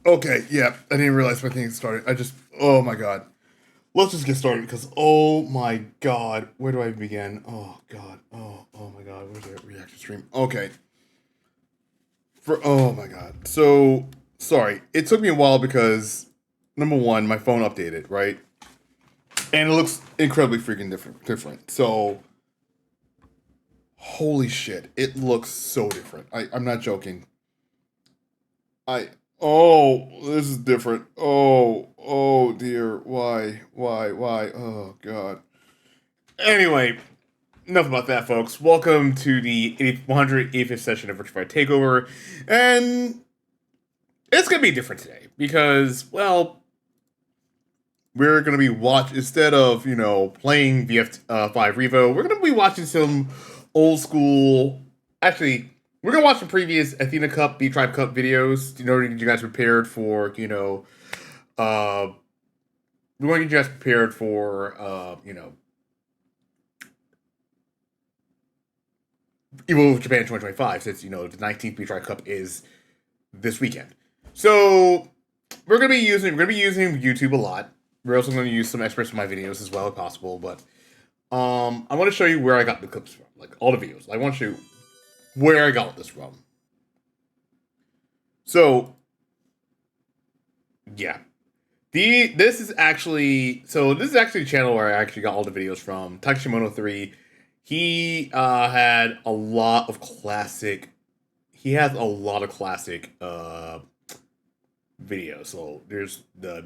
Okay, yeah, I didn't realize my thing started. Oh my god. Let's just get started because, oh my god, where do I begin? Oh god, oh my god, where's the reaction stream? Okay. Oh my god. So, sorry, it took me a while because, number one, my phone updated, right? And it looks incredibly freaking different. So, holy shit, it looks so different. I'm not joking. I oh, this is different. Oh dear. Why? Oh god. Anyway, enough about that, folks. Welcome to the 185th session of Virtua Takeover, and it's gonna be different today because, well, we're gonna be instead of playing VF5 R.E.V.O, we're gonna be watching some old school. Actually, we're gonna watch the previous Athena Cup, B Tribe Cup videos in order to get you guys prepared for uh, we want to get you guys prepared for EVO Japan 2025, since the 19th B Tribe Cup is this weekend. So we're gonna be using YouTube a lot. We're also going to use some excerpts from my videos as well if possible, but I want to show you where I got the clips from, like all the videos. I want to show you where I got this from. So, yeah, this is actually a channel where I actually got all the videos from. Takashimono 3. He had a lot of classic. He has a lot of classic videos. So there's the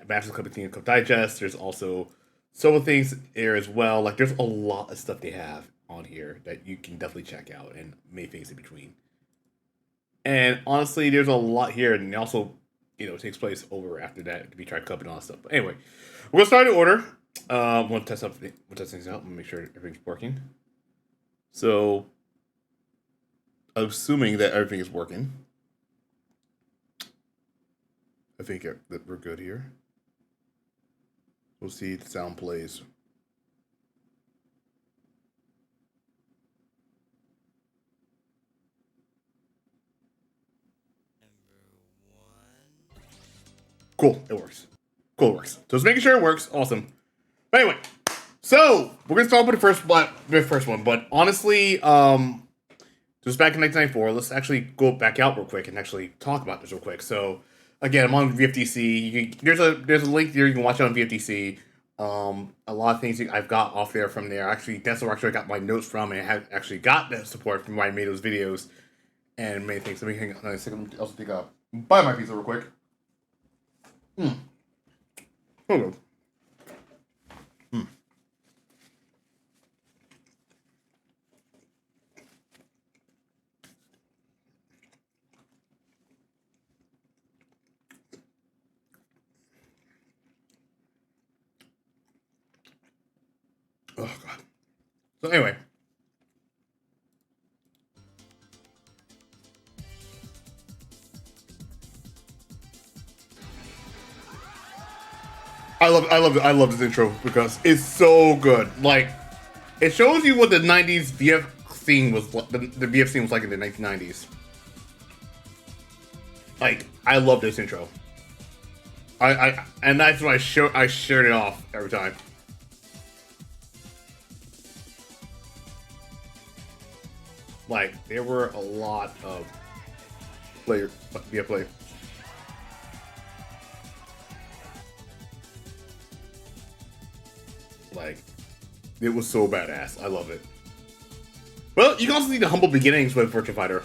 Master Cup Athena Cup Digest. There's also solo things there as well. Like, there's a lot of stuff they have on here that you can definitely check out, and many things in between. And honestly, there's a lot here, and also, takes place over after that to be Tribe Cup and all that stuff. But anyway, we're gonna start in order. We'll test things out and make sure everything's working. So, assuming that everything is working, I think that we're good here. We'll see if the sound plays. Cool, it works. Cool, it works. Just making sure it works. Awesome. But anyway, so we're gonna start with the first one. But honestly, just back in 1994. Let's actually go back out real quick and actually talk about this real quick. So again, I'm on VFDC. There's a link there. You can watch it on VFDC. A lot of things I've got off there from there. Actually, that's where I got my notes from, and I have actually got that support from when I made those videos and many things. Let me hang on a second. Let me also take a buy my pizza real quick. Hold on. Oh god. So anyway. I love this intro because it's so good. Like, it shows you what the 90s VF scene was like, the VF scene was like in the 1990s. Like, I love this intro. And that's why I shared it off every time. Like, there were a lot of VF players. Like, it was so badass. I love it. Well, you can also see the humble beginnings with Virtua Fighter.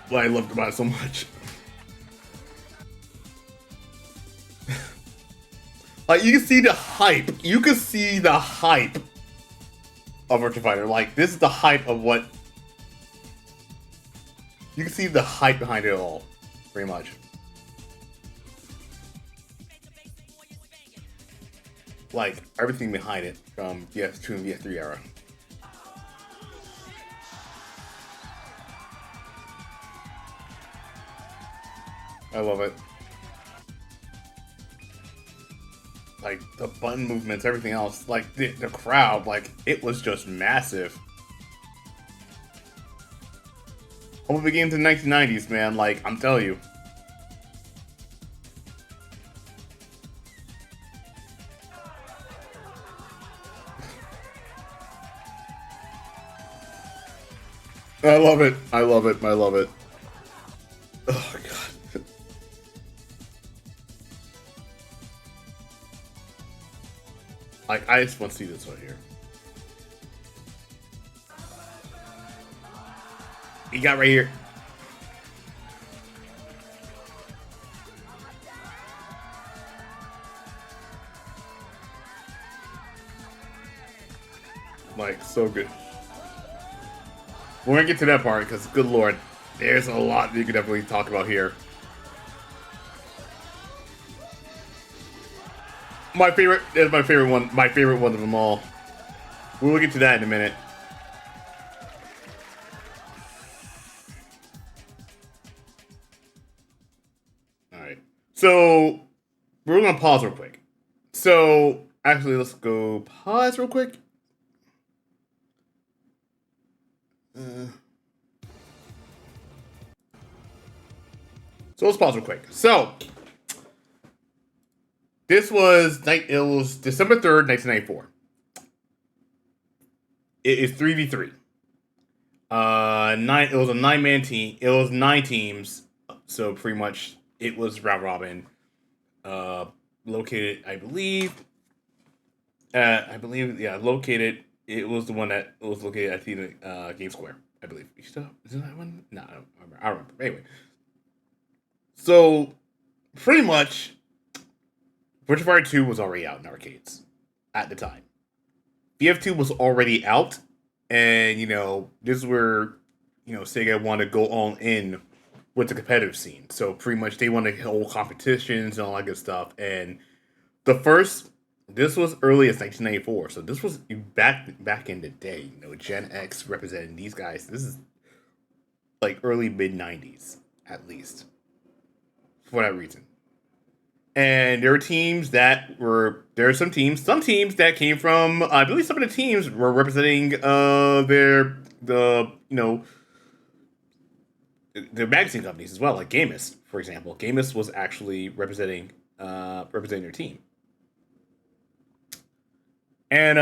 What I loved about it so much. Like, you can see the hype. You can see the hype of Virtua Fighter. Like, this is the hype of what... You can see the hype behind it all. Pretty much. Like, everything behind it from VF2 and VF3 era. I love it. Like, the button movements, everything else. Like, the crowd, like, it was just massive. all the games in the 1990s, man. Like, I'm telling you. I love it. I love it. I love it. Oh, God. Like, I just want to see this right here. You got right here. Like, so good. We're gonna get to that part because, good lord, there's a lot you could definitely talk about here. My favorite is my favorite one. My favorite one of them all. We'll get to that in a minute. All right. So we're gonna pause real quick. So actually, let's go pause real quick. So let's pause real quick. So this was it was December 3rd, 1994. It is 3v3. It was a 9-man team. It was 9 teams. So pretty much it was round robin. Located, I believe. Located. It was the one that was located at Athena Game Square, I believe. Is that one? No, I don't remember. I don't remember. Anyway, so pretty much, Virtua Fighter 2 was already out in arcades at the time. VF2 was already out, and this is where Sega wanted to go all in with the competitive scene. So pretty much they wanted to hold competitions and all that good stuff. And the first, this was early as 1994, so this was back in the day. Gen X representing these guys. This is like early mid 90s at least, for that reason. And there are some teams that came from, I believe some of the teams were representing the magazine companies as well, like Gamus, for example. Gamus was actually representing their team. And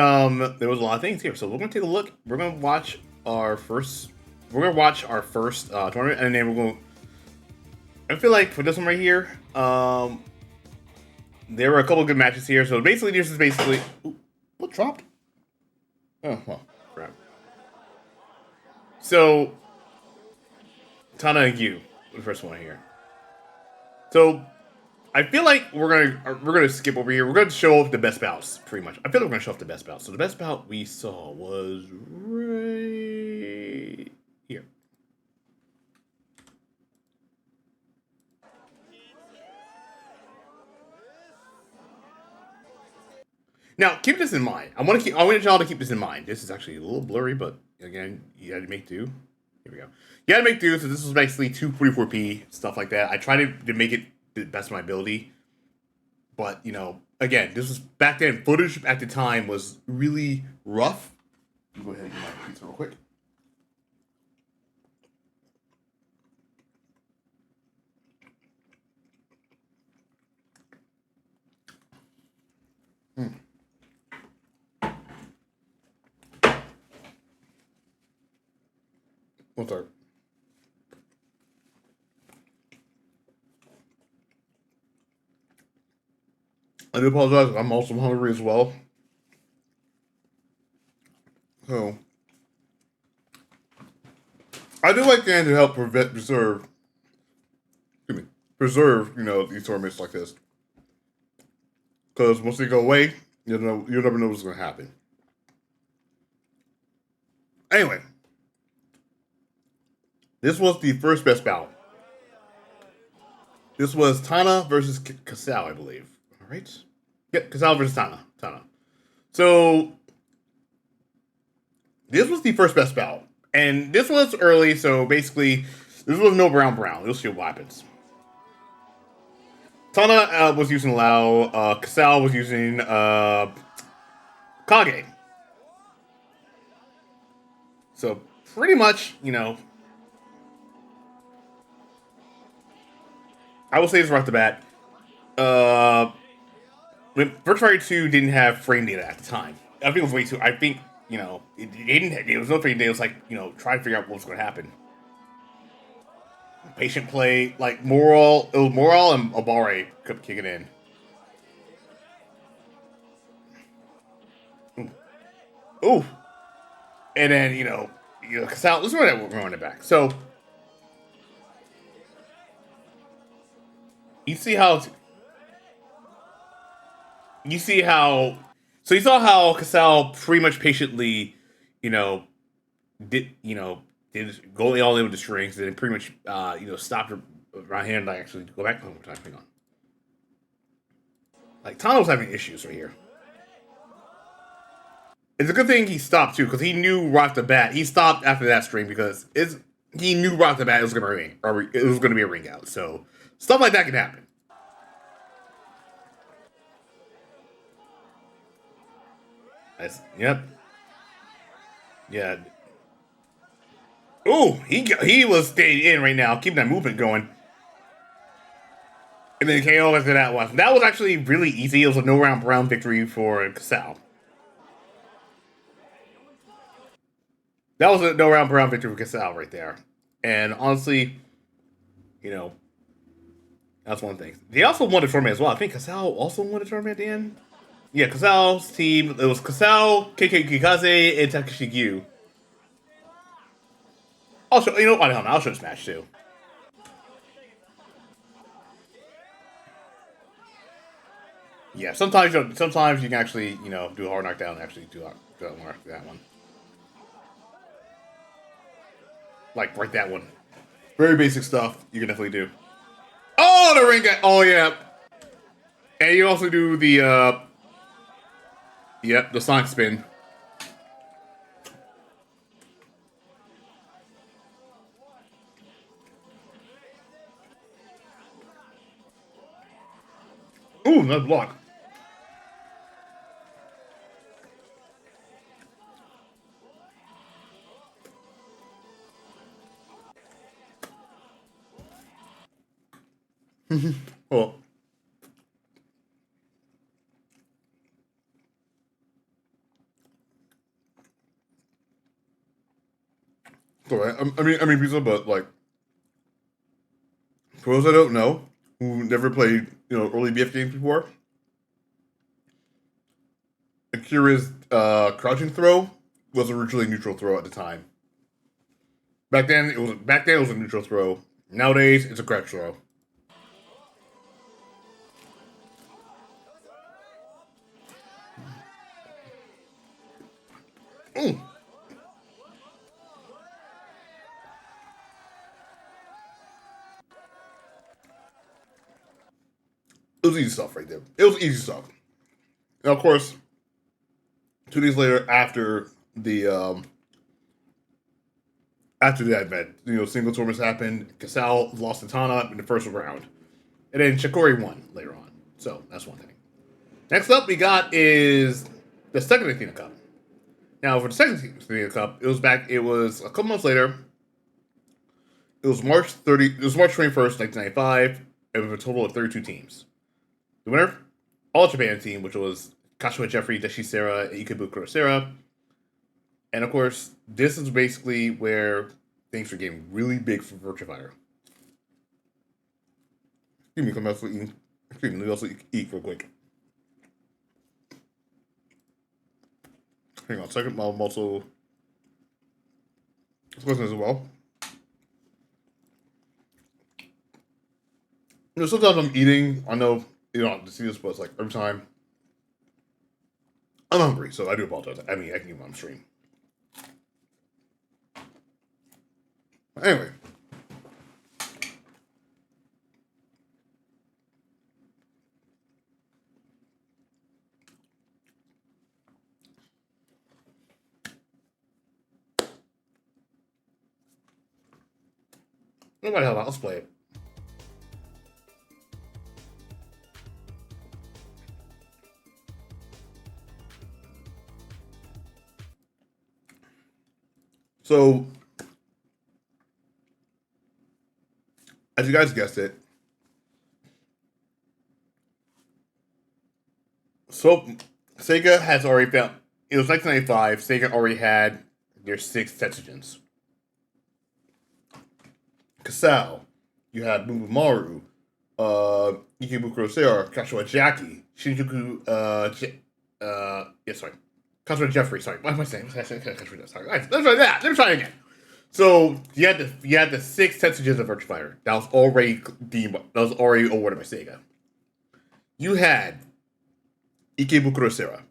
there was a lot of things here. So we're gonna take a look. We're gonna watch our first tournament, and then we're going. I feel like for this one right here, there were a couple of good matches here. So basically, this is basically what dropped. Oh well, crap. So Tana and Yu, the first one here. So I feel like we're gonna skip over here. We're gonna show off the best bouts, pretty much. I feel like we're gonna show off the best bouts. So the best bout we saw was right here. Now, keep this in mind. I want y'all to keep this in mind. This is actually a little blurry, but again, you had to make do. Here we go. You had to make do. So this was basically 244p stuff like that. I tried to make it the best of my ability, but again, this was back then. Footage at the time was really rough. Go ahead and get my pizza real quick. One third. I do apologize. I'm also hungry as well. So I do like things to help preserve these tournaments like this. Because once they go away, you'll never know what's going to happen. Anyway, this was the first best bout. This was Tana versus Kasao, I believe. All right. Yep, Kasao versus Tana. So this was the first best bout, and this was early. So basically, this was no brown. We'll see what happens. Tana was using Lao. Kasao was using Kage. So pretty much, I will say this right off the bat. Uh, when Virtua 2 didn't have frame data at the time. I think it was way too. I think it didn't. There was no frame data. It was like trying to figure out what was going to happen. Patient play, like moral. It was moral and Obare kept kicking in. Ooh, and then Casal. Let's run it back. So you see how you see how so you saw how Casal pretty much patiently, you know, did go all in with the strings and then pretty much stopped her right hand. Like actually go back one more time. Hang on. Like Tano's having issues right here. It's a good thing he stopped too because he knew right off the bat. He stopped after that string because he knew right off the bat it was going to ring or it was going to be a ring out. So stuff like that can happen. Yep. Yeah. Ooh, he was staying in right now, keeping that movement going. And then KO after that one. That was actually really easy. It was a no round brown victory for Casal. That was a no round brown victory for Casal right there. And honestly, you know, that's one thing. They also won the tournament as well. I think Casal also won the tournament at the end. Yeah, Casal's team. It was Casal, KK Kikaze, and Takeshi Gyu. Also, I don't know. I'll show Smash too. Yeah, sometimes you can actually do a hard knockdown and actually do that one. Like break that one. Very basic stuff you can definitely do. Oh, the ring guy. Oh yeah, and you also do the the Sonic spin. Ooh, another block. Oh. Sorry, I mean, pizza, but like, for those I don't know, who never played, early BF games before, Akira's crouching throw was originally a neutral throw at the time. Back then it was a neutral throw. Nowadays it's a crouch throw. Mm. It was easy stuff right there. It was easy stuff. And of course, 2 days later, after that event, single tournaments happened. Casal lost to Tana in the first round, and then Shikori won later on. So that's one thing. Next up, we got is the second Athena Cup. Now, for the second Athena Cup, it was a couple months later. It was March 21st, 1995, and with a total of 32 teams. The winner, All Japan team, which was Kashima Jeffrey, Deshi Sera, and Ikebu Kurosera. And of course, this is basically where things were getting really big for Virtua Fighter. Excuse me, let me also eat real quick. Hang on a second, I'm also listening as well. Sometimes I'm eating. I know you don't have to see this, but it's like every time I'm hungry, so I do apologize. I mean, I can eat on stream. Anyway. What the hell? Let's play it. So, as you guys guessed it, So Sega has already found. It was 1995. Sega already had their 6 Tetsugens. Kasao, you had Maru, Ikebukuro Sera, Kashiwa Jackie, Shinjuku, sorry. Kashiwa Jeffrey, sorry. What am I saying? Sorry. Let's try that. Let me try it again. So you had the 6 Tetsugens of Virtua Fighter. That was already awarded by Sega. You had Ikebukuro Sera.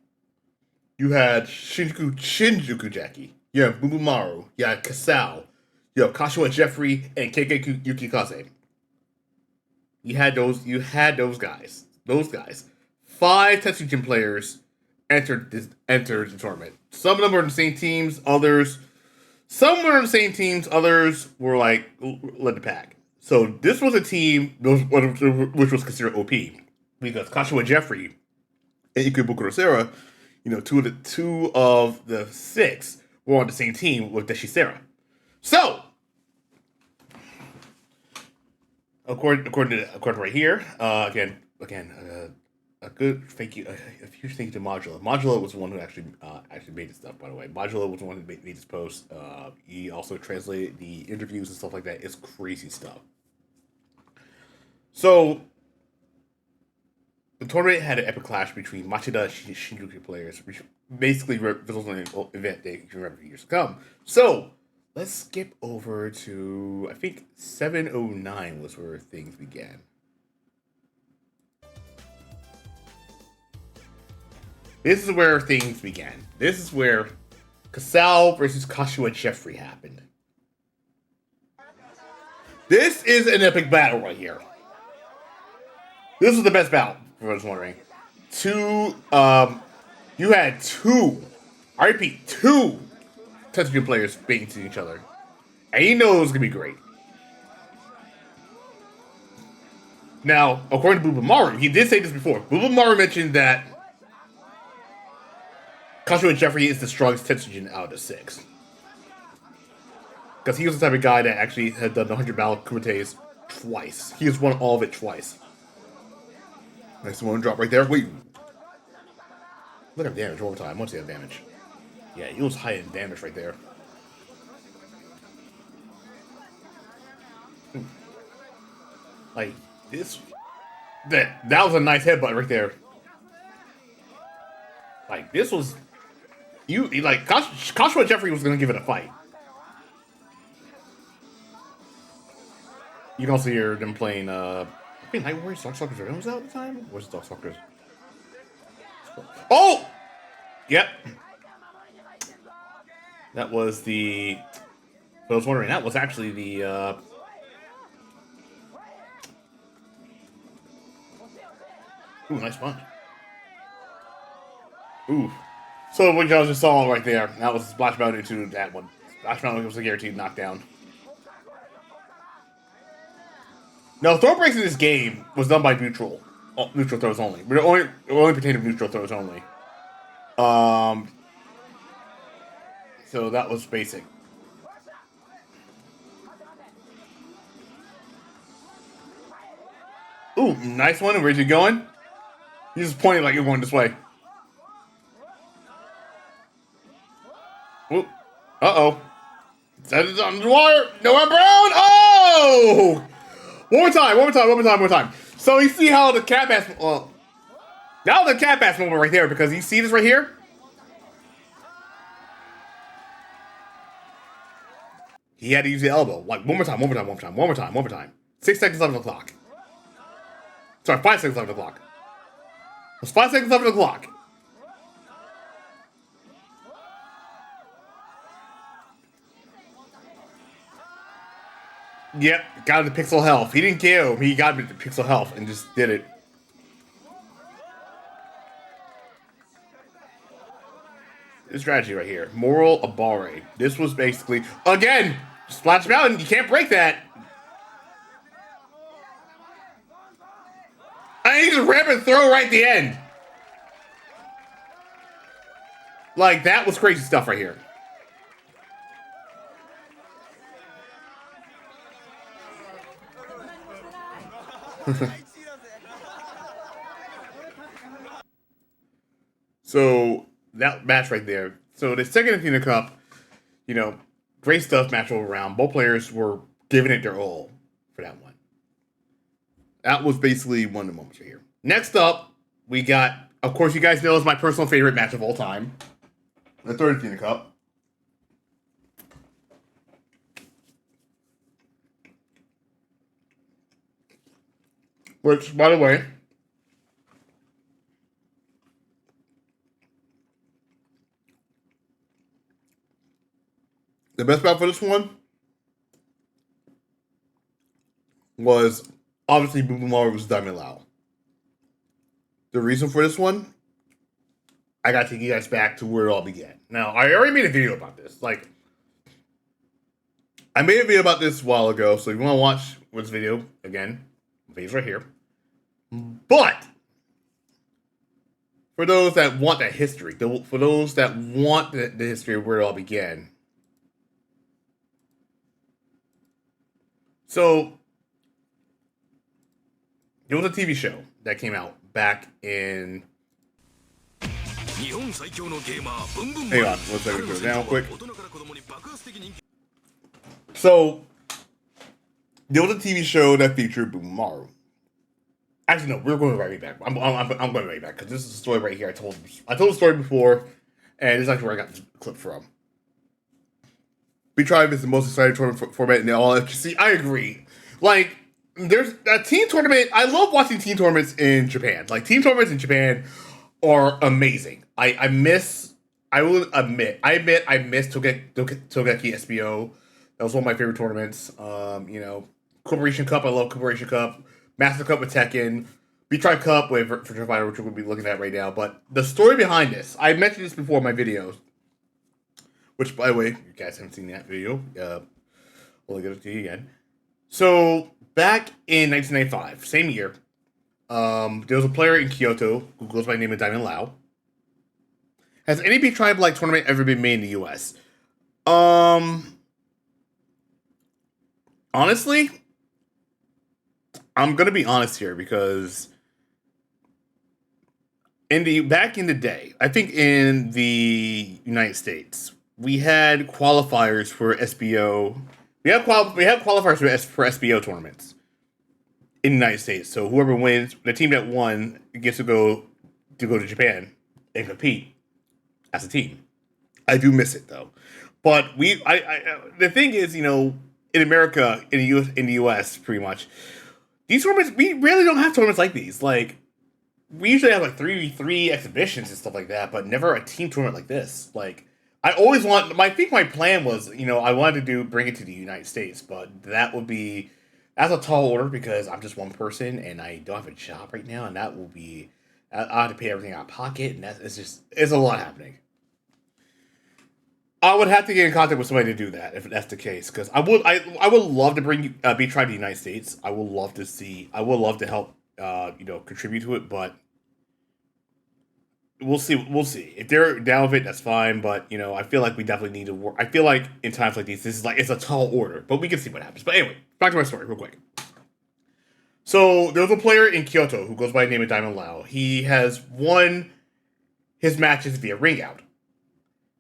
You had Shinjuku Jackie. You had Maru. You had Kasao. You have Kashiwa Jeffrey and KK Yukikaze. You had those guys. Those guys. 5 Tetsugen players entered the tournament. Some of them were in the same teams, some were in the same teams, others were like led the pack. So this was a team which was considered OP. Because Kashiwa Jeffrey and Ikebukuro Sera, two of the 6 were on the same team with Deshi Sera. So, according to right here, again, a good thank you, a huge thank you to Modula. Modula was the one who actually made this stuff. By the way, Modula was the one who made this post. He also translated the interviews and stuff like that. It's crazy stuff. So, the tournament had an epic clash between Machida and Shinjuku players, which basically resulted in an event they can remember years to come. So, let's skip over to, I think 709 was where things began. This is where things began. This is where Kasao versus Kashiwa Jeffrey happened. This is an epic battle right here. This is the best battle, if I was wondering. You had 2, I repeat, 2 Tetsugen players beating to each other. And you know it was going to be great. Now, according to Bubamaru, he did say this before. Bubamaru mentioned that Kashiwa Jeffrey is the strongest Tetsugen out of the 6. Because he was the type of guy that actually had done the 100 battle kumites twice. He has won all of it twice. Nice one drop right there. Wait. Look at damage one more time. What's the damage? Yeah, he was high in damage right there. Like, this... That was a nice headbutt right there. Like, this was... Kashiwa Jeffrey was going to give it a fight. You can also hear them playing, I think Night Warriors, Darkstalkers Revenge was out at the time? Or was it Darkstalkers? Oh! Yep. That was the... I was wondering, that was actually the, Ooh, nice punch. Ooh. So what y'all just saw right there, that was Splash Mountain into that one. Splash Mountain was a guaranteed knockdown. Now, throw breaks in this game was done by neutral throws only. But it only pertained to neutral throws only. So that was basic. Ooh, nice one. Where's you going? You just pointed like you're going this way. Ooh. Uh-oh. Set it on the wire. No one brown. Oh! One more time. So you see how the cat bass... Well, that was a cat bass moment right there, because you see this right here? He had to use the elbow. Like, one more time. 6 seconds left on the clock. Sorry, 5 seconds left on the clock. There's 5 seconds left on the clock. Yep, got him to pixel health. He didn't kill him, he got him to pixel health and just did it. This strategy right here. Moral Abare. This was basically, again, Splash Mountain, you can't break that. And he just rip and throw right at the end. Like, that was crazy stuff right here. So that match right there. So the second Athena Cup, you know, great stuff match all around. Both players were giving it their all for that one. That was basically one of the moments right here. Next up, we got, of course, you guys know is my personal favorite match of all time, the third Athena Cup. Which, by the way, the best battle for this one was obviously Bumamaro versus Diamond Lau. The reason for this one, I got to take you guys back to where it all began. Now, I already made a video about this. Like, I made a video about this a while ago, so if you want to watch this video, again, the video's right here. But, for those that want that history, for those that want the history of where it all began. So, there was a TV show that came out back in... Hang on, one second, go down quick. So, there was a TV show that featured Bumamaro. Actually, no, we're going right back. I'm going right back because this is a story right here. I told the story before, and this is actually where I got this clip from. V-Tribe is the most exciting tournament format in all FGC. I agree. Like, there's a team tournament. I love watching team tournaments in Japan. Like, team tournaments in Japan are amazing. I miss Togeki SBO. That was one of my favorite tournaments. Corporation Cup, I love Corporation Cup. Master Cup with Tekken. V-Tribe Cup with Virtua, which we're going to be looking at right now. But the story behind this, I mentioned this before in my videos. Which, by the way, you guys haven't seen that video. We'll get it to you again. So, back in 1995, same year, there was a player in Kyoto who goes by the name of Diamond Lau. Has any V-Tribe-like tournament ever been made in the U.S.? Honestly, I'm gonna be honest here because back in the day, I think in the United States, we had qualifiers for SBO. We have qualifiers for SBO tournaments in the United States. So whoever wins, the team that won gets to go to Japan and compete as a team. I do miss it though, but the thing is, in America, in the US, pretty much. These tournaments, we really don't have tournaments like these. Like, we usually have like 3v3 exhibitions and stuff like that, but never a team tournament like this. Like, I think my plan was, I wanted to bring it to the United States, but that's a tall order because I'm just one person and I don't have a job right now, and I have to pay everything out of pocket, and it's a lot happening. I would have to get in contact with somebody to do that if that's the case, because I would love to bring V-Tribe to the United States. I would love to help contribute to it, but we'll see. If they're down with it, that's fine. But I feel like we definitely need to work. I feel like in times like these, it's a tall order, but we can see what happens. But anyway, back to my story real quick. So there was a player in Kyoto who goes by the name of Diamond Lau. He has won his matches via ring out.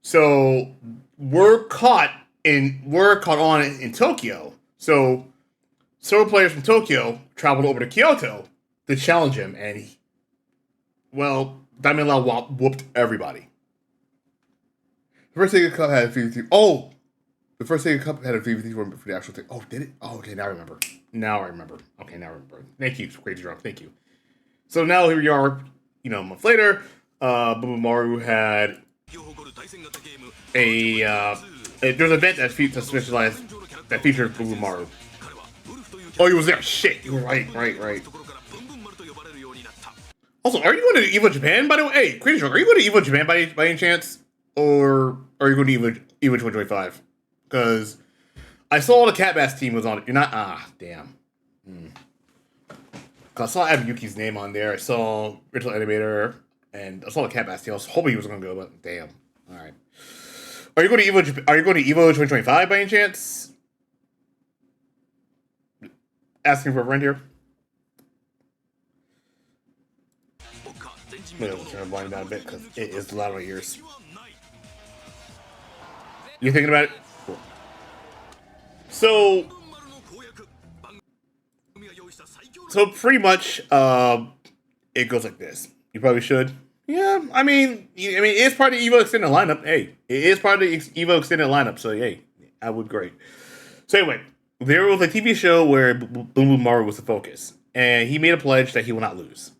So we're caught on in Tokyo. So several players from Tokyo traveled over to Kyoto to challenge him, and Diamond Lau whooped everybody. The first Sega Cup had a 3v3. Oh, the first Sega Cup had a 3v3 for the actual thing. Oh, did it? Oh, okay, now I remember. Okay, now I remember. Thank you, Crazy Drunk. Thank you. So now here we are, a month later. Bumamaro had there's an event that featured Bumamaro. Oh, he was there. Shit, you were right. Also, are you going to EVO Japan, by the way? Hey, Crazy Drunk, are you going to EVO Japan by any chance? Or are you going to EVO 2025? Because I saw the Cat Bass team was on it. You're not... damn. I saw Adam Yuki's name on there. I saw Ritual Animator. And I saw the Cat Bass team. I was hoping he was going to go, but damn. All right. Are you going to EVO 2025 by any chance? Asking for a friend here. gonna turn the volume down a bit because it is loud in my ears. You thinking about it? Cool. So pretty much, it goes like this. You probably should. Yeah, I mean, it's part of the EVO extended lineup. Hey, it is part of the EVO extended lineup. So hey, I would great. So anyway, there was a TV show where Boom Boom Maru was the focus, and he made a pledge that he will not lose.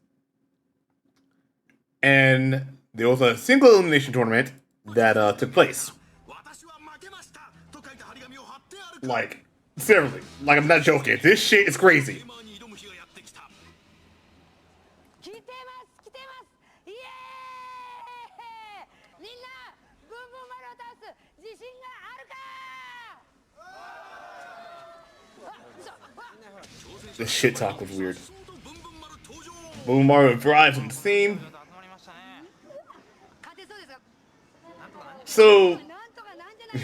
And there was a single elimination tournament that took place. Like, seriously, like I'm not joking. This shit is crazy. The shit talk was weird. Boom Maru drives on the theme. So,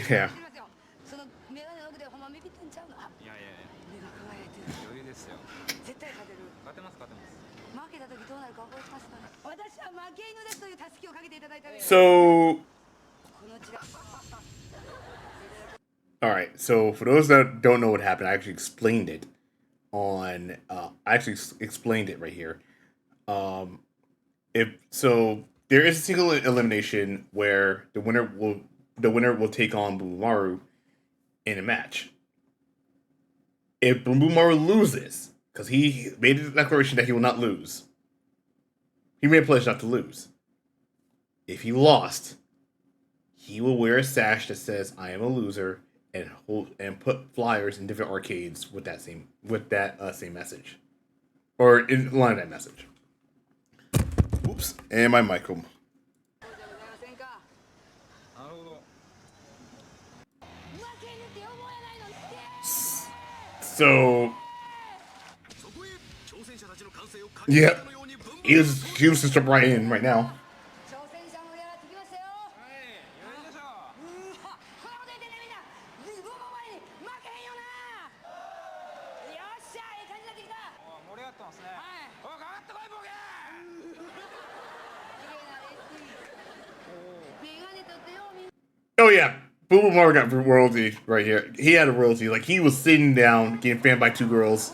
yeah. So, all right. So, for those that don't know what happened, I actually explained it on. I actually explained it right here. If so, there is a single elimination where the winner will take on Bumaru in a match. If Bumaru loses, because he made a declaration that he will not lose, he made a pledge not to lose. If he lost, he will wear a sash that says "I am a loser" and put flyers in different arcades with that same message, or in line of that message. Oops, and my mic. So, yeah, he was just jump right in right now. Oh yeah, Boo Boo Maru got royalty right here. He had a royalty. Like he was sitting down getting fanned by 2 girls,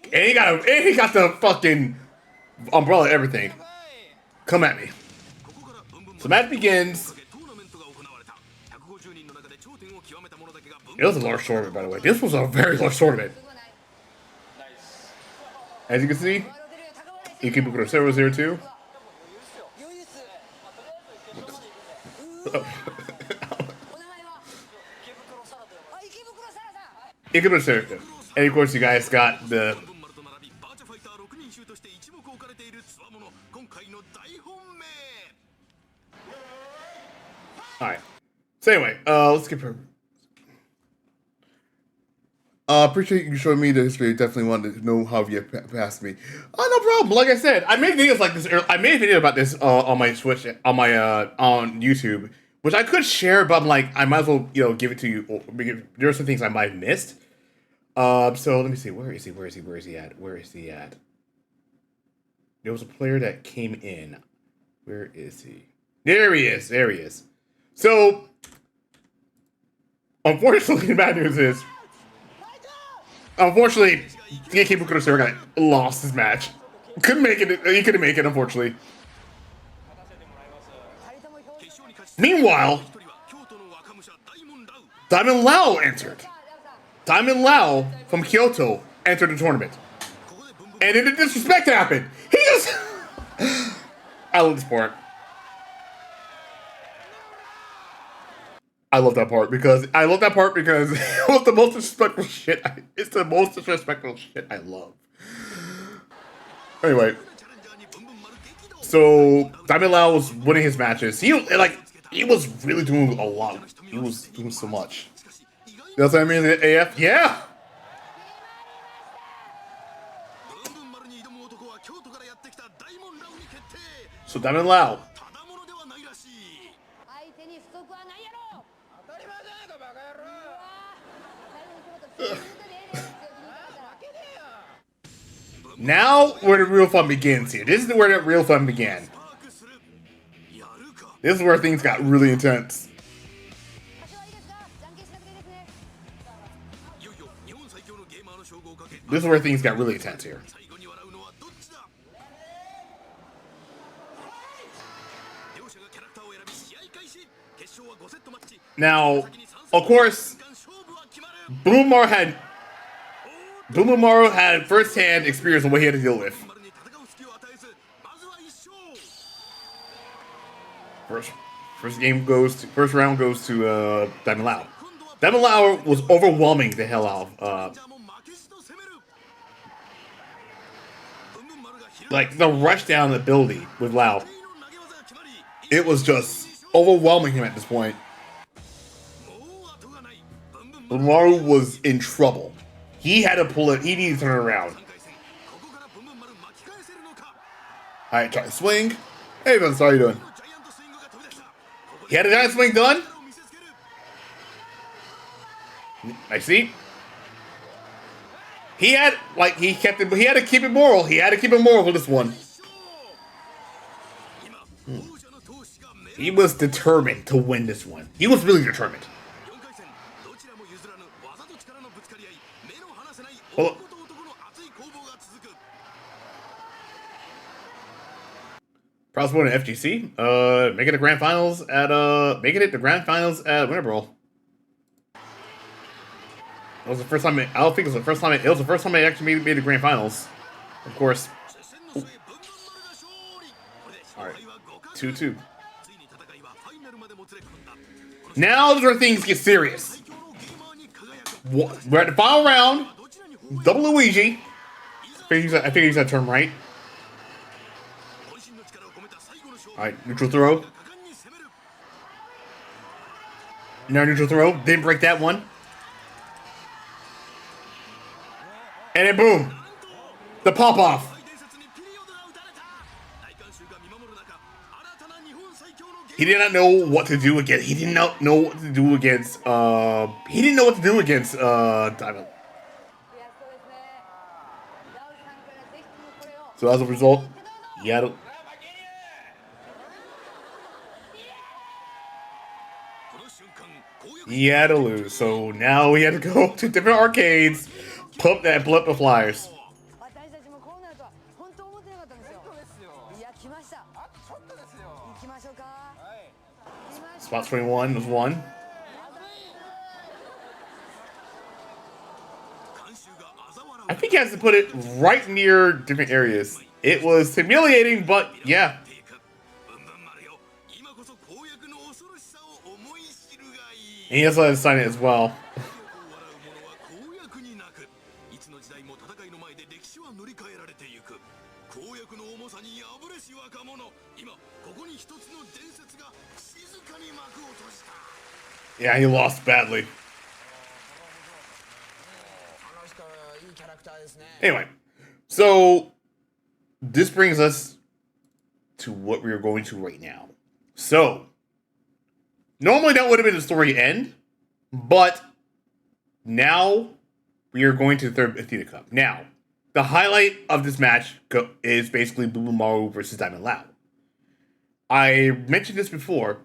and he got the fucking umbrella. Everything. Come at me. So match begins. It was a large tournament, by the way. This was a very large tournament. As you can see, Ikebukuro Sero was there too. Ikebukuro Sero. And of course, you guys got the. Alright. So anyway, let's get her. Appreciate you showing me the history. Definitely wanted to know how you passed me. Oh, no problem. Like I said, I made videos like this. I made a video about this on my Switch, on my on YouTube, which I could share, but I'm like, I might as well give it to you. There are some things I might have missed. So let me see. Where is he? Where is he? Where is he at? Where is he at? There was a player that came in. Where is he? There he is. There he is. So, unfortunately, the bad news is, unfortunately, Ikebukuro Sero lost his match. Couldn't make it. He couldn't make it, unfortunately. Meanwhile, Diamond Lau entered. Diamond Lau from Kyoto entered the tournament. And then the disrespect happened. He just... I love this part. I love that part because it was the most disrespectful shit. It's the most disrespectful shit I love. Anyway, so Diamond Lau was winning his matches. He was really doing a lot. He was doing so much. You know what I mean? The AF, yeah. So Diamond Lau. Now where the real fun begins here. This is where the real fun began. This is where things got really intense. This is where things got really intense here. Now, of course, Blumaru had first-hand experience on what he had to deal with. First round goes to Diamond Lau. Diamond Lau was overwhelming the hell out of like the rush down ability with Lau. It was just overwhelming him at this point. Blumaru was in trouble. He had to pull it. He needed to turn it around. Alright, try to swing. Hey, Vince, how are you doing? He had a giant swing done. I see. He had he had to keep it moral. He had to keep it moral for this one. He was determined to win this one. He was really determined. Hold on. Proud sport in FGC. Making it the grand finals at Winter Brawl. It was the first time. I don't think it was the first time. It was the first time I actually made the grand finals. Of course. All right, 2-2. Now is where things get serious. We're at the final round. Double Luigi. I think he's that term right. Alright, neutral throw. Now neutral throw. Didn't break that one. And then boom. The pop off. He did not know what to do against. He did not know what to do against. He didn't know what to do against Diamond. So as a result, he had to lose. So now he had to go to different arcades, pull up the flyers. Spot 21 was one. I think he has to put it right near different areas. It was humiliating, but yeah. And he has to sign it as well. Yeah, he lost badly. Anyway, so this brings us to what we are going to right now. So, normally that would have been the story end, but now we are going to the third Athena Cup. Now, the highlight of this match is basically Blumaru versus Diamond Lau. I mentioned this before.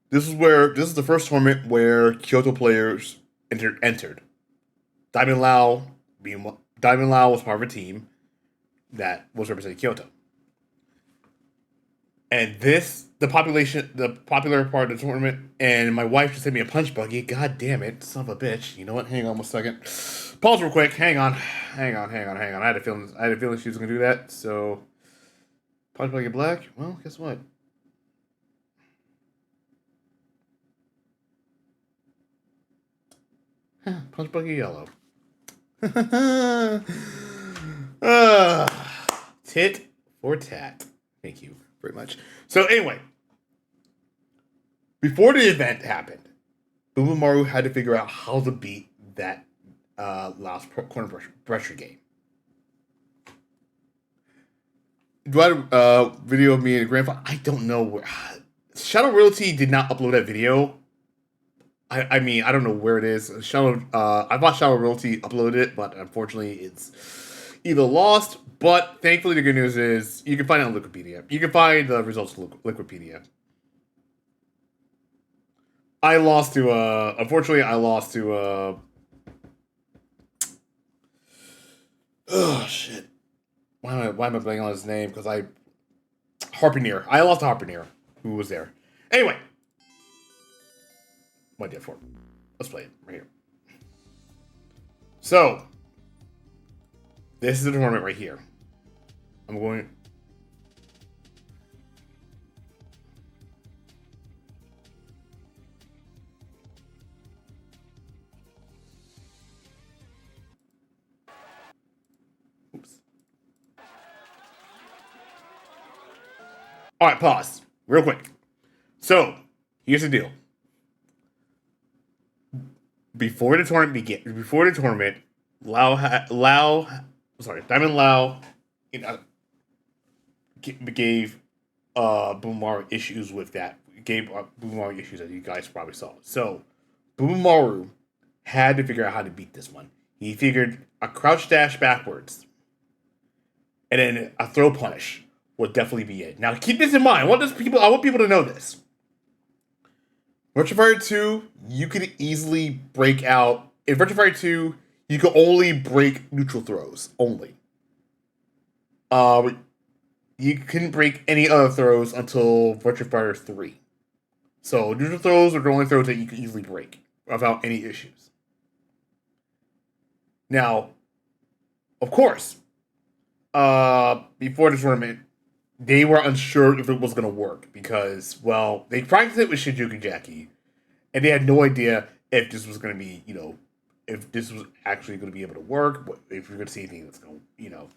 This is the first tournament where Kyoto players entered. Diamond Lau was part of a team that was representing Kyoto. And the popular part of the tournament, and my wife just sent me a punch buggy. God damn it, son of a bitch. You know what? Hang on one second. Pause real quick. Hang on. I had a feeling she was gonna do that. So punch buggy black. Well, guess what? Punch buggy yellow. Tit for tat. Thank you very much. So anyway, before the event happened, Blumaru had to figure out how to beat that last corner pressure game. Do I have a video of me and Grandpa? I don't know where. Shadow Realty did not upload that video. I mean, I don't know where it is. I thought Shadow Realty uploaded it, but unfortunately, either lost, but thankfully the good news is you can find it on Wikipedia. You can find the results on Wikipedia. I lost to, unfortunately, I lost to, oh, shit. Why am I blanking on his name? Because Harpooner. I lost to Harpooner, who was there. Anyway. What did for? Let's play it right here. So, this is the tournament right here. I'm going... Oops. Alright, pause. Real quick. So, here's the deal. Before the tournament Diamond Lau gave Boomaru issues with that. Gave Boomaru issues that you guys probably saw. So, Boomaru had to figure out how to beat this one. He figured a crouch dash backwards and then a throw punish would definitely be it. Now, keep this in mind. I want people to know this. Virtua Fighter 2, you could easily break out... In Virtua Fighter 2, you could only break neutral throws. Only. You couldn't break any other throws until Virtua Fighter 3. So, neutral throws are the only throws that you could easily break without any issues. Now, of course, before the tournament, they were unsure if it was going to work because, well, they practiced it with Shinjuku Jackie, and they had no idea if this was going to be, if this was actually going to be able to work, if you're going to see anything that's going to,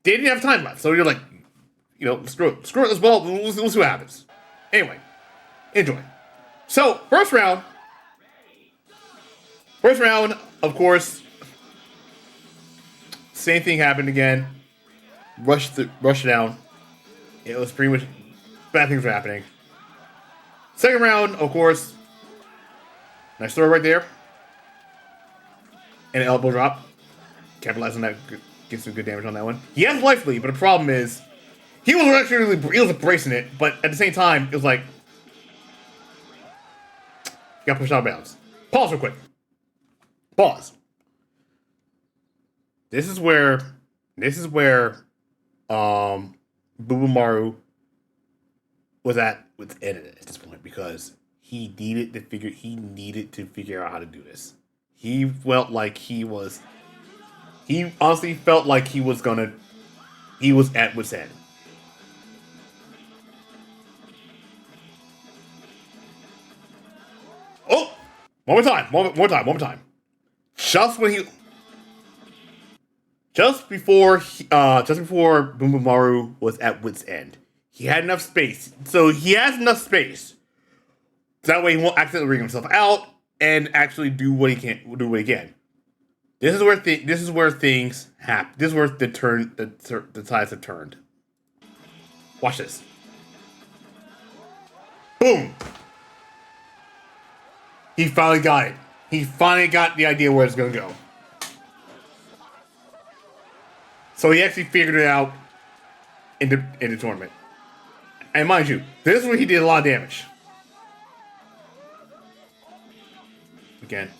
they didn't have time left, so you're like, screw it, let's ball, we'll see what happens. Anyway, enjoy. So, first round, of course, same thing happened again. Rush down. It was pretty much bad things were happening. Second round, of course. Nice throw right there. And an elbow drop. Capitalize on that. Get some good damage on that one. He has life lead, but the problem is he was embracing it, but at the same time, it was like he got pushed out of bounds. Pause real quick. Pause. This is where Boomaru was at this point because he needed to figure out how to do this. He felt like he honestly felt like he was at wit's end. Oh! One more time. Just before Boomaru was at wit's end, he had enough space. So he has enough space. So that way he won't accidentally ring himself out and actually do what he can. This is where things happen. This is where the tides have turned. Watch this. Boom. He finally got it. He finally got the idea where it's going to go. So he actually figured it out in the tournament. And mind you, this is where he did a lot of damage. Again,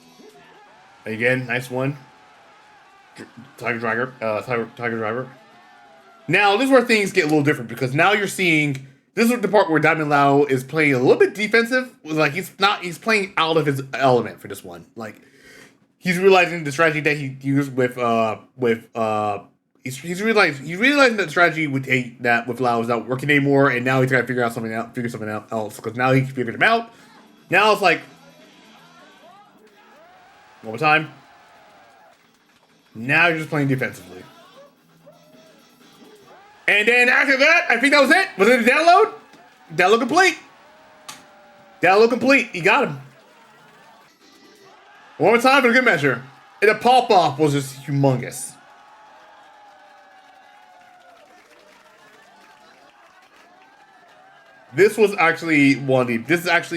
nice one. Tiger Driver. Now, this is where things get a little different because now you're seeing this is the part where Diamond Lau is playing a little bit defensive. Like he's playing out of his element for this one. Like he's realizing the strategy that he used with he's realizing that the strategy with Lau is not working anymore, and now he's got to figure something else because now he figured him out. Now it's like one more time. Now you're just playing defensively. And then after that, I think that was it. Was it a download? Download complete. You got him. One more time for a good measure. And the pop-off was just humongous. This is actually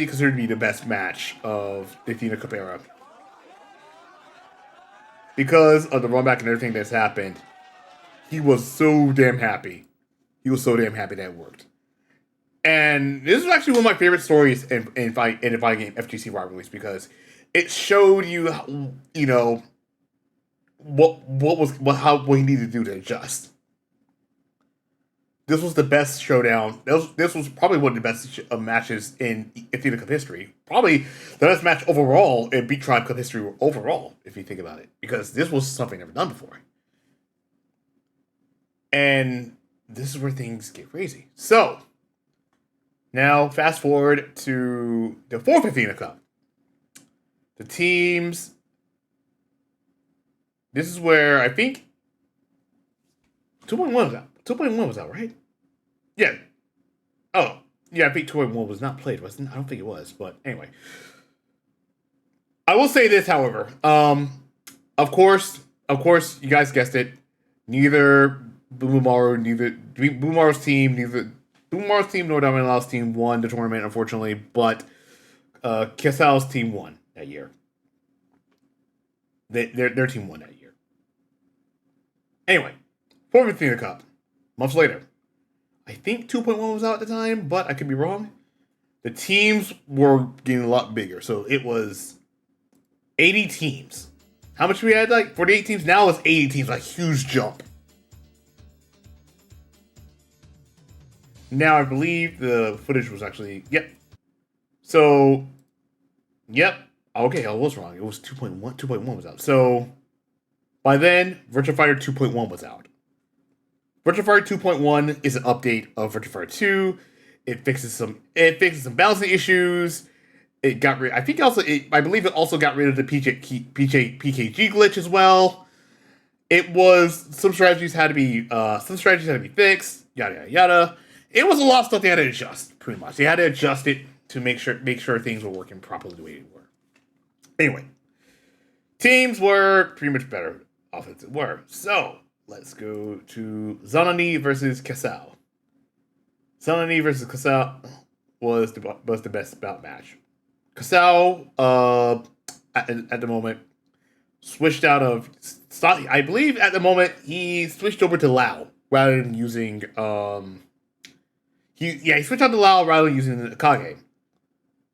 considered to be the best match of the Athena Cup era. Because of the run back and everything that's happened, He was so damn happy. He was so damn happy that it worked. And this is actually one of my favorite stories in fighting game FGC rivalries because it showed you how, what he needed to do to adjust. This was the best showdown. This was probably one of the best matches in Athena Cup history. Probably the best match overall in Beat Tribe Cup history overall, if you think about it, because this was something never done before. And this is where things get crazy. So now fast forward to the fourth Athena Cup. The teams. This is where I think 2.1 was out. 2.1 was out, right? Yeah. Oh, yeah, I think 2.1 was not played, wasn't it? I don't think it was, but anyway. I will say this, however. Of course, you guys guessed it. Neither Boomaru's team nor Damian's team won the tournament, unfortunately, but Kesal's team won that year. Their team won that year. Anyway, fourth Athena Cup. Months later. I think 2.1 was out at the time, but I could be wrong. The teams were getting a lot bigger. So it was 80 teams. How much we had? Like 48 teams? Now it's 80 teams. A huge jump. Now I believe the footage was actually... Yep. So... Yep. Okay, I was wrong. It was 2.1. 2.1 was out. So... By then, Virtua Fighter 2.1 was out. Virtua Fighter 2.1 is an update of Virtua Fighter 2. It fixes some balancing issues. It got rid. I believe it also got rid of the PKG glitch as well. It was some strategies had to be fixed. Yada yada yada. It was a lot of stuff they had to adjust. Pretty much, they had to adjust it to make sure things were working properly the way they were. Anyway, teams were pretty much better offensive were so. Let's go to Zanani versus Kasao. Zanani versus Kasao was the best bout match. Kasao, at the moment, switched out of... I believe at the moment he switched over to Lao rather than using... He switched out to Lao rather than using the Kage.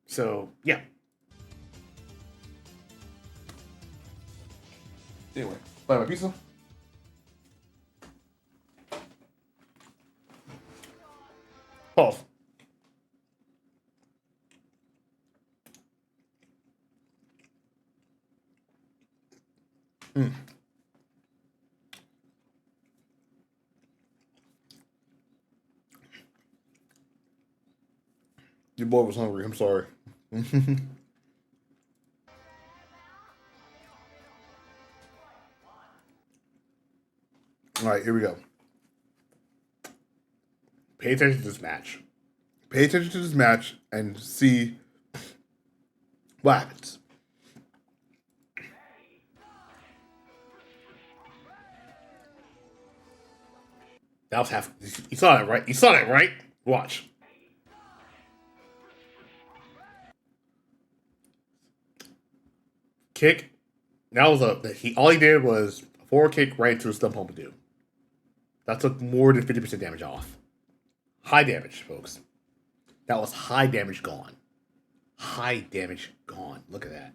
So, yeah. Anyway, buy my pizza. Pause. Your boy was hungry. I'm sorry. All right, here we go. Pay attention to this match. Pay attention to this match and see what happens. That was half. You saw that, right? You saw that, right? Watch. Kick. That was all he did was a forward kick right into a stump home do. That took more than 50% damage off. High damage, folks. That was high damage gone. High damage gone. Look at that.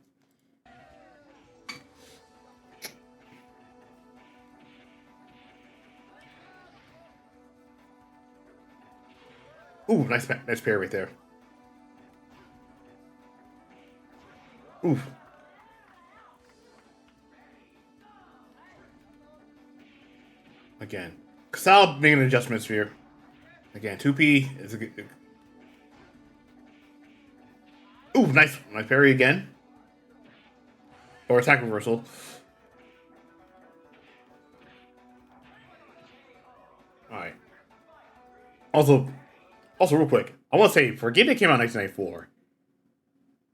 Ooh, nice parry right there. Ooh. Again. Kasao making adjustments here. Again, 2P is a good... Ooh, nice parry again. Or attack reversal. Alright. Also, real quick, I want to say, for a game that came out in 1994,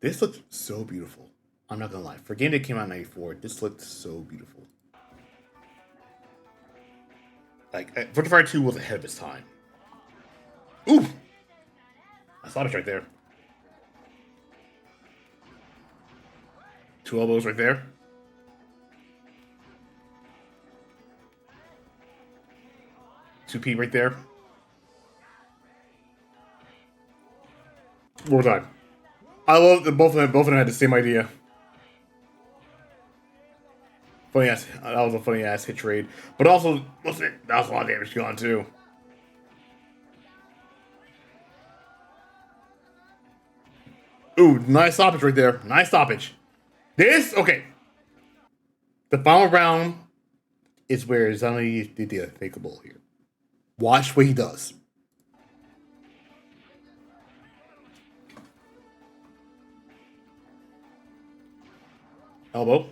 this looked so beautiful. I'm not gonna lie. For a game that came out in 94, this looked so beautiful. Like, Virtua Fighter 2 was ahead of its time. Ooh! I saw this right there. 2 elbows right there. 2P right there. One more time. I love that both of them had the same idea. Funny ass. That was a funny ass hit trade. But also, that was a lot of damage gone too. Ooh, nice stoppage right there. Nice stoppage. Okay. The final round is where Zanagi did the unthinkable here. Watch what he does. Elbow.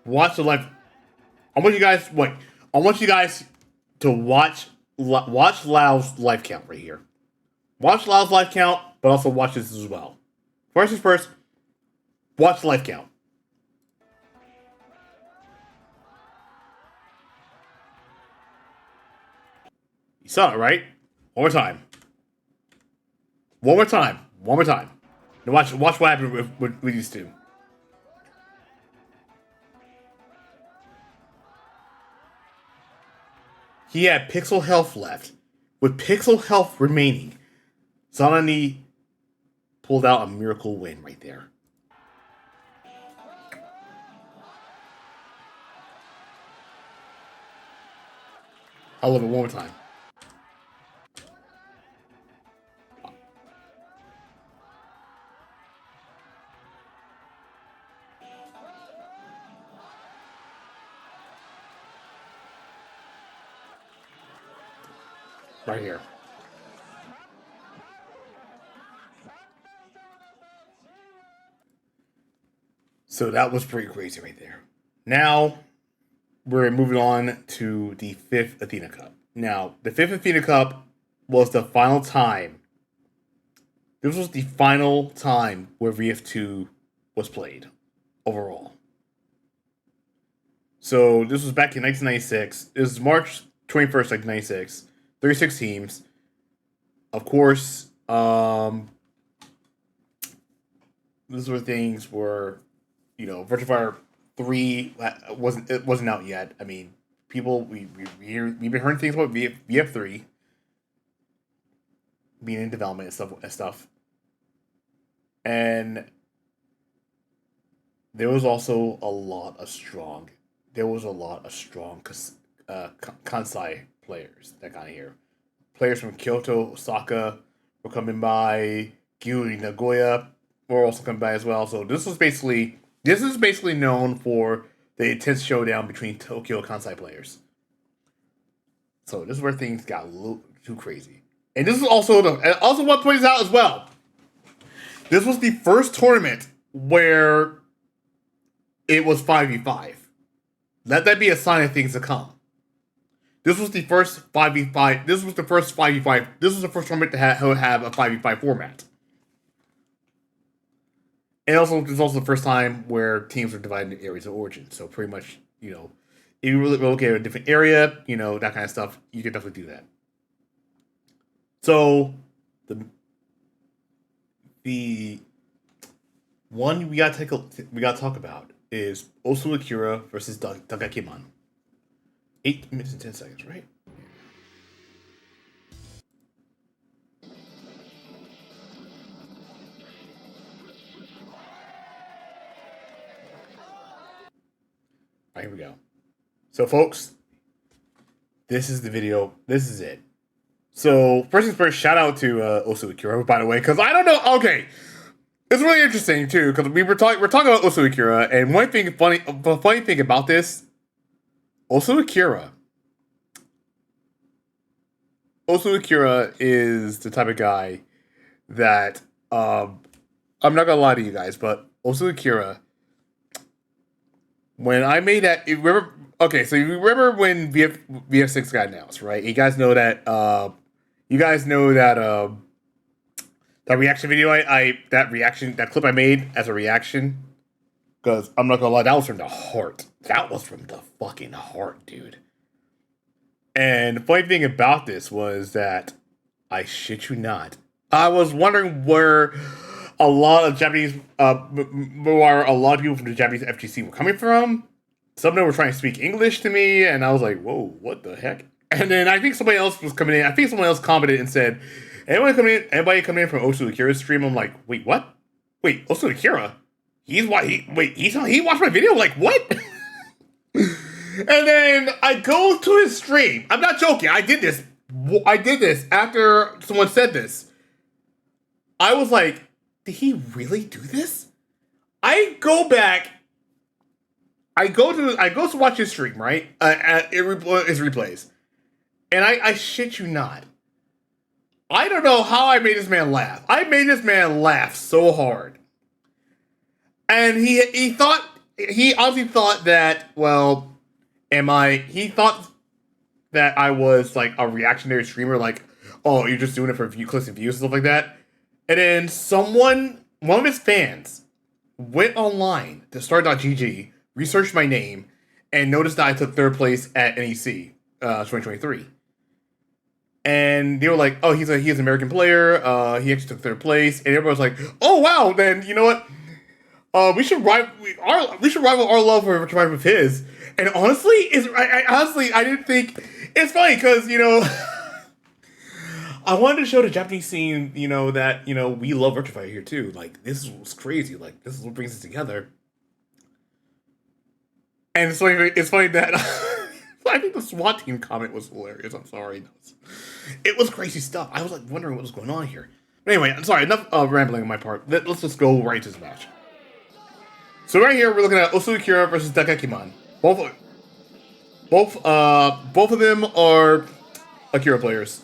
Watch the live. I want you guys to watch Lau's life count right here. Watch Lau's life count, but also watch this as well. First is first. Watch the life count. You saw it, right? One more time. One more time. One more time. Now watch what happened with these two. He had pixel health left. With pixel health remaining, Zanani pulled out a miracle win right there. I love it one more time. Right here. So that was pretty crazy right there. Now, we're moving on to the 5th Athena Cup. Now, the 5th Athena Cup was the final time. This was the final time where VF2 was played overall. So this was back in 1996. It was March 21st, 1996. 36 teams. Of course, these were things where, Virtua Fighter 3 wasn't out yet. I mean, we've been hearing things about VF3 being in development and stuff. And there was also a lot of strong Kansai players that got here. Players from Kyoto, Osaka were coming by. Gyuri, Nagoya were also coming by as well. So this is basically known for the intense showdown between Tokyo and Kansai players. So this is where things got a little too crazy. And this is also what points out as well. This was the first tournament where it was 5v5. Let that be a sign of things to come. This was the first 5v5. This was the first 5v5. This was the first tournament to have a 5v5 format. And also, this is also the first time where teams were divided into areas of origin. So pretty much, if you really locate a different area, that kind of stuff, you can definitely do that. So the one we gotta talk about is Osu Akira versus Dagakiman. 8 minutes and 10 seconds, right? All right, here we go. So, folks, this is the video. This is it. So, first things first, shout out to Osu Akira, by the way, because I don't know. Okay, it's really interesting too, because we're talking about Osu Akira, and the funny thing about this, Osu Akira is the type of guy that I'm not gonna lie to you guys, but Osu Akira, when I made that, you remember when VF6 got announced, right? You guys know that that reaction video that clip I made as a reaction, because I'm not gonna lie, that was from the heart. That was from the fucking heart, dude. And the funny thing about this was that, I shit you not, I was wondering where a lot of Japanese, where a lot of people from the Japanese FGC were coming from. Some of them were trying to speak English to me, and I was like, "Whoa, what the heck?" And then I think somebody else was coming in. I think someone else commented and said, Anybody coming in from Osu Akira's stream?" I'm like, "Wait, what? Wait, Osu Akira? He watched my video? Like what?" And then I go to his stream. I'm not joking. I did this. After someone said this. I was like, did he really do this? I go back. I go to watch his stream, right? His replays. And I shit you not. I don't know how I made this man laugh. I made this man laugh so hard. And he obviously thought that, well, he thought that I was like a reactionary streamer, like, oh, you're just doing it for clicks and views and stuff like that. And then one of his fans, went online to start.gg, researched my name, and noticed that I took third place at NEC 2023. And they were like, oh, he's an American player. He actually took third place. And everybody was like, oh, wow, then you know what? We should rival our love for Virtua with his. And honestly, I didn't think it's funny because I wanted to show the Japanese scene, that we love Virtua here too. Like this is what's crazy. Like this is what brings us together. And it's funny that I think the SWAT team comment was hilarious. I'm sorry, it was crazy stuff. I was like wondering what was going on here. But anyway, I'm sorry. Enough rambling on my part. Let's just go right to this match. So right here, we're looking at Osu Akira versus Dakakiman. Both of them are Akira players.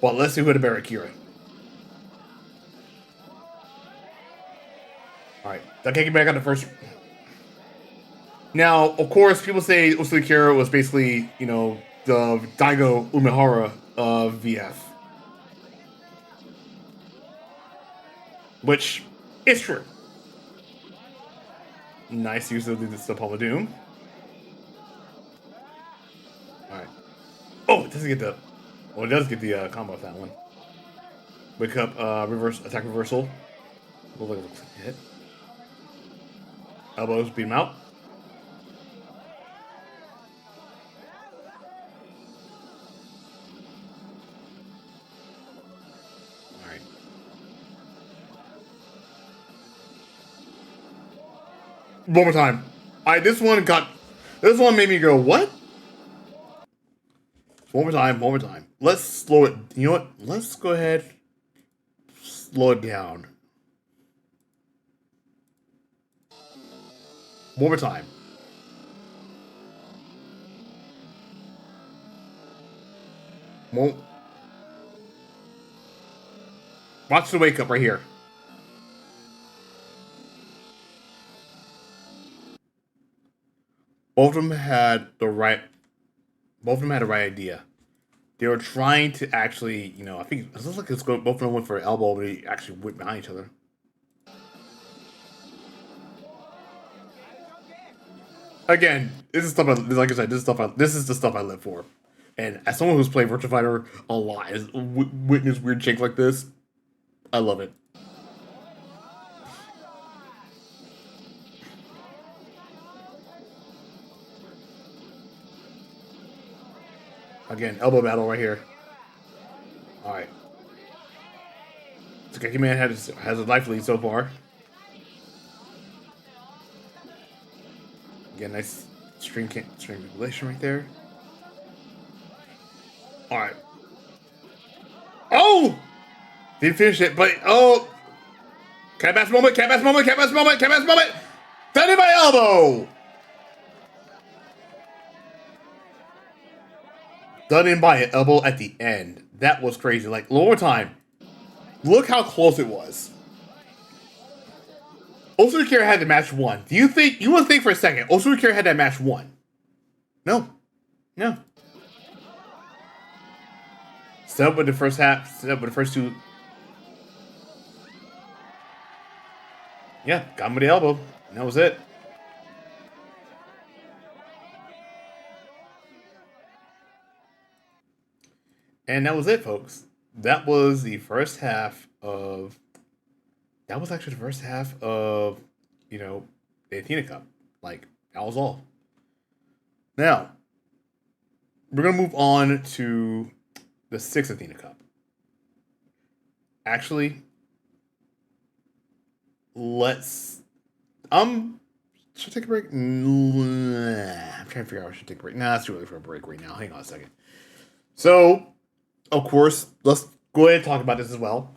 Well, let's see who the better Akira. Alright, Dakakiman got the first. Now, of course, people say Osu Akira was basically, the Daigo Umehara of VF. Which is true. Nice use of the Palm of Doom. Alright. Oh, it doesn't get the... Well, it does get the combo of that one. Wake up, attack reversal. Looks like a hit. Elbows, beat him out. Alright. One more time. This one made me go, what? One more time. Let's slow it. You know what? Let's go ahead. Slow it down. One more time. Watch the wake up right here. Both of them had the right idea. They were trying to actually, I think it looks like both of them went for an elbow, but they actually went behind each other. Again, this is stuff. Like I said, this is the stuff I live for. And as someone who's played Virtua Fighter a lot, has witnessed weird shakes like this, I love it. Again, elbow battle right here. Alright. Takeki Man has a life lead so far. Again, nice string manipulation right there. Alright. Oh! Didn't finish it, but oh! Cat pass moment. Done it by elbow! Done in by an elbow at the end. That was crazy. Like, lower time. Look how close it was. Osu Akira had the match won. You would think for a second, Osu Akira had that match won. No. Set up with the first half, set up with the first two. Yeah, got him with the elbow. And that was it. And that was it, folks. That was the first half of that was actually the first half of, the Athena Cup. Like, that was all. Now, we're going to move on to the sixth Athena Cup. Actually, let's. Should I take a break? I'm trying to figure out if I should take a break. Nah, it's too early for a break right now. Hang on a second. So, of course, let's go ahead and talk about this as well.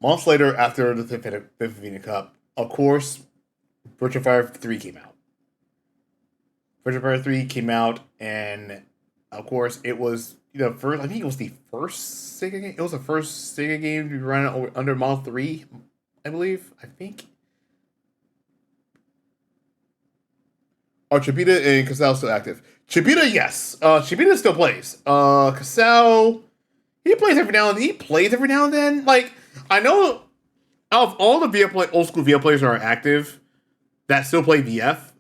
Months later, after the fifth Athena Cup, of course, Virtua Fighter 3 came out. Virtua Fighter 3 came out, and of course, it was first. I think it was the first Sega game. It was the first Sega game to be run under Model 3, I believe. I think. Are Chibita and Casal still active? Chibita, yes. Chibita still plays. Casal, he plays every now and then. Like, I know out of all the old school VF players that are active that still play VF,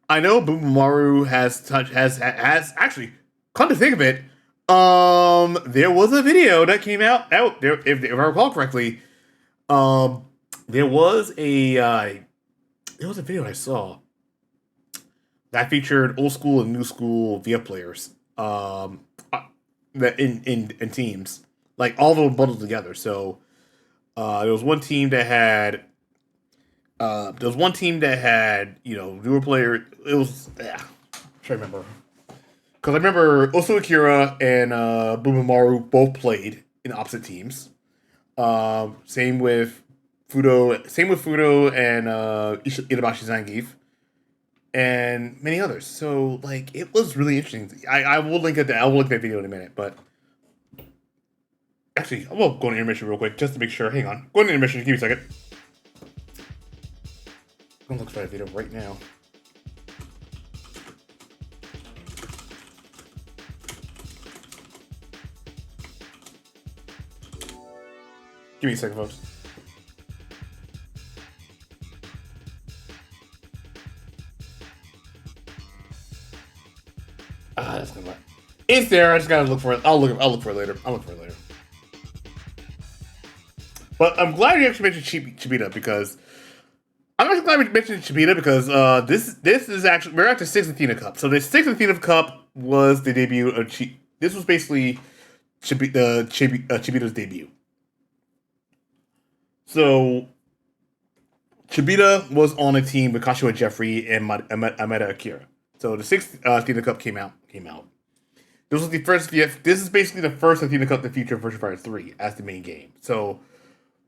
I know Boomaru has actually, come to think of it, there was a video that came out there, if I recall correctly. There was a video I saw that featured old school and new school VF players, that in teams, like all of them bundled together. So there was one team that had newer player. It was I'm trying to remember, because I remember Osu Akira and Boomaru both played in opposite teams. Same with Fudo and Itabashi Zangief, and many others. So, like, it was really interesting. I will link it. I will link that video in a minute. But actually, I will go on intermission real quick just to make sure. Hang on, go on intermission. Give me a second. I'm gonna look for that video right now. Give me a second, folks. That's gonna. It's there. I just gotta look for it. I'll look for it later. But I'm glad you actually mentioned Chibita, because I'm actually glad we mentioned Chibita because this is actually, we're at the sixth Athena Cup. So the sixth Athena Cup was the debut of This was basically Chibita's debut. So Chibita was on a team with Kashiwa Jeffrey and Ameda Akira. So the sixth Athena Cup came out. This was the first. This is basically the first Athena Cup to feature Virtua Fighter 3 as the main game. So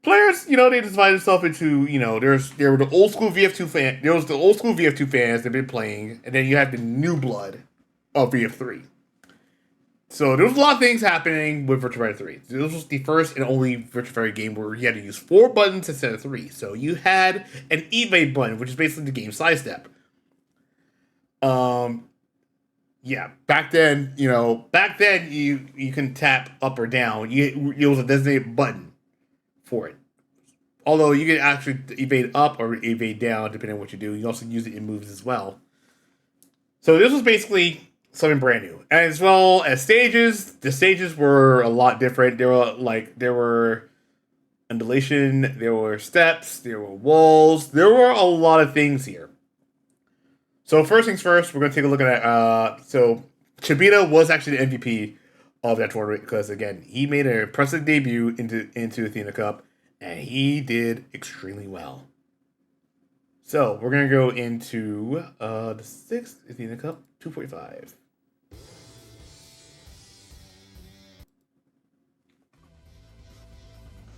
players, they divided themselves into, there were the old school VF2 fan. There was the old school VF2 fans that had been playing, and then you had the new blood of VF3. So there was a lot of things happening with Virtua Fighter 3. This was the first and only Virtua Fighter game where you had to use 4 buttons instead of 3. So you had an evade button, which is basically the game sidestep. Yeah, back then you can tap up or down. It was a designated button for it. Although you can actually evade up or evade down depending on what you do. You also use it in moves as well. So this was basically something brand new. And as well as stages, the stages were a lot different. There were undulation, there were steps, there were walls, there were a lot of things here. So first things first, we're going to take a look at so Chibita was actually the MVP of that tournament because, again, he made an impressive debut into Athena Cup, and he did extremely well. So we're going to go into the 6th Athena Cup, 245.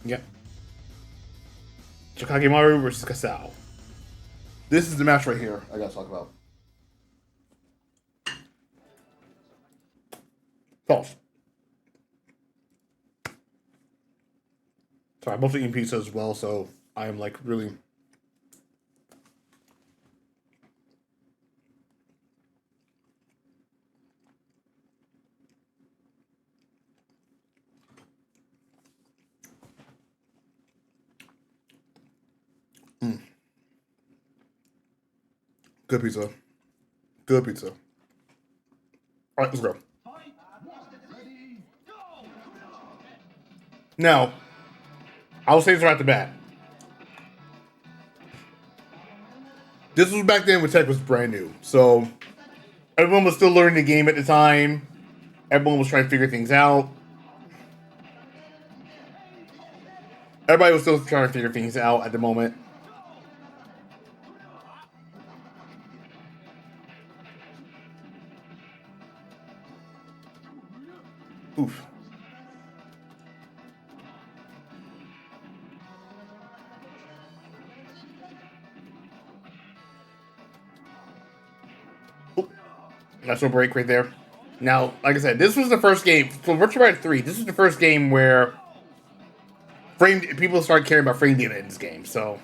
Yep. Chikagemaru versus Kasao. This is the match right here I gotta talk about. False. Sorry, I'm both eating pizza as well, so I am like really. Good pizza. Good pizza. All right, let's go. Now, I will say this right off the bat. This was back then when tech was brand new, so everyone was still learning the game at the time. Everyone was trying to figure things out. Everybody was still trying to figure things out at the moment. Oof. Oop. That's a break right there. Now, like I said, this was the first game. So Virtua 3, this was the first game where people started caring about frame data in this game. So,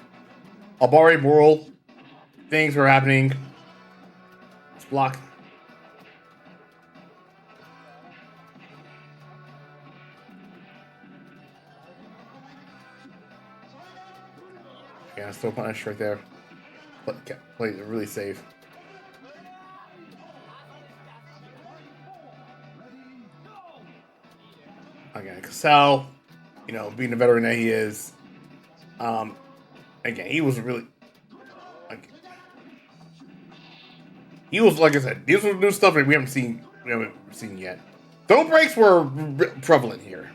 a borrowed world, things were happening. Let's block. Yeah, still punish right there. Played it really safe. Again, Casal, you know, being the veteran that he is, again, he was really, like, he was, like I said, these were new stuff that we haven't seen yet. Throw breaks were prevalent here.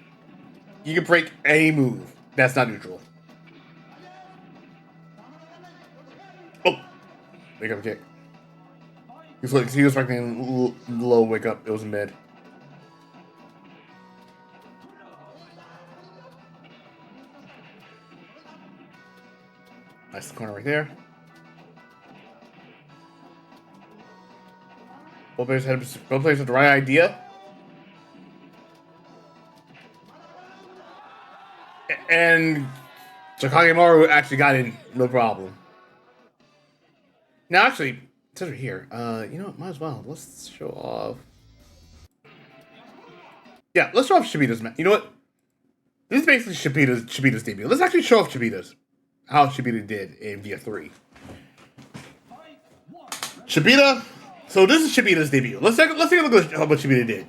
You can break any move that's not neutral. Oh, wake up kick. He was expecting low wake up. It was mid. Nice corner right there. Both players had the right idea. And Takagemaru actually got in, no problem. Now, actually, since we're here, you know what? Might as well. Let's show off. Yeah, let's show off Shibita's match. You know what? This is basically Shibita's debut. Let's actually show off Shibita's. How Shibita did in VF3. Shibita. So this is Shibita's debut. Let's take a look at how much Shibita did.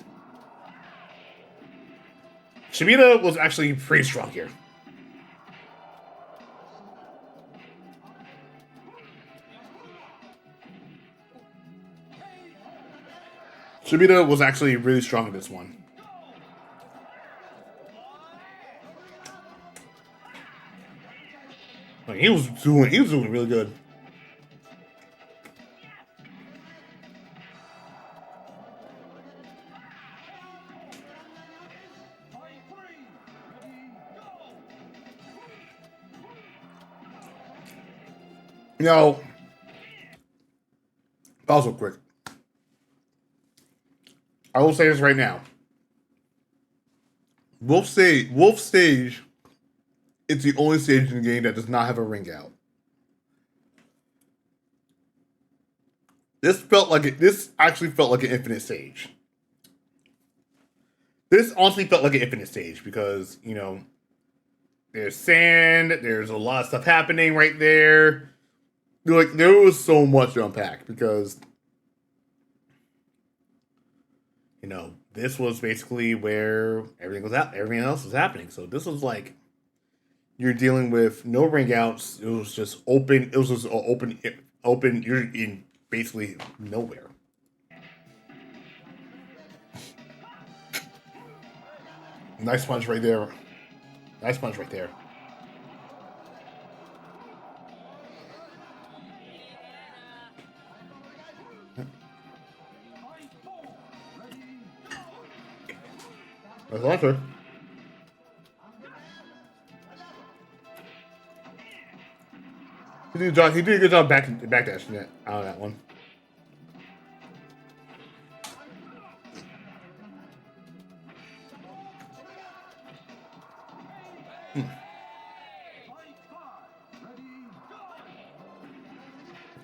Shibita was actually pretty strong here. Shibita was actually really strong in this one. Like, he was doing really good. Now, also quick. I will say this right now. Wolf stage, it's the only stage in the game that does not have a ring out. This actually felt like an infinite stage. This honestly felt like an infinite stage because, you know, there's sand, there's a lot of stuff happening right there. Like, there was so much to unpack because, you know, this was basically where everything else was happening. So this was like, you're dealing with no ring outs. It was just open. It was just open. You're in basically nowhere. Nice punch right there. Nice punch right there. That's launcher. He did a good job backdashing it out of that one.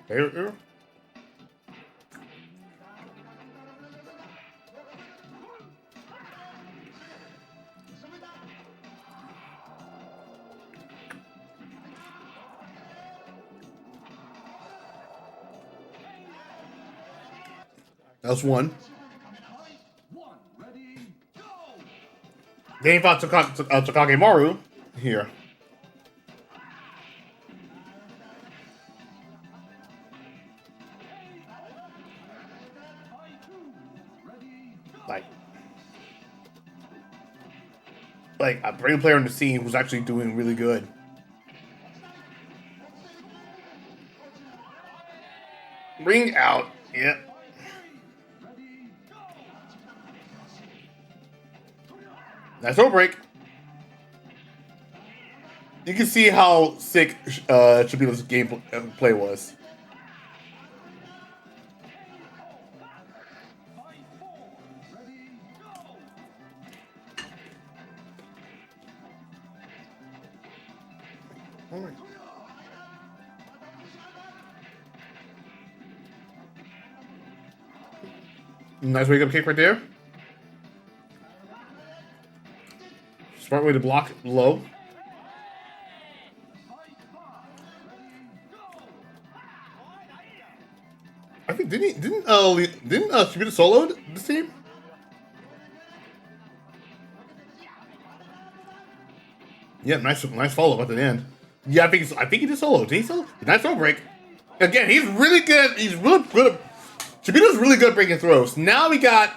Here. That's one. They fought Takagemaru here. like a brand new player on the scene who's actually doing really good. Ring out. Yep. Nice throw break. You can see how sick Shibita's game play was. All right. Nice wake up kick right there. Smart way to block low. I think didn't Shibita soloed this team? Yeah, nice follow up at the end. Yeah, I think he did solo. Did he solo? Nice throw break. Again, he's really good. He's really good. Shibita's really good at breaking throws. Now we got.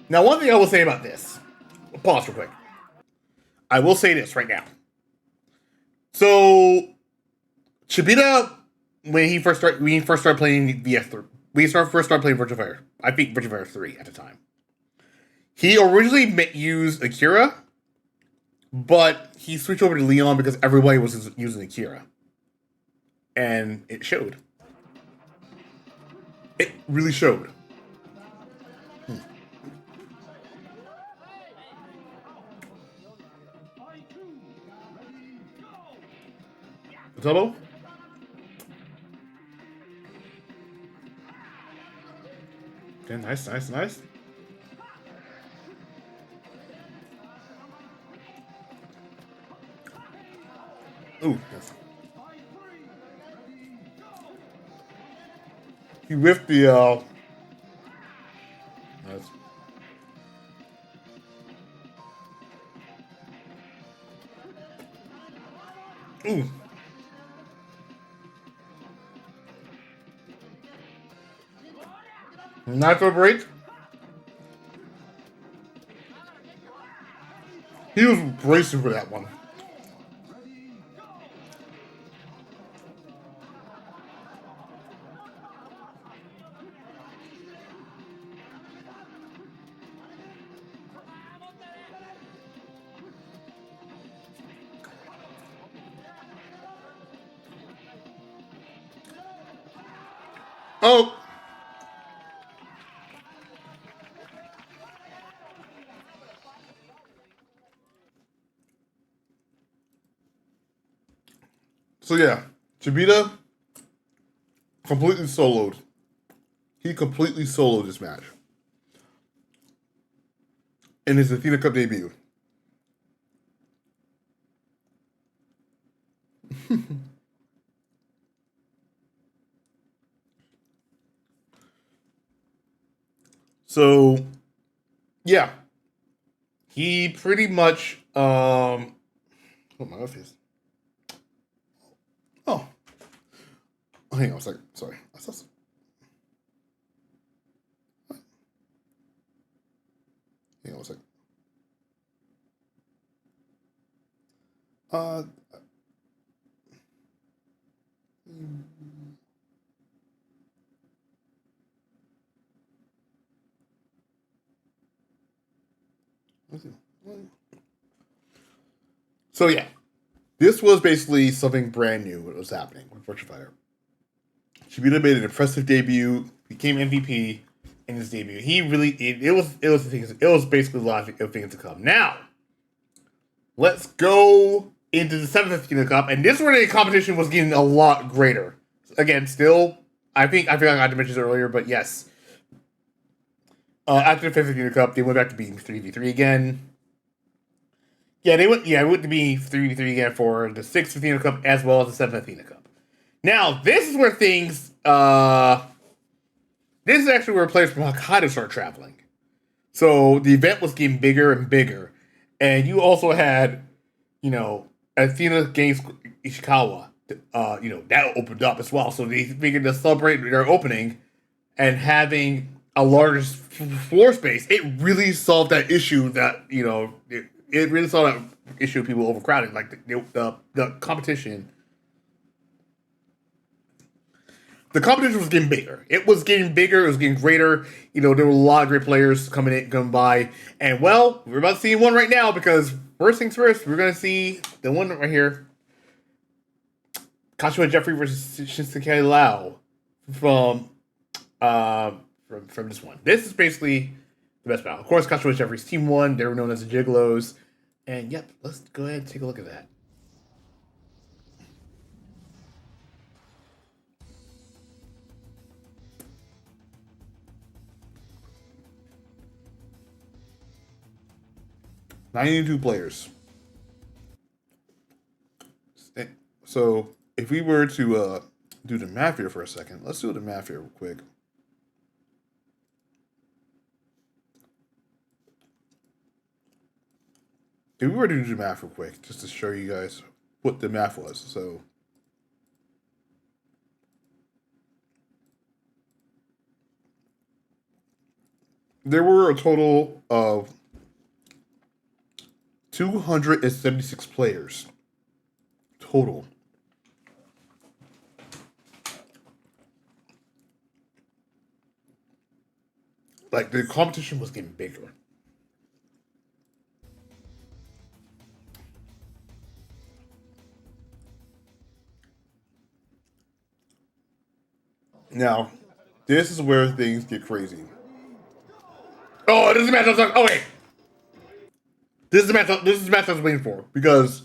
Now, one thing I will say about this. Pause real quick. I will say this right now. So, Shibita, when he first started playing VF3, first started playing Virtua Fighter. I think Virtua Fighter 3 at the time. He originally used Akira, but he switched over to Leon because everybody was using Akira. And it showed. It really showed. Double. Okay, nice. Ooh, yes. He whiffed the nice. Ooh. Not for a break. He was bracing for that one. Oh. So yeah, Shibita completely soloed. He completely soloed this match in his Athena Cup debut. So yeah, he pretty much oh my office. Oh, hang on a second. Sorry. Hang on a second. So yeah, this was basically something brand new that was happening with Virtua Fighter. Shibita made an impressive debut, became MVP in his debut. He really it was basically a lot of things to come. Now, let's go into the 7th Athena Cup, and this is where the competition was getting a lot greater. Again, still, I feel like I got to mention this earlier, but yes. After the 5th Athena Cup, they went back to being 3v3 again. Yeah, it went to be 3v3 again for the 6th Athena Cup as well as the 7th Athena Cup. Now, this is where things this is actually where players from Hokkaido start traveling. So the event was getting bigger and bigger. And you also had, Athena Games Ishikawa, that opened up as well. So they figured to celebrate their opening and having a larger floor space, it really solved that issue that, it really solved that issue of people overcrowding. Like the competition. The competition was getting bigger. It was getting bigger. It was getting greater. There were a lot of great players coming by. And, well, we're about to see one right now because first things first, we're going to see the one right here. Kashiwa Jeffrey versus Shinsuke Lau from this one. This is basically the best battle. Of course, Kashiwa Jeffrey's team won. They were known as the Gigolos. And, yep, let's go ahead and take a look at that. $92 players. So if we were to do the math here for a second, let's do the math here real quick. If we were to do the math real quick, just to show you guys what the math was. So there were a total of 276 players total. Like, the competition was getting bigger. Now, this is where things get crazy. Oh, this is the match I was talking. Oh, wait. This is the match I was waiting for, because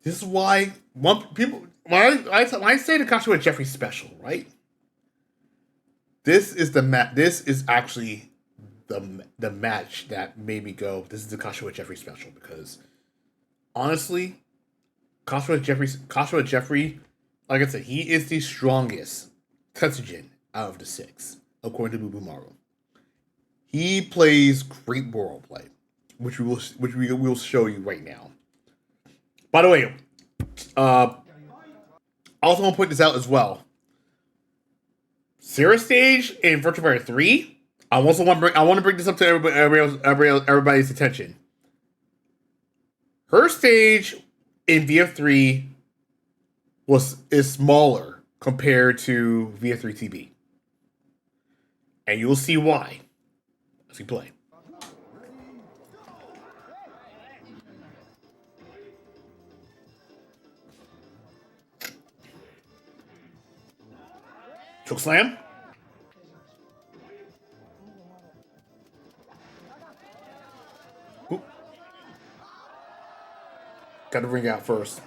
this is why when I say the Kashiwa Jeffrey special, right? This is This is actually the match that made me go, this is the Kashiwa Jeffrey special, because honestly, Kashiwa Jeffrey, like I said, he is the strongest Tetsujin out of the 6, according to Boo Boo Maru. He plays great world play, which we will show you right now. By the way, I also want to point this out as well. Sarah's stage in Virtua 3. I want to bring this up to everybody's attention. Her stage in VF3 is smaller compared to VF3 TB, and you'll see why as we play. Choke slam. Oop. Got to ring out first.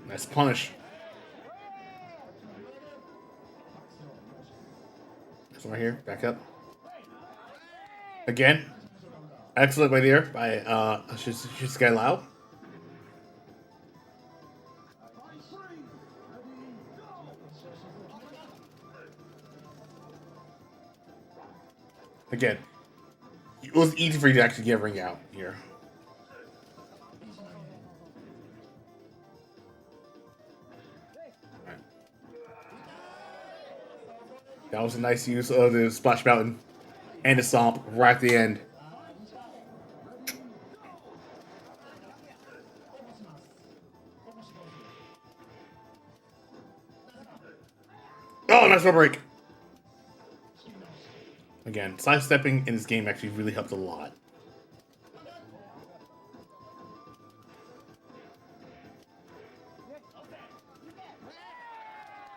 Nice punish. This one right here. Back up. Again. Excellent right there by Shinsuke Lau. Again, it was easy for you to actually get a ring out here. Right. That was a nice use of the Splash Mountain and the Stomp right at the end. Oh, nice break. Again, sidestepping in this game actually really helped a lot.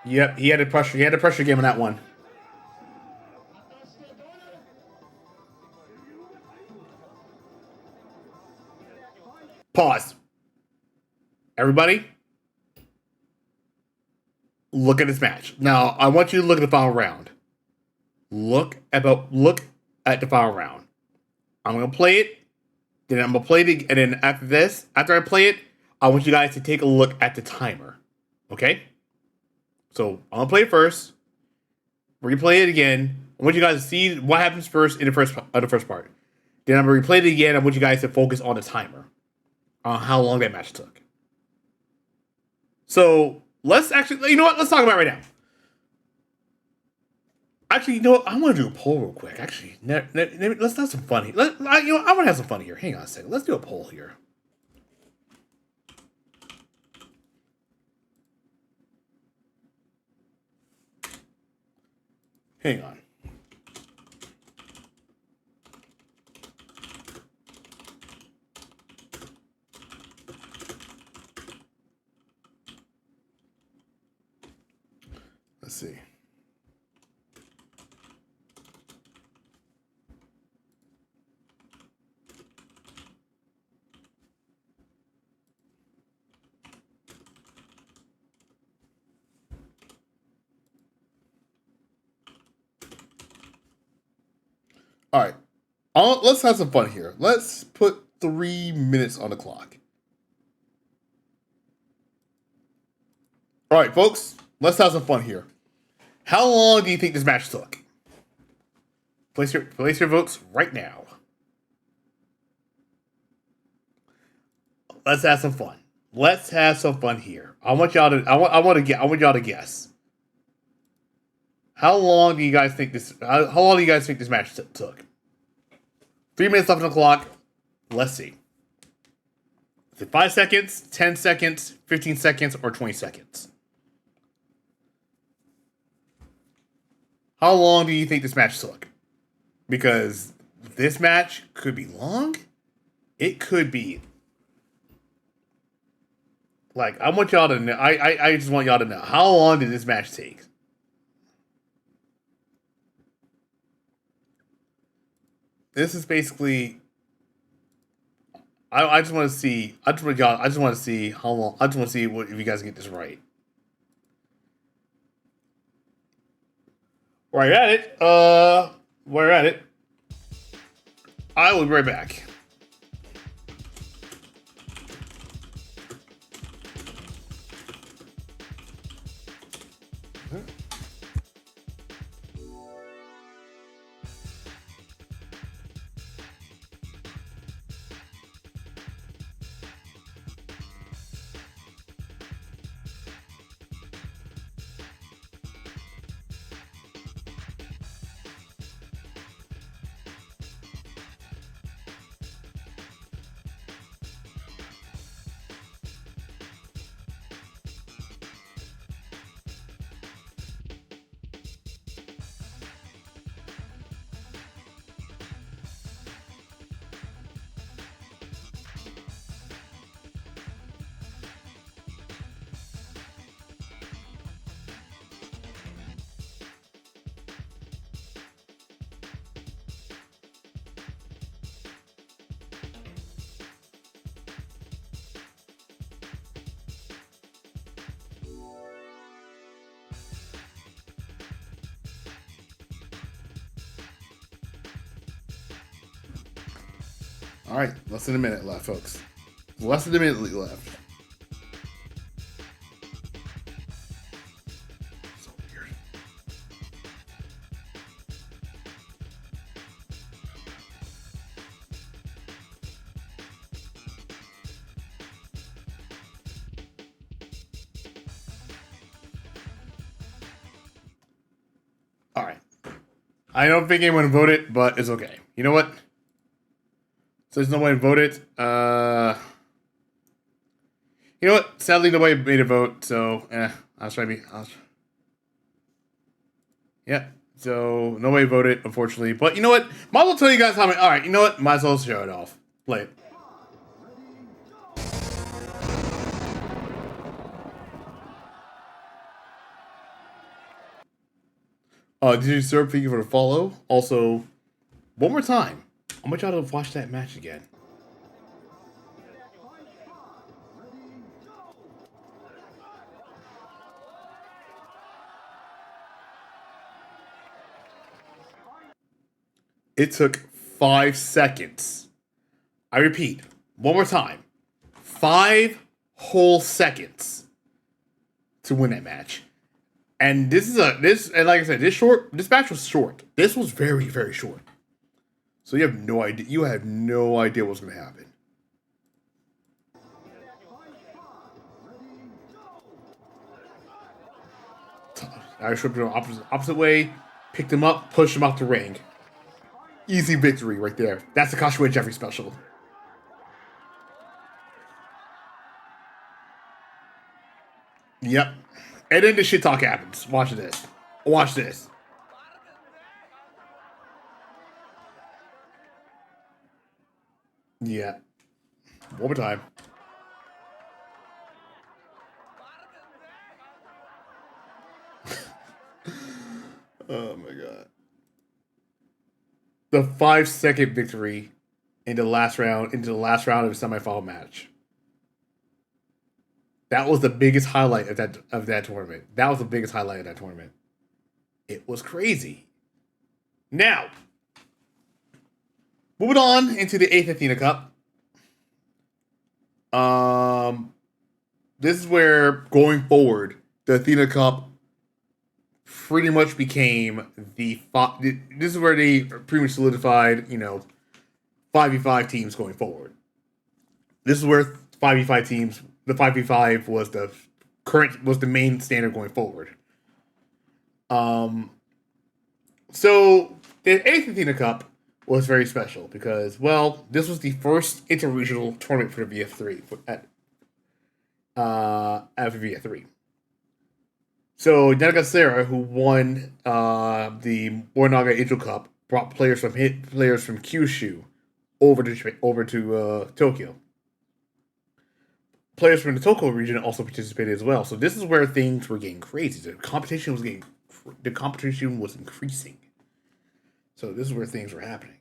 Yep, he had a pressure game on that one. Pause. Everybody, look at this match. Now, I want you to look at the final round. Look at the final round. I'm gonna play it, then I'm gonna play it, and then after I play it, I want you guys to take a look at the timer. Okay? So I'm gonna play it first. Replay it again. I want you guys to see what happens first in the first part. Then I'm gonna replay it again. I want you guys to focus on the timer, on how long that match took. So let's actually, you know what? Let's talk about it right now. Actually, you know what? I want to do a poll real quick. Actually, let's have some fun here. I want to have some fun here. Hang on a second. Let's do a poll here. Hang on. Let's see. All right. Let's have some fun here. Let's put 3 minutes on the clock. All right, folks. Let's have some fun here. How long do you think this match took? Place your votes right now. Let's have some fun. Let's have some fun here. I want y'all to guess. How long do you guys think this match took? 3 minutes left on the clock. Let's see. Is it 5 seconds, 10 seconds, 15 seconds, or 20 seconds? How long do you think this match took? Because this match could be long. It could be. Like, I want y'all to know. I just want y'all to know. How long did this match take? This is basically. I just want to see. I just want to see how long. I just want to see if you guys get this right. While you're at it, I will be right back. All right, less than a minute left, folks. Less than a minute left. So weird. All right. I don't think anyone voted, but it's okay. You know what? So there's no way to vote it. You know what? Sadly, nobody made a vote, so I'll try. Yeah. So nobody voted, unfortunately. But you know what? Might as well tell you guys how many. All right. You know what? Might as well show it off. Play it. Did you serve? Thank you for the follow. Also, one more time, I want y'all to watch that match again. It took 5 seconds. I repeat, one more time. 5 whole seconds to win that match. And and like I said, this match was short. This was very, very short. So you have no idea. You have no idea what's going to happen. Irish whip the opposite way, picked him up, pushed him off the ring. Easy victory right there. That's the Kashiwa Jeffrey special. Yep. And then the shit talk happens. Watch this. Watch this. Yeah. One more time. Oh my god. The 5-second victory into the last round of the semifinal match. That was the biggest highlight of that tournament. That was the biggest highlight of that tournament. It was crazy. Now, moving on into the 8th Athena Cup. This is where, going forward, the Athena Cup pretty much became this is where they pretty much solidified, 5v5 teams going forward. This is where 5v5 teams, the 5v5 was the main standard going forward. So the 8th Athena Cup was very special because, well, this was the first interregional tournament for the VF3 at VF3. So Nagatsera, who won the Morinaga Angel Cup, brought players from Kyushu over to Tokyo. Players from the Tokyo region also participated as well. So this is where things were getting crazy. The competition was increasing. So this is where things were happening.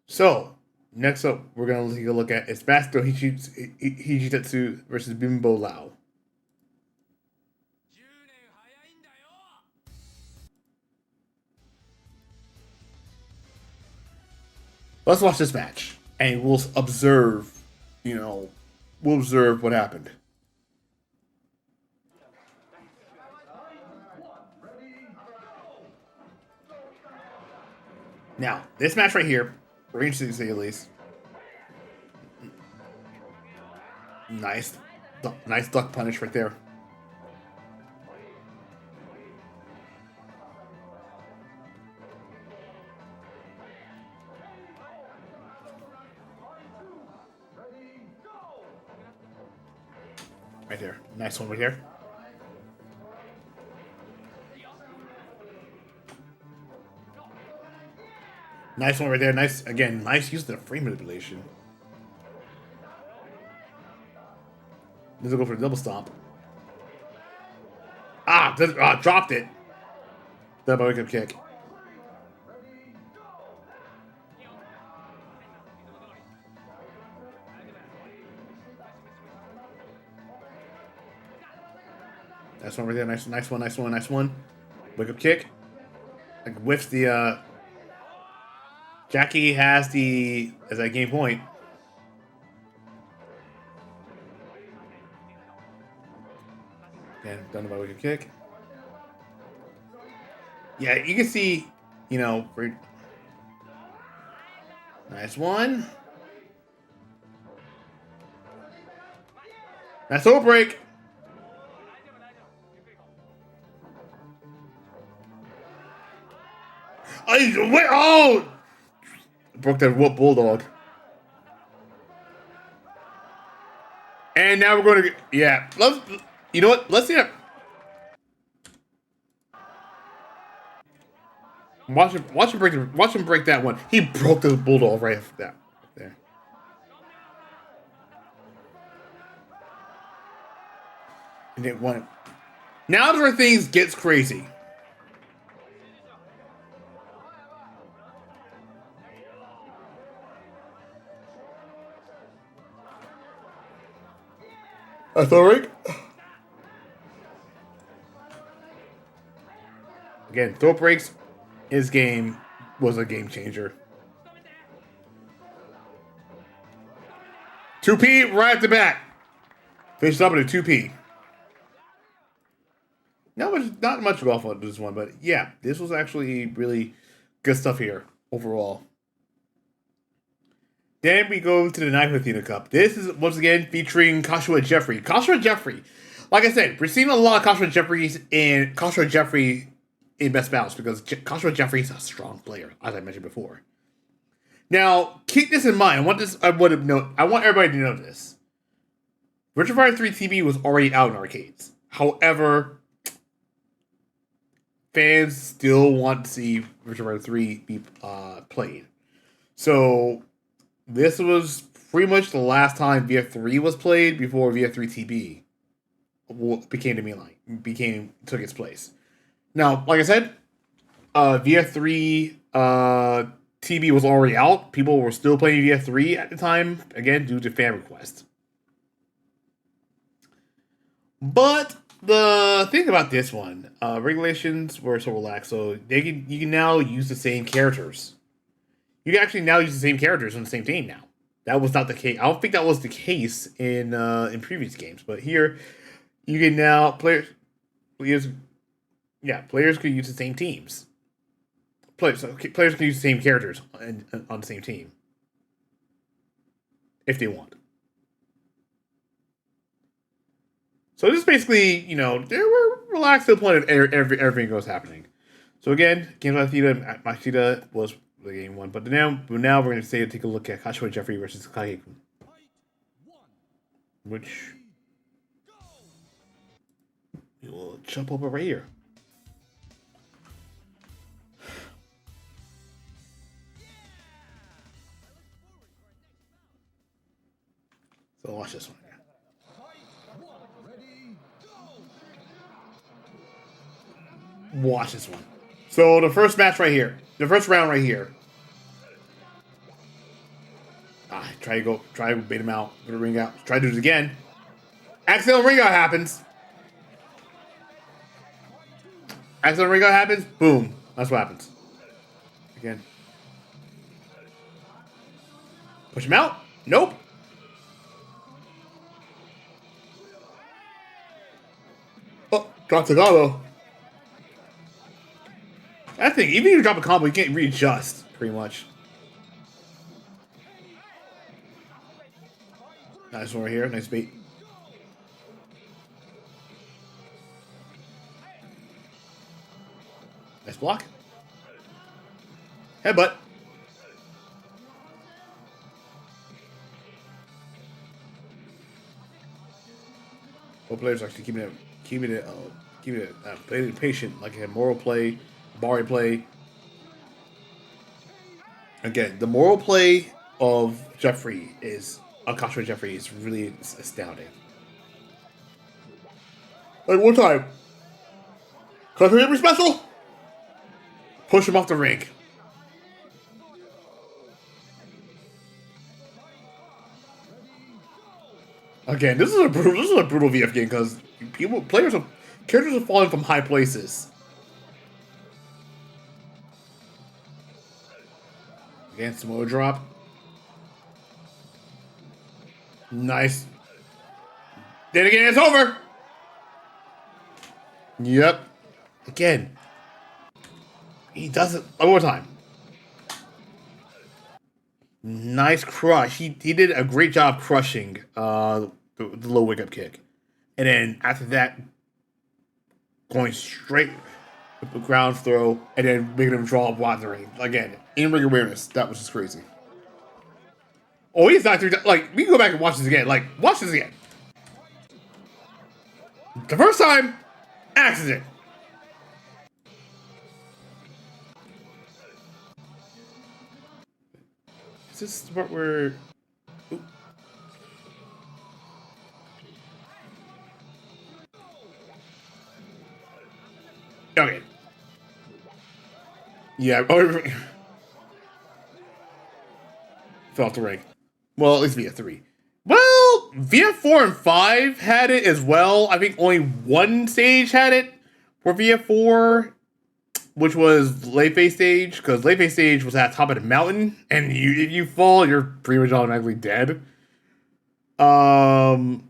So next up, we're gonna take a look at Master Hijitetsu versus Bimbo Lao. Let's watch this match, and we'll observe, what happened. Now, this match right here, very interesting to say at least. Nice duck punish right there. Right there. Nice one right here. Nice one right there. Nice use of the frame manipulation. This will go for a double stomp. Dropped it. Double wake up kick. Nice one right there. Nice one. Wake up kick. Like whiffs the Jackie has as a game point. And done by wake up kick. Yeah, you can see, nice one. Nice over break. Oh! Broke that whoop bulldog. And now we're going to you know what? Let's see that. Watch him break that one. He broke the bulldog right after that. There. And it won. Now that's where things gets crazy. That's all right. Again, throat breaks. His game was a game changer. 2P right at the back. Finished up with a 2P. Not much golf on this one, but yeah, this was actually really good stuff here overall. Then we go to the 9th Athena Cup. This is once again featuring Kashiwa Jeffrey. Kashiwa Jeffrey, like I said, we're seeing a lot of Joshua Jeffrey in Best Battles because Joshua Jeffrey is a strong player, as I mentioned before. Now, keep this in mind. I want everybody to know this. Virtua Fighter 3 TB was already out in arcades. However, fans still want to see Virtua Fighter 3 be played. So, this was pretty much the last time VF3 was played before VF3 TB took its place. Now, like I said, VF3 TB was already out. People were still playing VF3 at the time, again, due to fan request. But the thing about this one, regulations were so relaxed, so you can now use the same characters. You can actually now use the same characters on the same team now. That was not the case. I don't think that was the case in previous games, but here you can now players could use the same teams. Players can use the same characters on the same team if they want. So this is basically, they were relaxed to the point of everything was happening. So again, games like Athena was the game one, but now we're going to take a look at Joshua Jeffrey versus Kage, which we will jump over right here. So watch this one. Watch this one. So the first round right here. Try to bait him out, put a ring out, try to do it again. Accidental ring out happens. Boom. That's what happens. Again. Push him out. Nope. Oh, drop the combo. That thing, even if you drop a combo, you can't readjust, pretty much. Nice one right here. Nice bait. Nice block. Headbutt. Both players actually keeping it patient, like a moral play, Bari play. Again, the moral play of Jeffrey is really astounding. Like one time, Country Every Special, push him off the ring. Again, this is a brutal VF game because characters are falling from high places. Again, Samoa drop. Nice. Then again, it's over. Yep. Again. He does it one more time. Nice crush. He did a great job crushing the low wake up kick. And then after that, going straight with the ground throw and then making him draw a the ring. Again, in-ring awareness. That was just crazy. Oh, he's not through. Like, we can go back and watch this again. Like, watch this again. The first time, accident. Is this the part where... Ooh. Okay. Yeah. Fell off the ring. Well, at least VF3. Well, VF4 and 5 had it as well. I think only one stage had it for VF4, which was late phase stage, because late phase stage was at the top of the mountain, and if you fall, you're pretty much automatically dead. VF5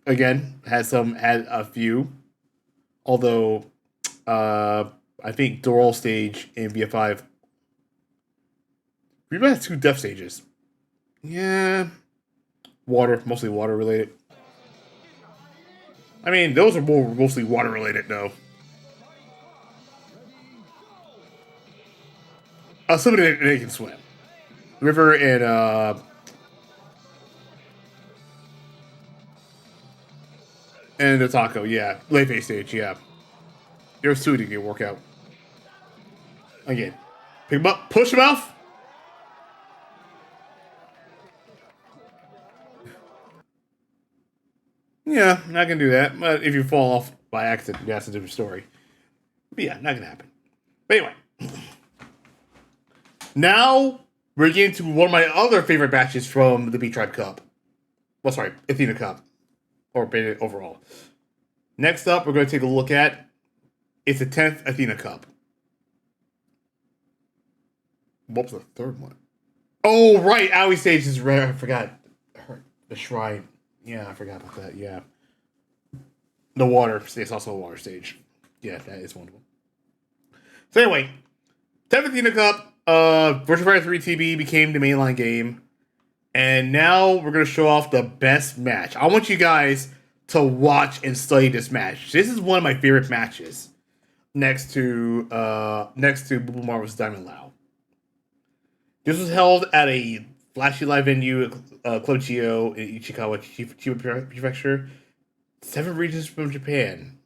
again had a few, although I think Doral stage in VF5 we had 2 death stages. Yeah, mostly water related. I mean, those are mostly water related, though. Assuming they can swim. River and the taco, yeah. Late phase stage, yeah. There's two to get workout. Again. Pick him up, push him off. Yeah, I can do that. But if you fall off by accident, that's a different story. But yeah, not gonna happen. But anyway. Now we're getting to one of my other favorite matches from the B-Tribe Cup. Well, sorry, Athena Cup. Or Beta overall. Next up, we're going to take a look at it's the 10th Athena Cup. What was the third one? Oh, right. Aoi Stage is rare. I forgot. The shrine. Yeah, I forgot about that. Yeah. The water stage is also a water stage. Yeah, that is one of them. So anyway, 10th Athena Cup, Virtua Fighter 3 TB became the mainline game. And now we're going to show off the best match. I want you guys to watch and study this match. This is one of my favorite matches. Next to Boo Marvel's Diamond Lao. This was held at a flashy live venue, Club Geo in Ichikawa, Chiba Prefecture. 7 regions from Japan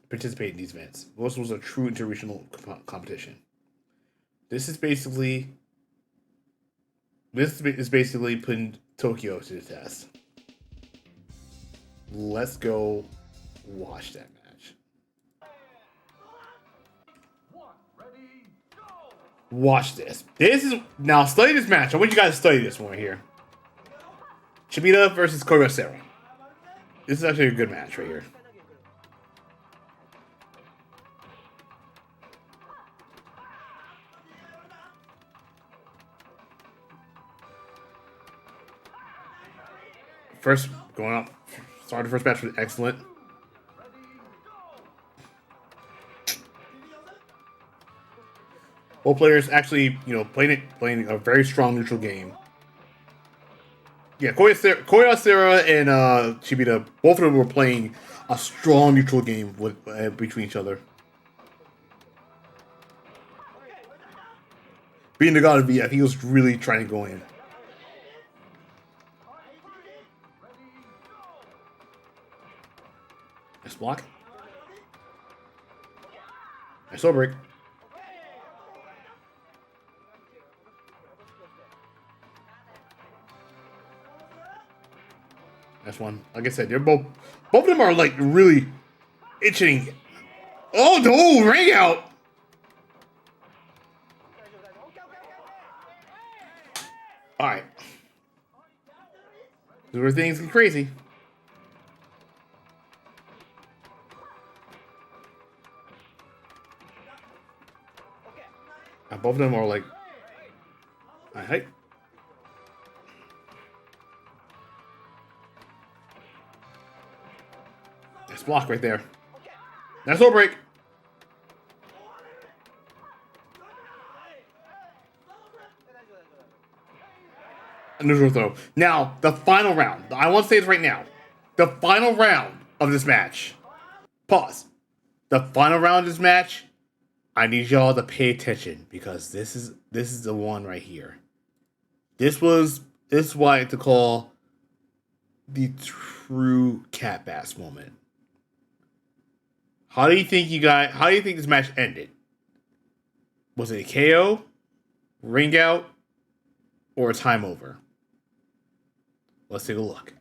participate in these events. This was a true interregional competition. This is basically putting Tokyo to the test. Let's go watch that match. Watch this. Now study this match. I want you guys to study this one here. Shibita versus Kogasera. This is actually a good match right here. First, going up. Started the first match was excellent. Both players actually, playing a very strong neutral game. Yeah, Koyasera and Shibita, both of them were playing a strong neutral game between each other. Being the god of VF, he was really trying to go in. Nice block. Nice slow break. That's one. Like I said, they're both of them are like really itching. Oh no, ring out. All right. This is where things get crazy. Both of them are like, all right. Nice block right there. Nice low break. A neutral throw. Now, the final round. I want to say this right now. The final round of this match. Pause. The final round of this match. I need y'all to pay attention because this is the one right here. This is why I to call the true cat bass moment. How do you think this match ended? Was it a KO, ring out, or a time over? Let's take a look.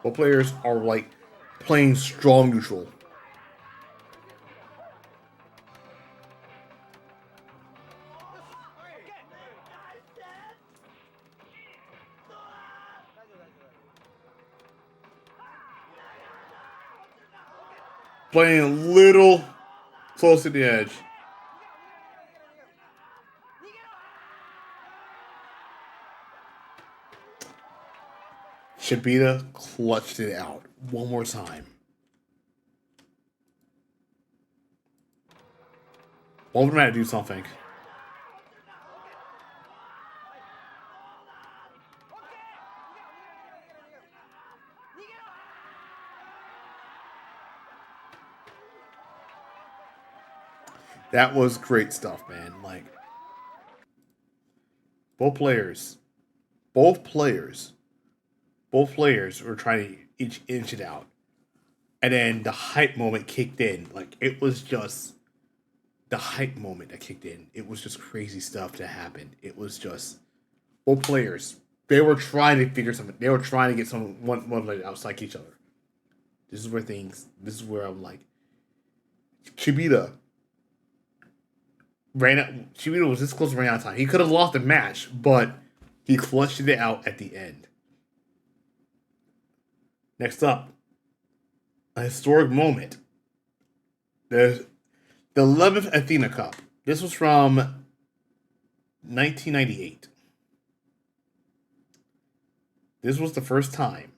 Both players are like playing strong neutral. Playing a little close to the edge. Shibita clutched it out one more time. Both of them had to do something. That was great stuff, man. Like, both players were trying to each inch it out. And then the hype moment kicked in. Like, it was just the hype moment that kicked in. It was just crazy stuff that happened. It was just both players. They were trying to figure something. They were trying to get one outside each other. This is where I'm like, Chibita was this close to running out of time. He could have lost the match, but he clutched it out at the end. Next up, a historic moment. There's the 11th Athena Cup. This was from 1998. This was the first time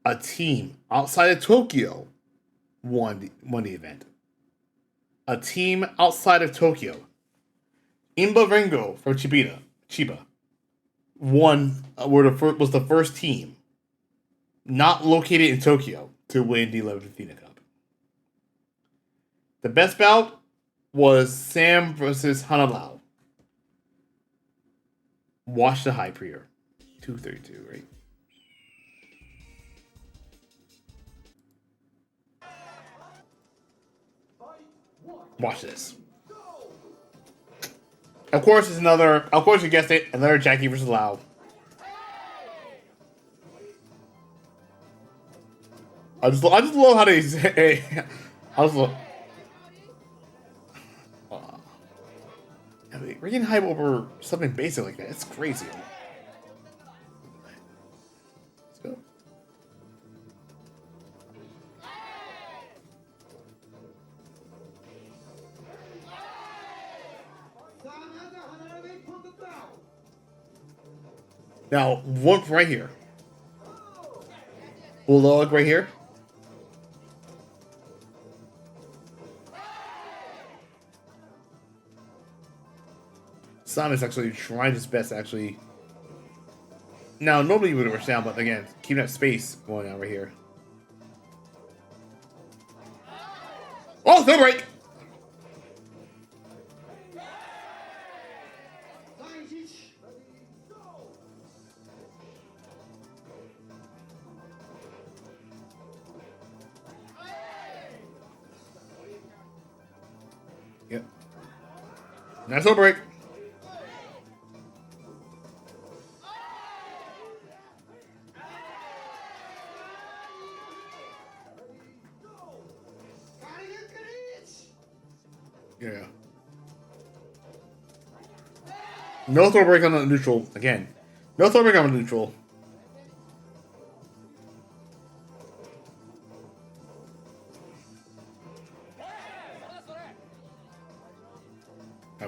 a team outside of Tokyo won the event. A team outside of Tokyo, Imba Rengo from Chiba, was the first team not located in Tokyo to win the 11th Athena Cup. The best bout was Sam versus Hanalao. Watch the hype here. 232, right? Watch this. Of course, you guessed it, another Jackie versus Lau. I just love how they say. We're getting hype over something basic like that. It's crazy. Let's go. Now, one right here. Bulldog right here. Simon's actually trying his best, actually. Now, nobody would understand, but again, keeping that space going on right here. Oh, no break! Yep. Nice no break. Yeah. No throw break on the neutral. Again. No throw break on the neutral.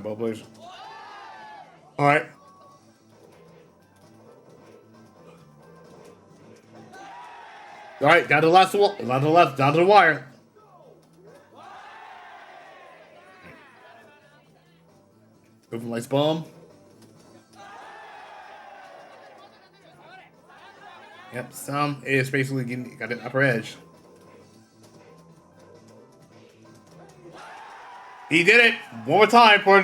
Ball, please. Alright. Alright, down to the last wall. Down to the left. Down to the wire. Open lights bomb. Yep, Sam is basically got an upper edge. He did it! One more time for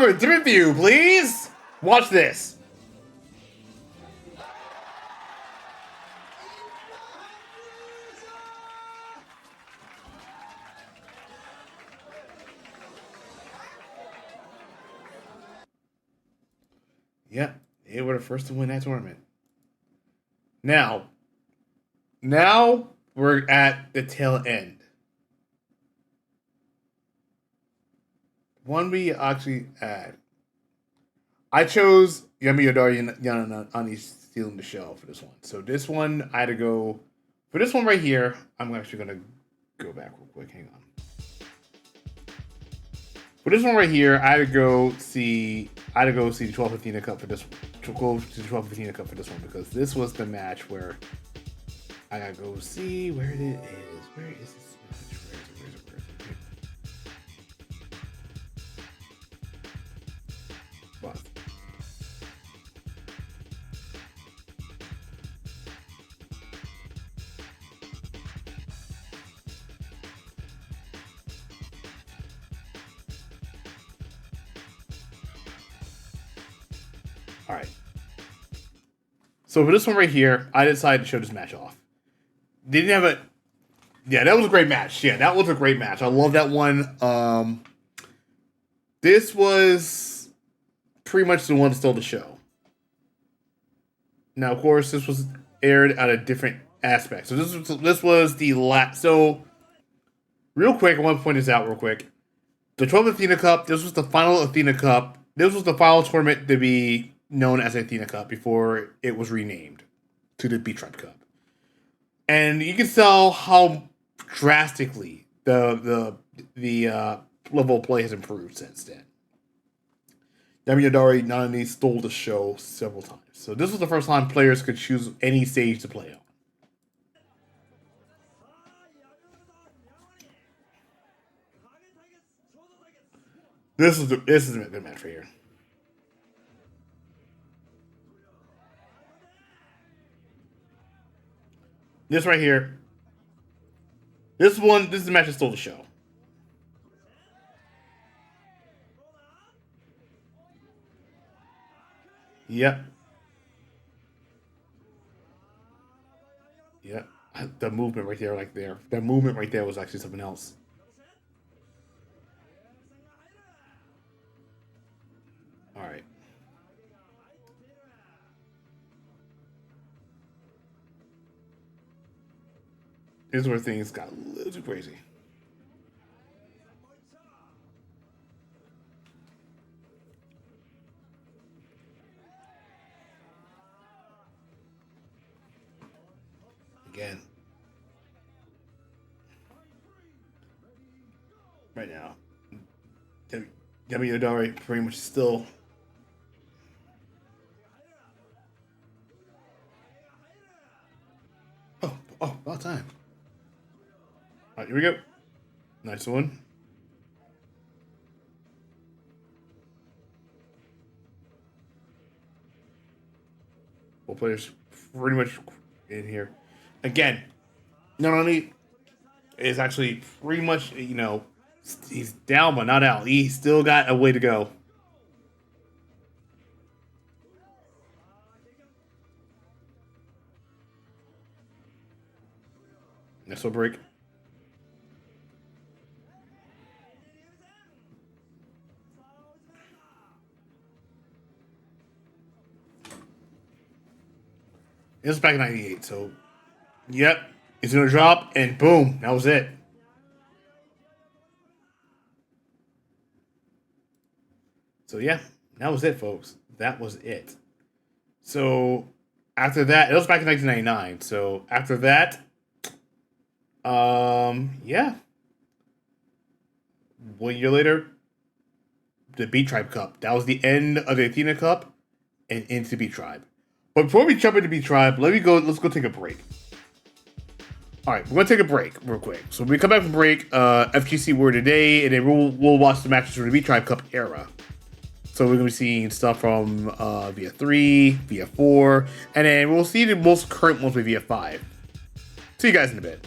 a different view, please! Watch this. Yep, they were the first to win that tournament. Now we're at the tail end. One we actually add. I chose Yami Yodari stealing the show for this one. So this one, I had to go for this one right here. I'm actually gonna go back real quick. Hang on. For this one right here, I had to go see the 12th Athena Cup for this. To go to the 12th Athena Cup for this one because this was the match where I gotta go see where it is. Where is this match But all right. So for this one right here, I decided to show this match off. Didn't have a. Yeah, that was a great match. Yeah, that was a great match. I love that one. This was pretty much the one that stole the show. Now, of course, this was aired at a different aspect. So this was the last. So, real quick, I want to point this out real quick. The 12th Athena Cup. This was the final Athena Cup. This was the final tournament to be known as Athena Cup before it was renamed to the B-Tribe Cup. And you can tell how drastically the level of play has improved since then. Yamidori not only stole the show several times. So this was the first time players could choose any stage to play on. This is a good match right here. This right here. This is the match that stole the show. Yep. Yep. The movement right there, like there. That movement right there was actually something else. All right. Here's where things got a little too crazy. Again. Right now. Yamidori pretty much still. Oh, about time. All right, here we go. Nice one. Both players pretty much in here. Again, not only is actually pretty much, he's down but not out. He still got a way to go. Next one break. It was back in '98, so yep, it's gonna drop, and boom, that was it. So yeah, that was it, folks. That was it. So after that, it was back in 1999. So after that, yeah, 1 year later, the B-Tribe Cup. That was the end of the Athena Cup and into B-Tribe. But before we jump into B-Tribe, let's go take a break. All right, we're gonna take a break real quick. So when we come back from break, FGC Word today, and then we'll watch the matches for the B-Tribe Cup era. So we're gonna be seeing stuff from VF3, VF4, and then we'll see the most current ones with VF5. See you guys in a bit.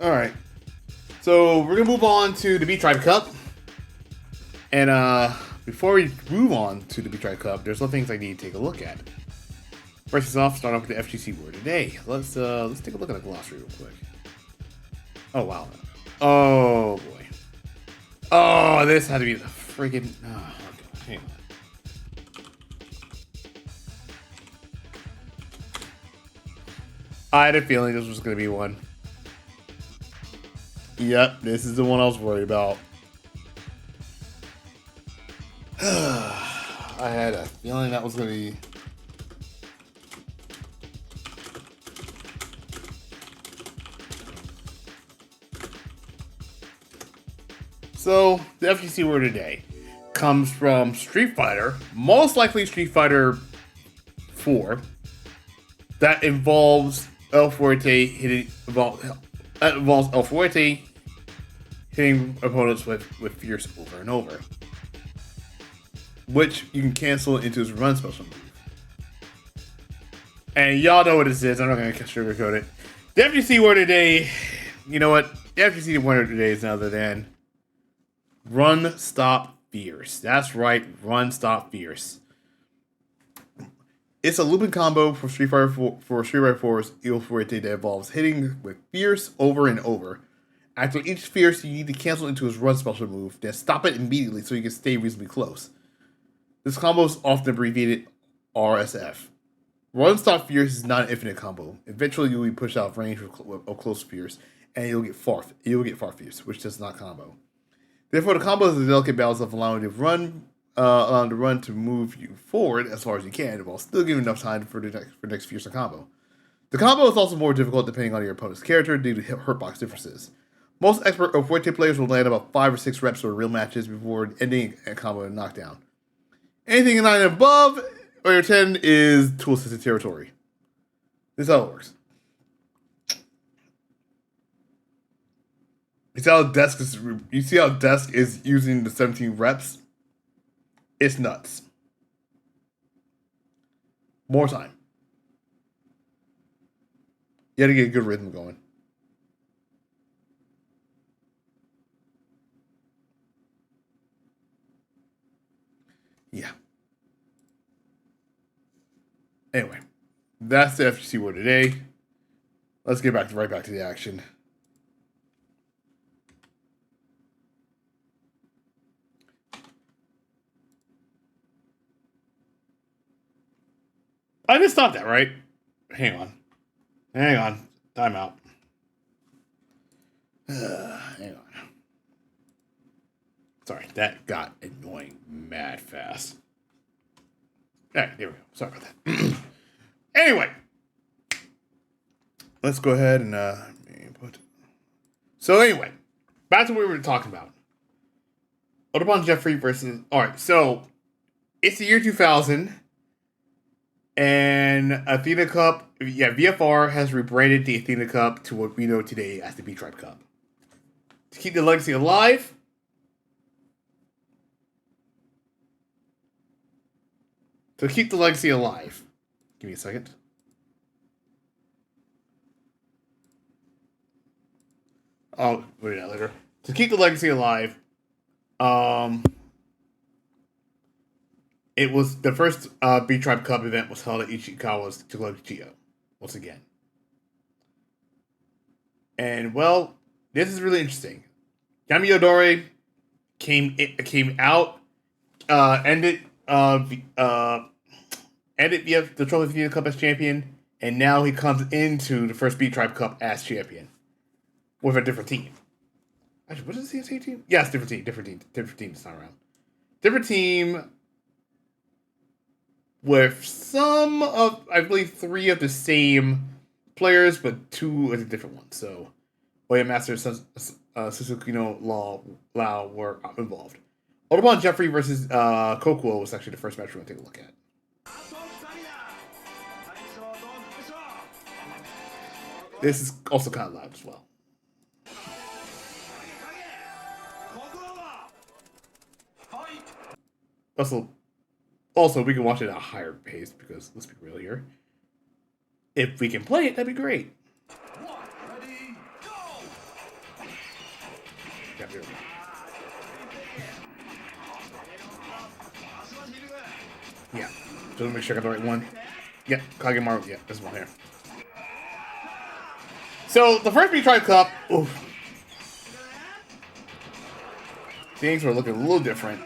All right. So we're gonna move on to the B-Tribe Cup. And before we move on to the B-Tribe Cup, there's some things I need to take a look at. First off, start off with the FGC word today. Let's take a look at the glossary real quick. Oh wow. Oh boy. Oh, this had to be the freaking. Oh, okay. Hang on. I had a feeling this was gonna be one. Yep, this is the one I was worried about. I had a feeling that was gonna be. So, the FGC word today comes from Street Fighter, most likely Street Fighter 4, that involves El Fuerte hitting El Fuerte hitting opponents with Fierce over and over, which you can cancel into his run special move. And y'all know what this is. I'm not gonna sugarcoat it. The FGC word today, you know what? The FGC word today is none other than Run, Stop, Fierce. That's right, Run, Stop, Fierce. It's a looping combo for Street Fighter 4's El Fuerte that involves hitting with Fierce over and over. After each Fierce, you need to cancel into his Run special move, then stop it immediately so you can stay reasonably close. This combo is often abbreviated RSF. Run, Stop, Fierce is not an infinite combo. Eventually, you'll be pushed out of range of close Fierce, and you'll get far Fierce, which does not combo. Therefore, the combo is a delicate balance of allowing the run to move you forward as far as you can, while still giving enough time for the next fearsome combo. The combo is also more difficult depending on your opponent's character due to hurtbox differences. Most expert Fuerte players will land about 5 or 6 reps for real matches before ending a combo in knockdown. Anything 9 and above or 10 is tool assisted territory. This is how it works. You see how Desk is using the 17 reps? It's nuts. More time. You gotta get a good rhythm going. Yeah. Anyway, that's the FGC word today. Let's get right back to the action. I just stopped that, right? Hang on. Time out. Hang on. Sorry, that got annoying mad fast. Alright, there we go. Sorry about that. Anyway. Let's go ahead and input. So anyway, back to what we were talking about. Audubon Jeffrey versus... Alright, so it's the year 2000. And Athena Cup, VFR has rebranded the Athena Cup to what we know today as the B-Tribe Cup. To keep the legacy alive, give me a second. I'll put it out later. To keep the legacy alive, it was the first B-Tribe Cup event was held at Ichikawa's Chiyo once again. And well, this is really interesting. Yami Odori came out, ended the Trophy Athena Cup as champion, and now he comes into the first B-Tribe Cup as champion with a different team. Actually, what is the same team? Yes, different team this time around. Different team with some of, I believe, 3 of the same players, but 2 of the different ones. So, Oya Master and Susukino Lao were involved. Audubon Jeffrey versus Kokuo was actually the first match we're going to take a look at. This is also kind of loud as well. Also, we can watch it at a higher pace because, let's be real here, if we can play it, that'd be great. Just make sure I got the right one. Yeah, Kagemaru. Yeah, this one here. So the first B-Tribe Cup, oof, things were looking a little different.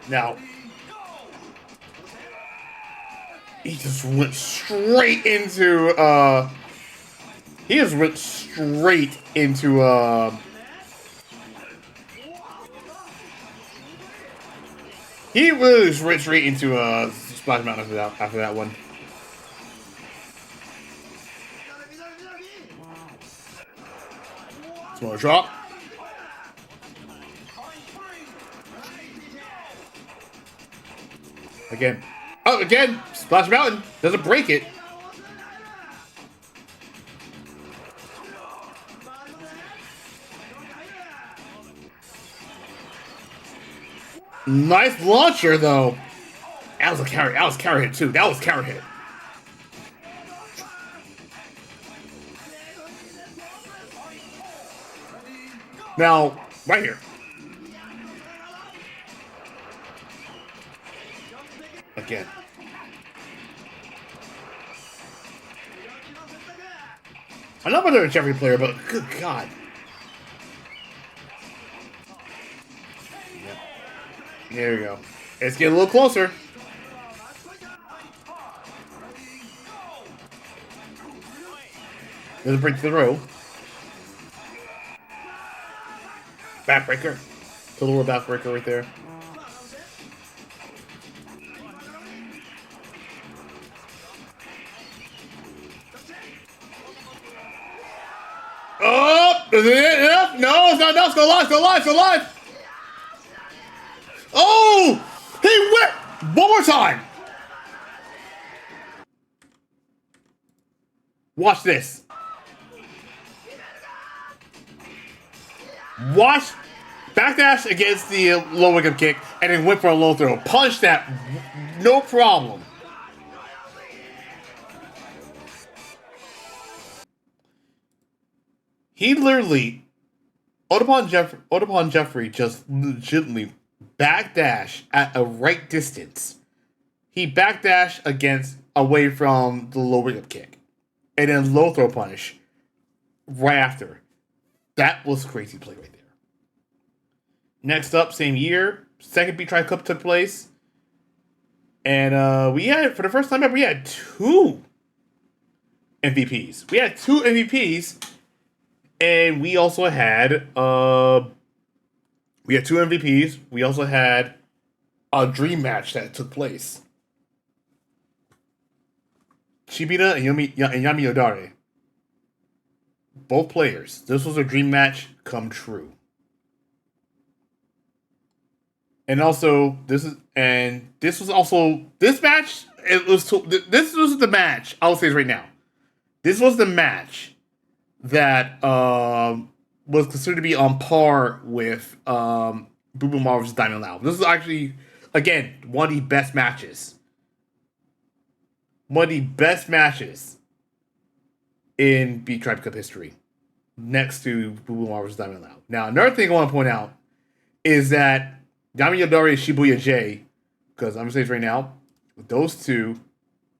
Now, he just went straight into, he just went straight into, he really just went straight into, Splash Mountain after that one. Small drop. Again. Oh, again! Splash Mountain doesn't break it. Nice launcher, though. That was a carry. That was carry hit, too. That was carry hit. Now, right here. Again. I know they're a Jeffrey player, but good God. Yep. There we go. It's getting a little closer. There's a break to the row. Backbreaker. The little backbreaker right there. Oh! Is it enough? No, it's not enough. Go live, go live, go live! Oh! He went! One more time! Watch this. Watch. Backdash against the low wake-up kick, and then went for a low throw. Punch that. No problem. He literally, Otapon Jeffrey just legitimately backdash at a right distance. He backdash away from the low wake-up kick. And then low throw punish right after. That was crazy play right there. Next up, same year, second B-Tribe Cup took place. And we had, for the first time ever, we had two MVPs. We had two MVPs. And we also had, two MVPs. We also had a dream match that took place. Shibita and Yami Yodare. Both players. This was a dream match come true. And also, this was also this match. This was the match. I'll say it right now. This was the match that was considered to be on par with Boo Boo Marvel's Diamond Lao. This is actually, again, one of the best matches. One of the best matches in B-Tribe Cup history, next to Boo Boo Marvel's Diamond Lao. Now, another thing I want to point out is that Yami Yodari and Shibuya J, because I'm going to say this right now, those two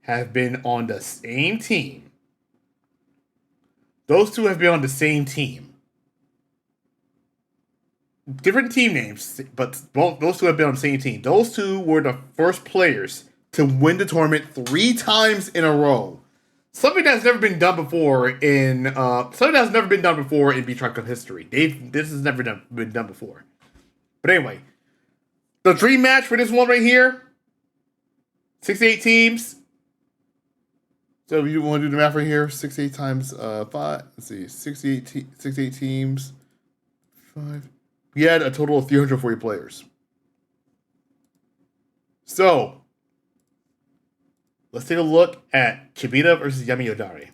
have been on the same team. Those two have been on the same team. Different team names, but those two have been on the same team. Those two were the first players to win the tournament 3 times in a row. Something that's never been done before in B-Tribe Cup history. This has never been done before. But anyway, the dream match for this one right here, 68 teams. So if you want to do the math right here, 68 times 5. Let's see, 68 teams. 5. We had a total of 340 players. So let's take a look at Chibita versus Yami Yodari.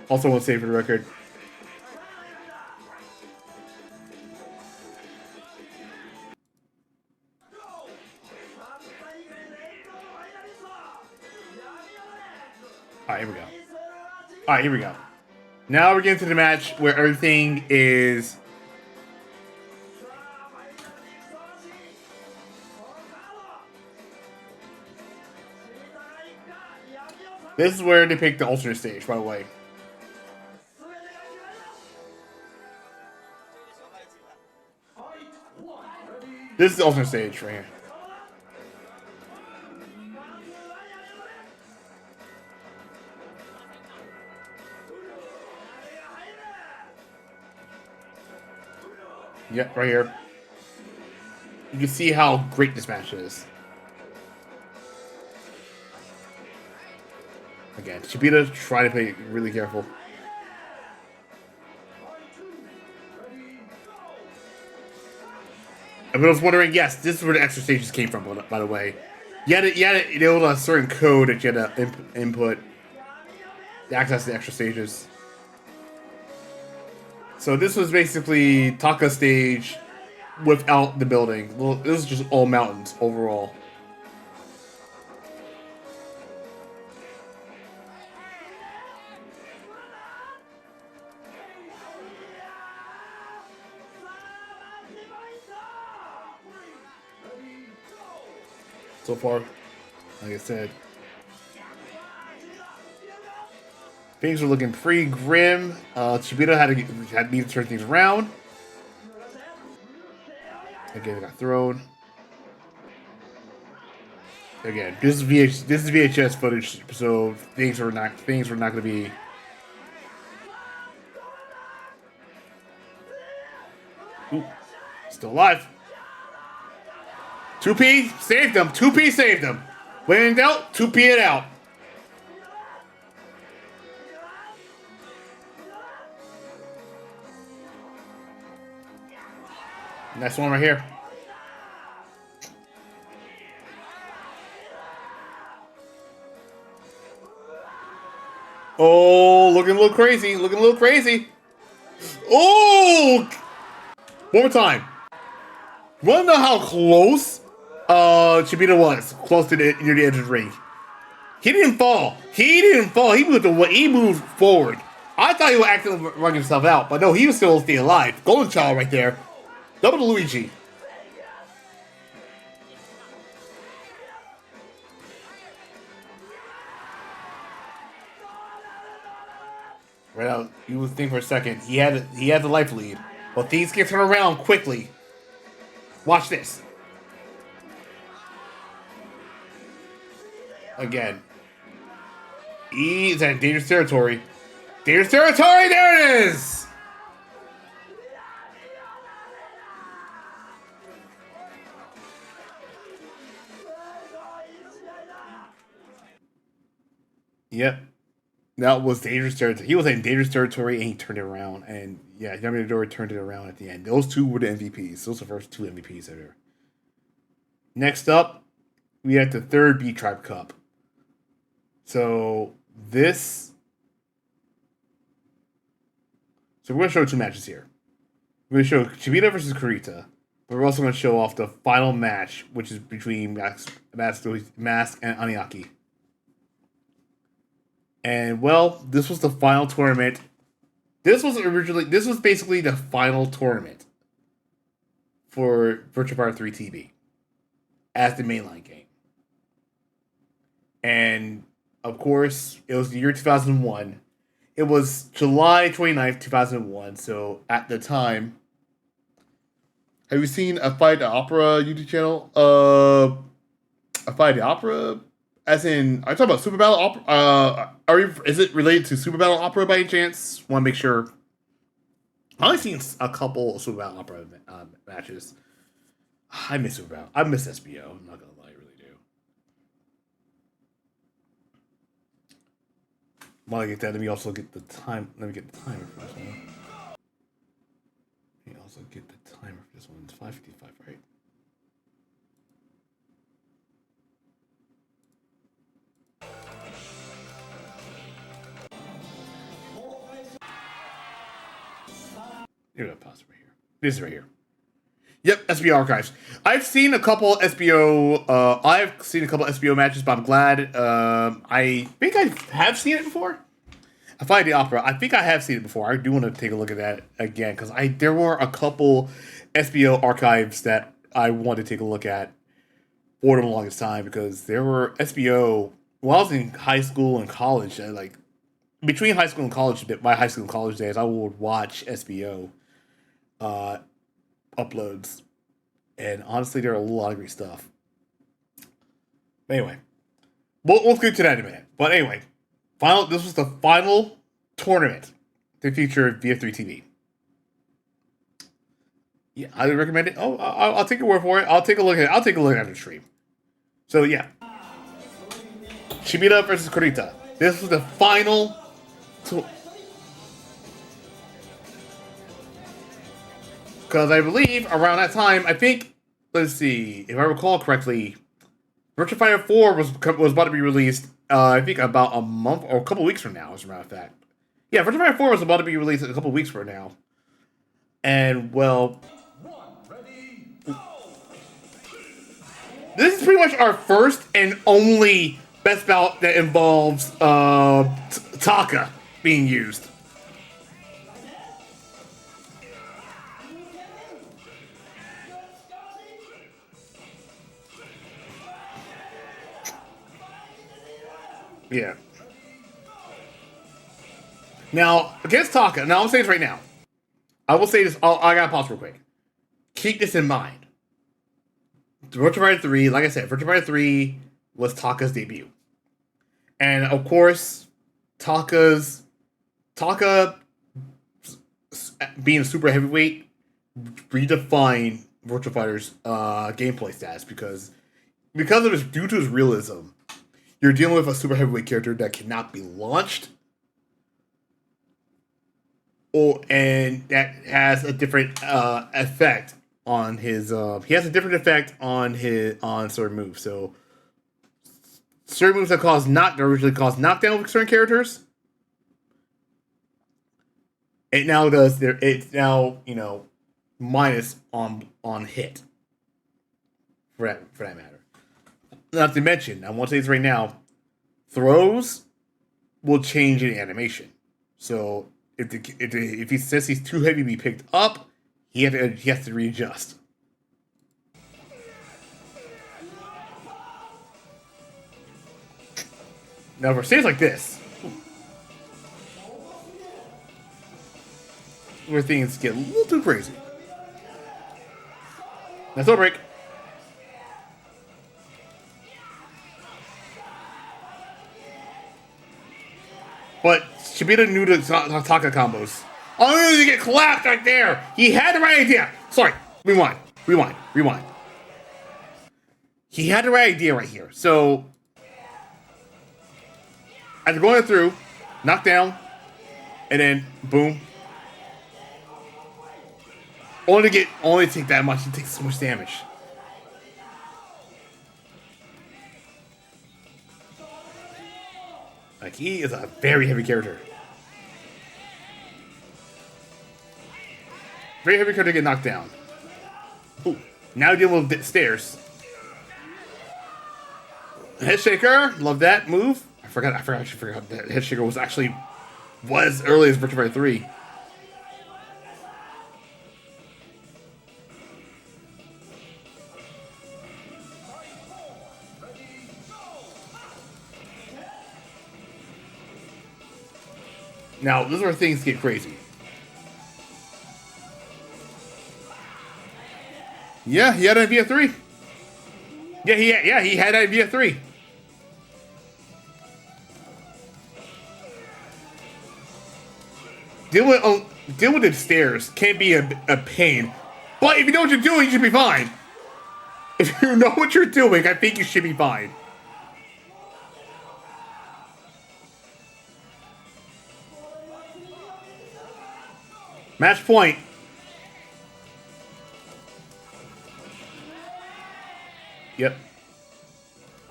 Also want to say for the record, Alright, here we go. Now we're getting to the match where everything is. This is where they pick the alternate stage, by the way. This is the alternate stage right here. Yep, right here. You can see how great this match is. Again, Shibita trying to play really careful. I was wondering, yes, this is where the extra stages came from, by the way. You had a certain code that you had to input to access the extra stages. So this was basically Taka stage without the building. Well, this is just all mountains overall. So far, like I said, things were looking pretty grim. Shibita had to turn things around. Again, it got thrown. Again, this is VHS footage, so things were not going to be. Ooh, still alive. 2P saved him. 2P saved him. When in doubt, 2P it out. Next one right here. Oh, looking a little crazy. Looking a little crazy. Oh! One more time. You want to know how close Shibita was? Close to near the edge of the ring. He didn't fall. He didn't fall. He moved forward. I thought he would actively run himself out, but no, he was still staying alive. Golden Child right there. Double Luigi. Right out. You would think for a second he had the life lead, but things get turned around quickly. Watch this. Again. He's in dangerous territory. Dangerous territory. There it is. Yep. That was dangerous territory. He was in dangerous territory and he turned it around. And yeah, Yamadori turned it around at the end. Those two were the MVPs. Those are the first two MVPs there. Next up, we had the third B-Tribe Cup. So we're going to show two matches here. We're going to show Shibita versus Kurita. But we're also going to show off the final match, which is between Mask and Aniaki. And well, this was the final tournament. This was basically the final tournament for Virtua Fighter 3 TV as the mainline game. And of course, it was the year 2001. It was July 29th, 2001. So at the time, have you seen a Fight the Opera YouTube channel? A Fight the Opera? As in, are you talking about Super Battle Opera? Is it related to Super Battle Opera by any chance? Want to make sure. I've only seen a couple of Super Battle Opera matches. I miss Super Battle. I miss SBO. I'm not gonna lie, I really do. While I get that, let me also get the time. Let me get the timer for this one. Let me also get the timer for this one. It's 5:55, right? Here, pause right here. This is right here. Yep, SBO archives. I've seen a couple SBO. I've seen a couple SBO matches, but I'm glad. I think I have seen it before. I find the opera. I think I have seen it before. I do want to take a look at that again because there were a couple SBO archives that I wanted to take a look at for the longest time because there were SBO while I was in high school and college. Like between high school and college, my high school and college days, I would watch SBO uploads, and honestly, there are a lot of great stuff. But anyway, we'll get to that in a minute. But anyway, this was the final tournament to feature VF3 TV. Yeah, I would recommend it. Oh, I'll take your word for it. I'll take a look at the stream. So yeah, Shibita versus Kurita. This was the final. Because I believe around that time, I think, let's see, if I recall correctly, Virtua Fighter 4 was about to be released. I think about a month or a couple weeks from now, as a matter of fact. Yeah, Virtua Fighter 4 was about to be released a couple weeks from now. And, well, this is pretty much our first and only best bout that involves Taka being used. Yeah. Now, against Taka, now I'll say this right now. I will say this, I gotta pause real quick. Keep this in mind. Virtua Fighter 3, like I said, Virtua Fighter 3 was Taka's debut. And of course, Taka being a super heavyweight redefined Virtua Fighter's gameplay stats because due to his realism. You're dealing with a super heavyweight character that cannot be launched, and that has a different effect on his. He has a different effect on certain moves. So certain moves that originally caused knockdown with certain characters. It now does. It's now minus on hit. For that matter. Not to mention, I want to say this right now, throws will change in animation. So if he says he's too heavy to be picked up, he has to readjust. Now for stages like this, where things get a little too crazy. That's no break. But Shibita knew the Taka combos. Oh, he get collapsed right there. He had the right idea. Sorry. Rewind. He had the right idea right here. So, after going through, knock down, and then boom. Only to take that much. He takes so much damage. Like, he is a very heavy character. Very heavy character to get knocked down. Ooh, now dealing with the stairs. Head shaker, love that move. I forgot that head shaker was early as Virtua Fighter 3. Now, this is where things get crazy. Yeah, he had an VF3. Yeah, he had that VF3. Dealing with the stairs can be a pain, but if you know what you're doing, you should be fine. If you know what you're doing, I think you should be fine. Match point. Yep.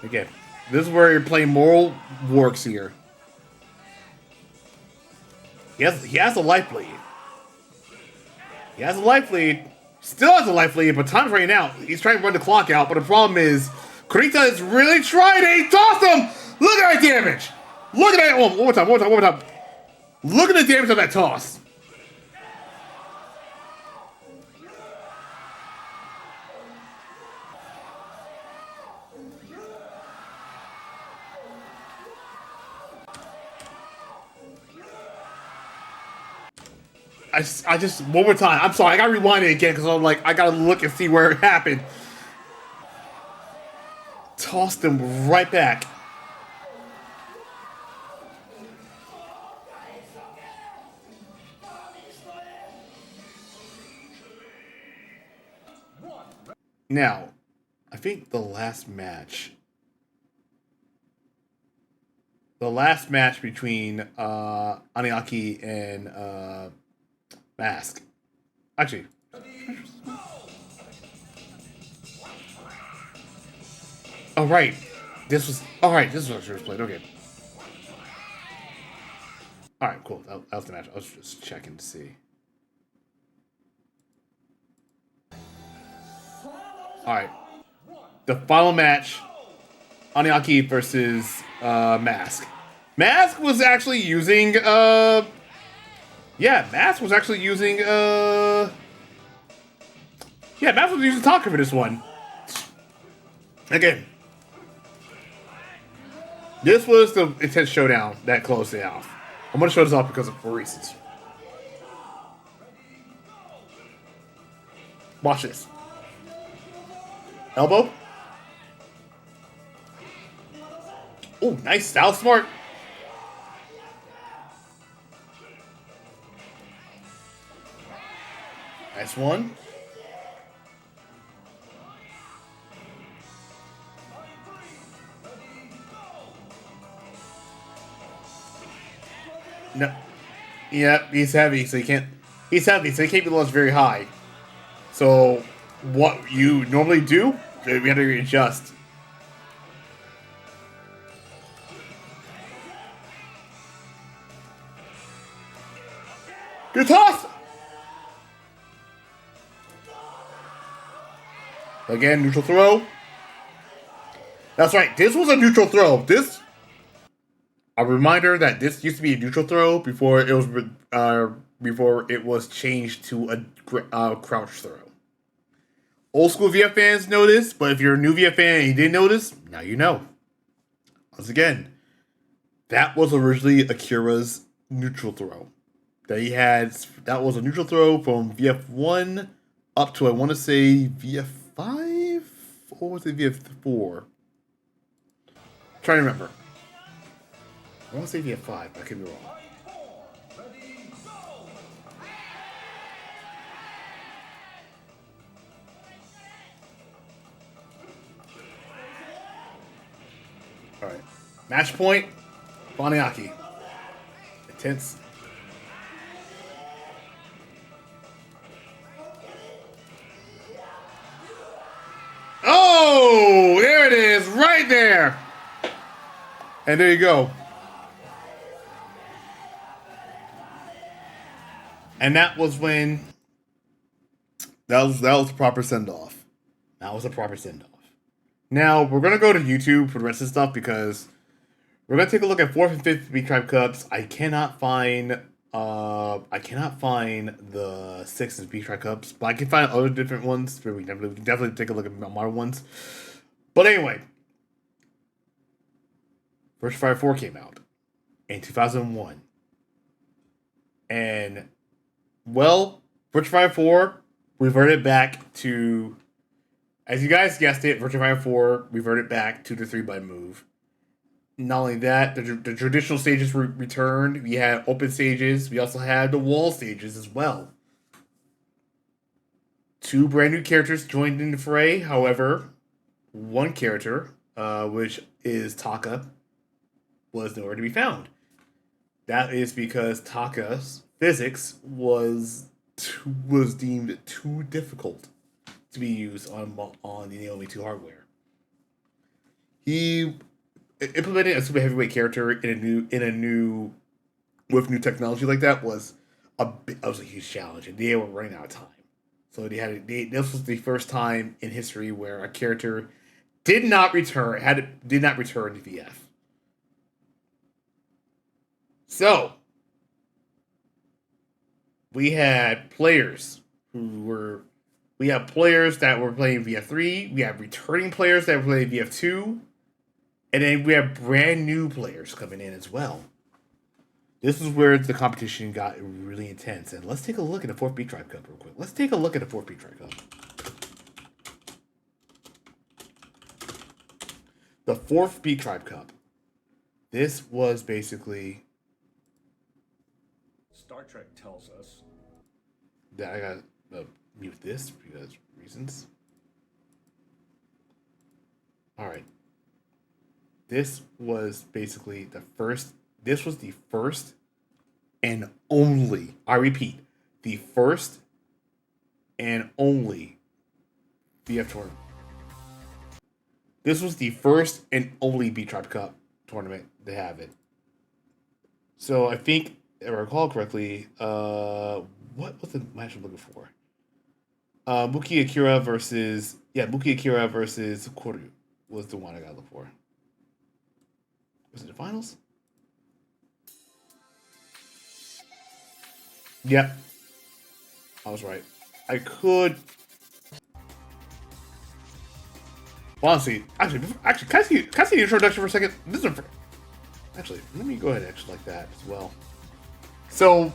Again, this is where you're playing moral works here. He has a life lead. He has a life lead. Still has a life lead, but time's running out. He's trying to run the clock out, but the problem is Kurita is really trying. He tossed him. Look at that damage. Look at that. One more time. Look at the damage of that toss. I just one more time. I'm sorry, I gotta rewind it again because I'm like, I gotta look and see where it happened. Tossed him right back. Now, I think the last match between Aniaki and Mask. Actually, oh right, this was what first played. Okay, all right, cool. That was the match. I was just checking to see. All right, the final match: Aniaki versus Mask. Mask was actually using Mask was actually using Mask was using Taka for this one. Again, this was the intense showdown that closed it off. I'm gonna show this off because of four reasons. Watch this. Elbow. Oh, nice style smart. Nice one. No. Yep, he's heavy, so he can't. He's heavy, so he can't be launched very high. So, what you normally do, we have to readjust. Good toss! Again, neutral throw. That's right, this was a neutral throw. A reminder that this used to be a neutral throw before it was changed to a crouch throw. Old school VF fans know this, but if you're a new VF fan and you didn't know this, now you know. Once again, that was originally Akira's neutral throw. That was a neutral throw from VF1 up to, I want to say, VF5? Or was it VF4? Trying to remember. I want to say VF5, but I could be wrong. Alright. Match point. Baniaki. Intense. Oh! There it is! Right there! And there you go. And that was when that was the proper send off. That was a proper send off. Now we're gonna go to YouTube for the rest of the stuff because we're gonna take a look at 4th and 5th B-Tribe Cups. I cannot find the 6th and B-Tribe Cups, but I can find other different ones. We can definitely take a look at modern ones. But anyway, Virtua 4 came out in 2001. And well, Virtua 4 reverted back to, as you guys guessed it, Virtua 4 reverted back to the 3-button move. Not only that, the traditional stages returned. We had open stages. We also had the wall stages as well. 2 brand new characters joined in the fray. However, one character, which is Taka, was nowhere to be found. That is because Taka's physics was deemed too difficult to be used on the Naomi 2 hardware. He implementing a super heavyweight character with new technology like that was a huge challenge, and they were running out of time. So this was the first time in history where a character did not return to VF. So we had players we have players that were playing VF3, we have returning players that were playing VF2, and then we have brand new players coming in as well. This is where the competition got really intense. And let's take a look at the 4th B Tribe Cup real quick. Let's take a look at the 4th B Tribe Cup. The 4th B Tribe Cup. This was basically... Star Trek tells us that I gotta mute this because reasons. Alright. This was basically the first... This was the first and only, I repeat, the first and only BF tournament. This was the first and only B-Tribe Cup tournament to have it. So I think, if I recall correctly, what was the match I'm looking for? Muki Akira versus Koryu was the one I got to look for. Was it the finals? Yep. I was right. I could... Well, honestly, can I see the introduction for a second? This is actually, let me go ahead and like that as well. So,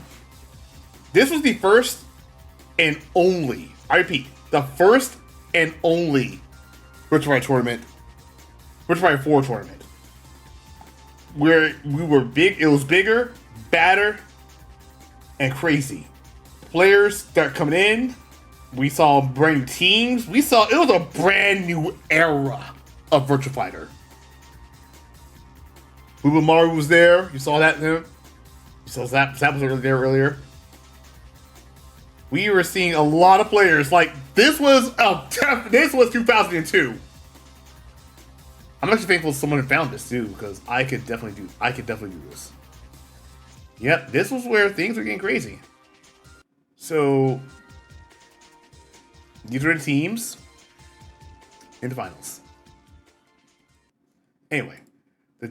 this was the first and only, I repeat, the first and only Virtua tournament, Virtua 4 tournament, where we were big. It was bigger, badder, and crazy. Players start coming in. We saw brand new teams. It was a brand new era of Virtua Fighter. Ubamaru was there. You saw that there. You saw Zap was there earlier. We were seeing a lot of players. Like this was 2002. I'm actually thankful someone had found this too, because I could definitely do this. Yep, this was where things were getting crazy. So these are the teams in the finals. Anyway, the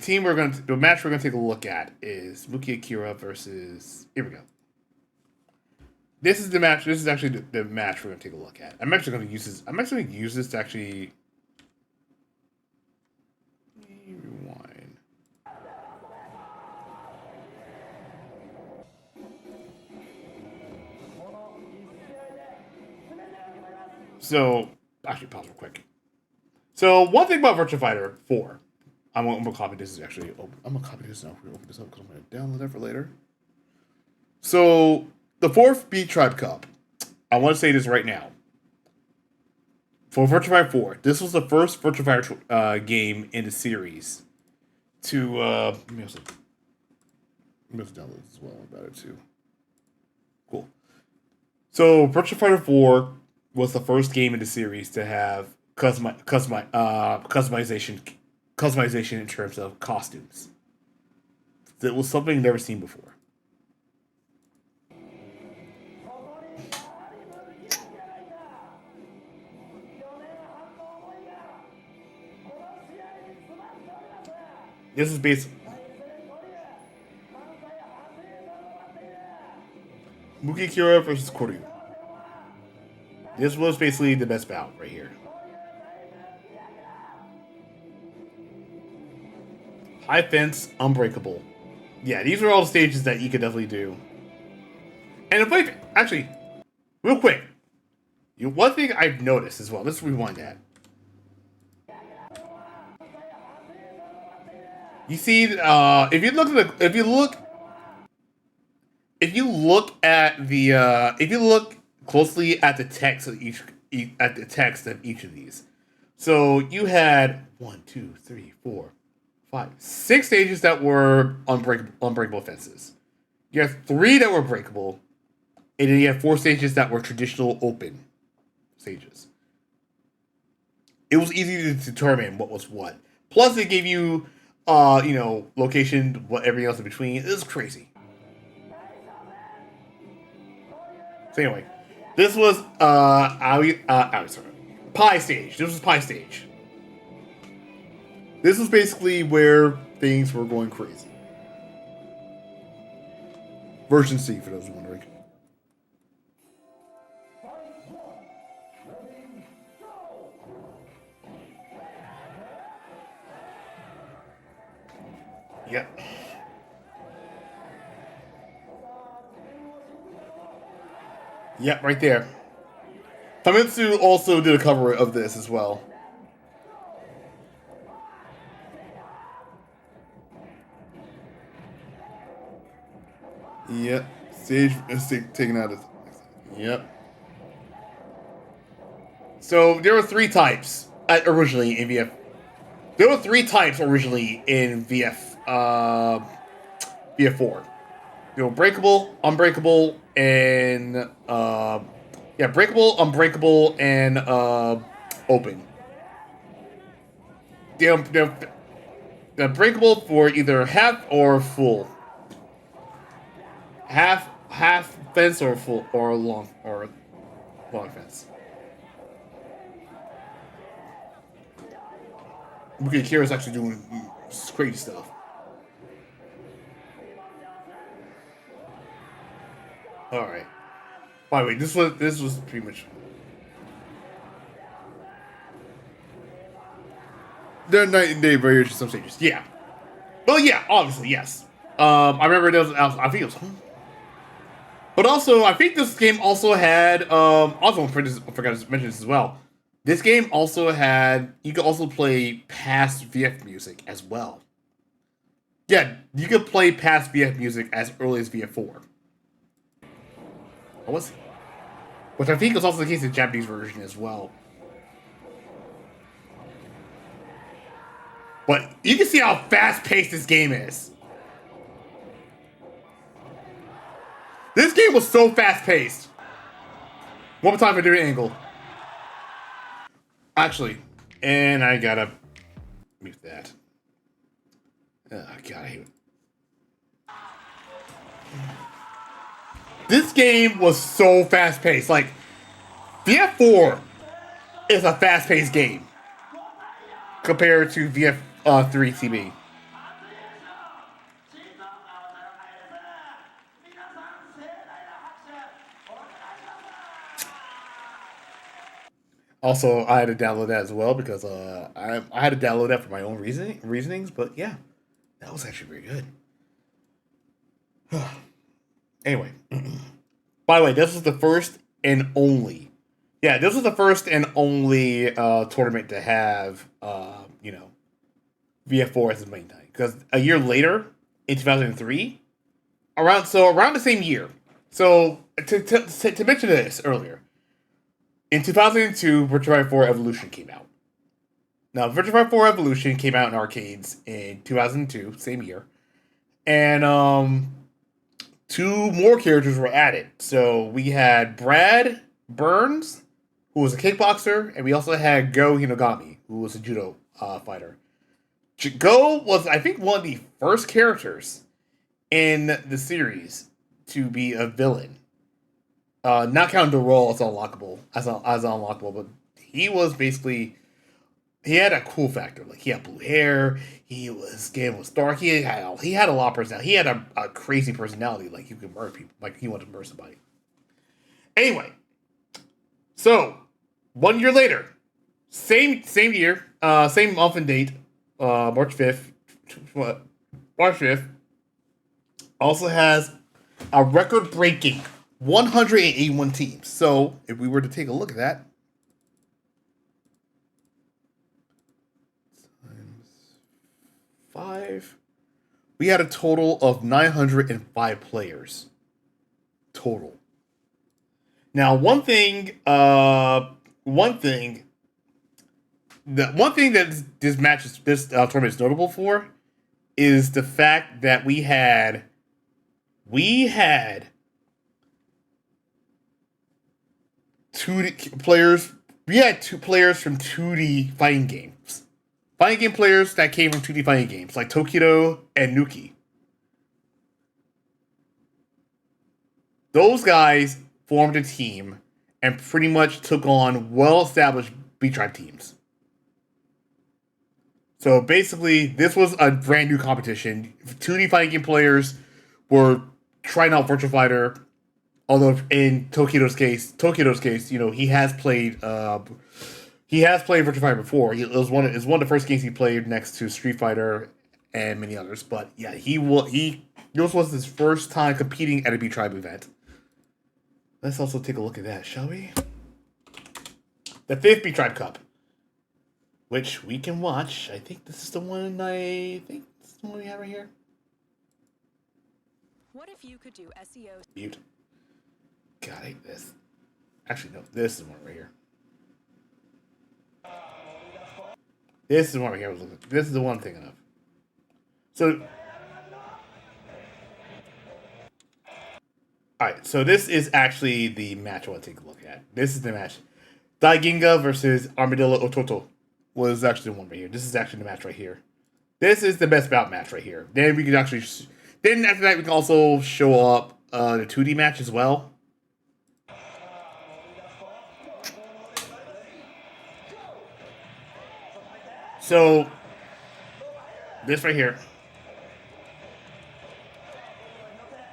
match we're gonna take a look at is Muki Akira versus. Here we go. This is the match. This is actually the match we're gonna take a look at. I'm actually gonna use this to actually rewind. So, actually, pause real quick. So, one thing about Virtua Fighter 4, I'm gonna copy this. I'm gonna copy this now. We're gonna open this up because I'm gonna download that for later. So, the 4th B Tribe Cup. I want to say this right now. For Virtua Fighter 4, this was the first Virtua Fighter game in the series to. Let me also download this as well about it too. Cool. So, Virtua Fighter 4 was the first game in the series to have customization in terms of costumes. It was something never seen before. This is basically Muki Akira versus Koryu. This was basically the best bout right here. High fence, unbreakable. Yeah, these are all the stages that you could definitely do. And actually, real quick, one thing I've noticed as well. Let's rewind that. You see, if you look closely at the text of each of these. So you had 1, 2, 3, 4, 5, 6 stages that were unbreakable fences. You have 3 that were breakable, and then you have 4 stages that were traditional open stages. It was easy to determine what was what. Plus, it gave you, location, what everything else in between. It was crazy. So anyway, this was Pie stage. This was Pie stage. This was basically where things were going crazy. Version C, for those wondering. Yep. Yep, right there. Famitsu also did a cover of this as well. Yep. Stage is taken out of. Yep. So there were three types originally in VF. There were three types originally in VF4. You know, breakable, unbreakable, and yeah, breakable, unbreakable, and open. They're breakable for either half or full. Half fence or full or long fence. Okay, Kira's actually doing crazy stuff. All right. By the way, this was pretty much. They're night and day variations. Some stages. Yeah. Well, yeah, obviously, yes. I remember there was, I think it was, but also I think this game also had, also I forgot to mention this as well. This game also had, you could also play past VF music as well. Yeah, you could play past VF music as early as VF4. What was, which I think was also the case in the Japanese version as well. But you can see how fast paced this game is. This game was so fast paced. One more time for a different angle. Actually, and I gotta mute that. Oh, God, I hate it. This game was so fast paced. Like, VF4 is a fast paced game compared to VF3 TB. Also, I had to download that as well because I had to download that for my own reasonings. But yeah, that was actually very good. Anyway, by the way, this was the first and only. Yeah, this was the first and only tournament to have VF4 as the main night. Because a year later, in 2003, around the same year. So to mention this earlier, in 2002, Virtua 4 Evolution came out. Now, Virtua 4 Evolution came out in arcades in 2002, same year, and two more characters were added. So we had Brad Burns, who was a kickboxer, and we also had Go Hinogami, who was a judo fighter. Go was, I think, one of the first characters in the series to be a villain. Not counting the role as unlockable, but he was basically, he had a cool factor. Like, he had blue hair, skin was dark, he had a lot of personality. He had a crazy personality, like he could murder people, like he wanted to murder somebody. Anyway, so 1 year later, same year, same month and date, March 5th, also has a record-breaking 181 teams. So, if we were to take a look at that, times 5, we had a total of 905 players. Total. Now, one thing that this tournament is notable for is the fact that we had two players. We had two players from 2D fighting games. Fighting game players that came from 2D fighting games, like Tokido and Nuki. Those guys formed a team and pretty much took on well-established B-Tribe teams. So basically, this was a brand new competition. 2D fighting game players were trying out Virtua Fighter. Although in Tokido's case, he has played Virtua Fighter before. It was one of the first games he played next to Street Fighter, and many others. But yeah, this was his first time competing at a B-Tribe event. Let's also take a look at that, shall we? The 5th B-Tribe Cup, which we can watch. I think this is the one we have right here. What if you could do SEO? Mute. God, I hate this. Actually, no, this is one right here. This is one right here. This is the one I'm thinking of. So, alright, so this is actually the match I want to take a look at. This is the match. Daiginga versus Armadillo Ototo was actually the one right here. This is actually the match right here. This is the best bout match right here. Then we can actually... Then after that, we can also show up the 2D match as well. So, this right here.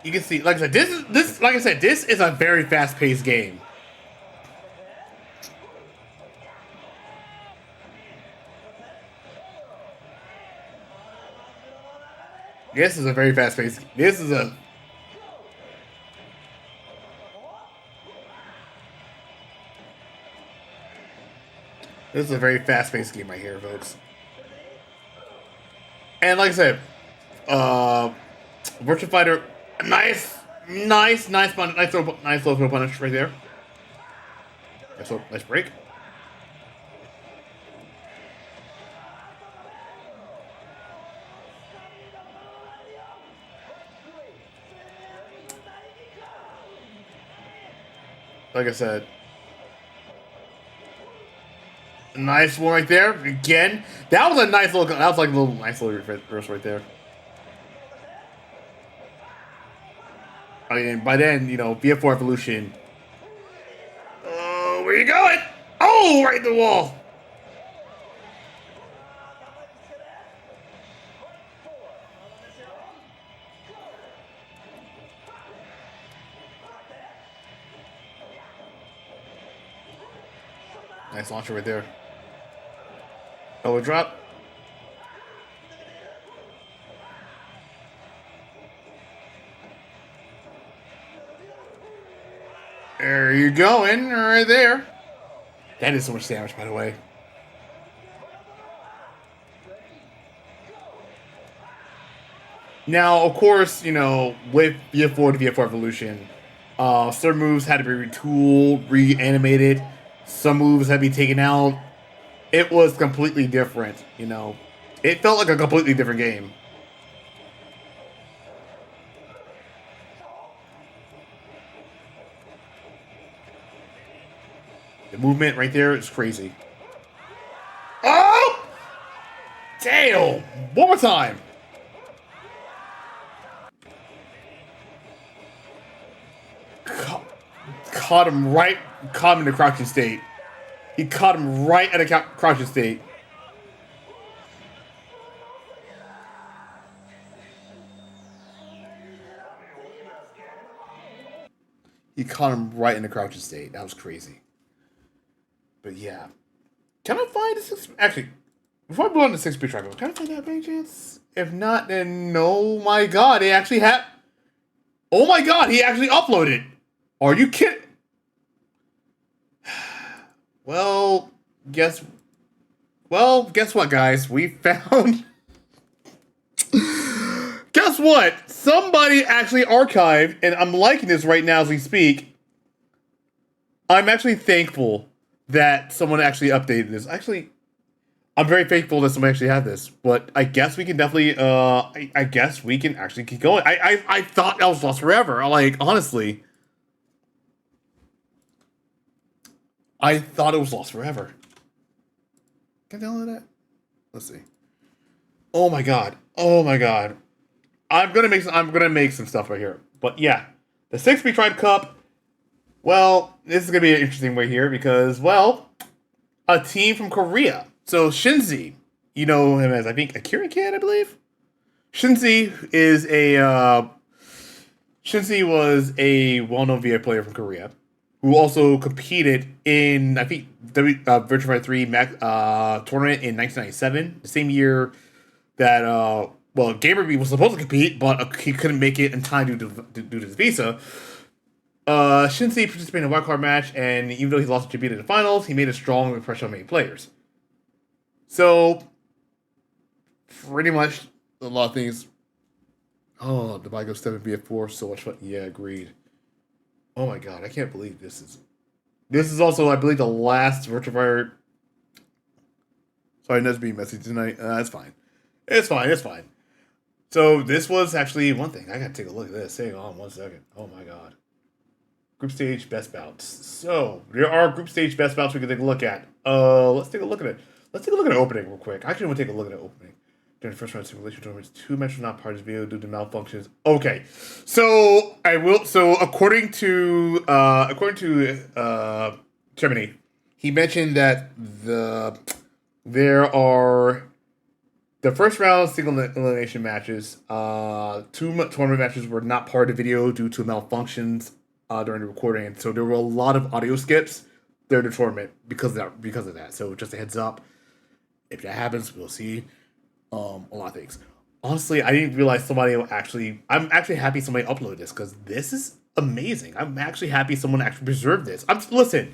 You can see, like I said, this is a very fast-paced game. This is a very fast-paced. This is a very fast-paced game right here, folks. And like I said, Virtua Fighter, nice low throw punish right there. Nice break. Like I said, nice one right there. Again, that was a nice little. That was like a nice little reverse right there. I mean, by then, you know, VF4 Evolution. Oh, where you going? Oh, right in the wall. Nice launcher right there. Elbow drop. There you go, in right there. That is so much damage, by the way. Now, of course, you know, with VF4 to VF4 Evolution, certain moves had to be retooled, reanimated. Some moves had to be taken out. It was completely different, you know. It felt like a completely different game. The movement right there is crazy. Oh! Damn! One more time. Caught him in the crouching state. He caught him right at a crouching state. He caught him right in the crouching state. That was crazy. But yeah. Can I find the 6... Actually, before I move on to 6-bit tracker, can I find that by any chance? If not, then oh my god, they actually have... Oh my god, he actually uploaded. Are you kidding? Well, guess what, guys? We found... Guess what? Somebody actually archived, and I'm liking this right now as we speak. I'm actually thankful that someone actually updated this. Actually, I'm very thankful that someone actually had this. But I guess we can definitely, I guess we can actually keep going. I thought that was lost forever. Like, honestly. I thought it was lost forever. Can I download that? Let's see. Oh my god. Oh my god. I'm gonna make some stuff right here. But yeah, the 6-bit Tribe Cup. Well, this is gonna be an interesting way here because, well, a team from Korea. So Shinzi, you know him as, I think, Akira Kid, I believe. Shinzi was a well-known VA player from Korea who also competed in, I think, Virtua Fighter 3 tournament in 1997, the same year that well, Gamer was supposed to compete, but he couldn't make it in time due to his visa. Shinsei participated in a wildcard match, and even though he lost to Jabita in the finals, he made a strong impression on many players. So, pretty much a lot of things. Oh, the Vigo 7 BF4, so much fun. Yeah, agreed. Oh my god, I can't believe this is. This is also, I believe, the last Virtua Fire. Sorry, Ned's being messy tonight. It's fine. It's fine. It's fine. So this was actually one thing. I gotta take a look at this. Hang on 1 second. Oh my god. Group stage best bouts. So there are group stage best bouts we can take a look at. Let's take a look at it. Let's take a look at the opening real quick. I actually want to take a look at the opening. During the first round of simulation tournaments, 2 matches were not part of this video due to malfunctions. Okay, so I will. So according to Germany, he mentioned that there are the first round single elimination matches. 2 tournament matches were not part of the video due to malfunctions during the recording, and so there were a lot of audio skips during the tournament because of that. So just a heads up, if that happens, we'll see a lot of things. Honestly, I didn't realize somebody actually. I'm actually happy somebody uploaded this because this is amazing. I'm actually happy someone actually preserved this. Listen.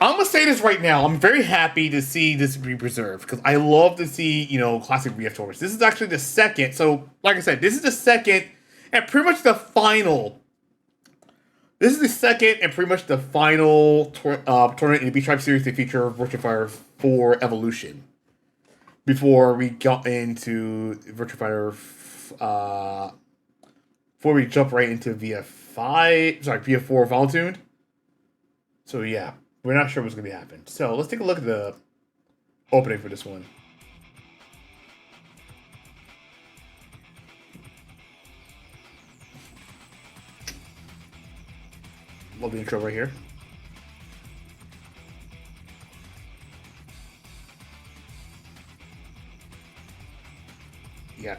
I'm gonna say this right now. I'm very happy to see this be preserved because I love to see classic VF tournaments. This is actually the second. So, like I said, this is the second and pretty much the final. This is the second and pretty much the final tournament in the B-Tribe series to feature Virtua Fighter 4 Evolution. Before we got into Virtua Fighter, before we jump right into VF4 Voltune. So yeah. We're not sure what's going to happen. So let's take a look at the opening for this one. Love the intro right here. Yeah.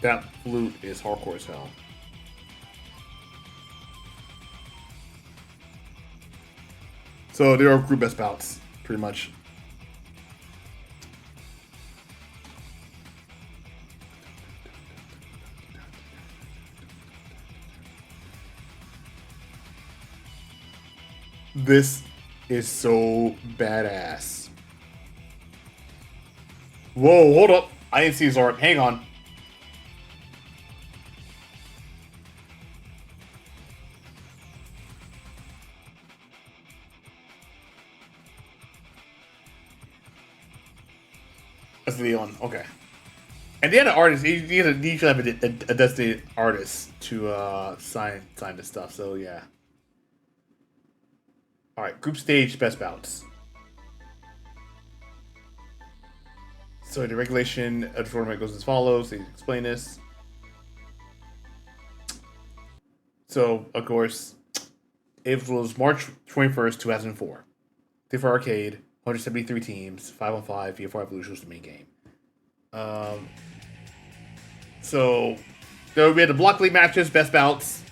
That flute is hardcore as hell. So there are group best bouts, pretty much. This is so badass. Whoa, hold up. I didn't see Zord. Hang on. That's Leon. Okay. And they had an artist. He should have a designated artist to sign this stuff. So yeah. All right, group stage best bouts. So the regulation of the tournament goes as follows. They explain this. So of course, it was March 21st, 2004. Different arcade, 173 teams, 5-on-5, VF4 Evolution was the main game. So there we had the block league matches, best bouts.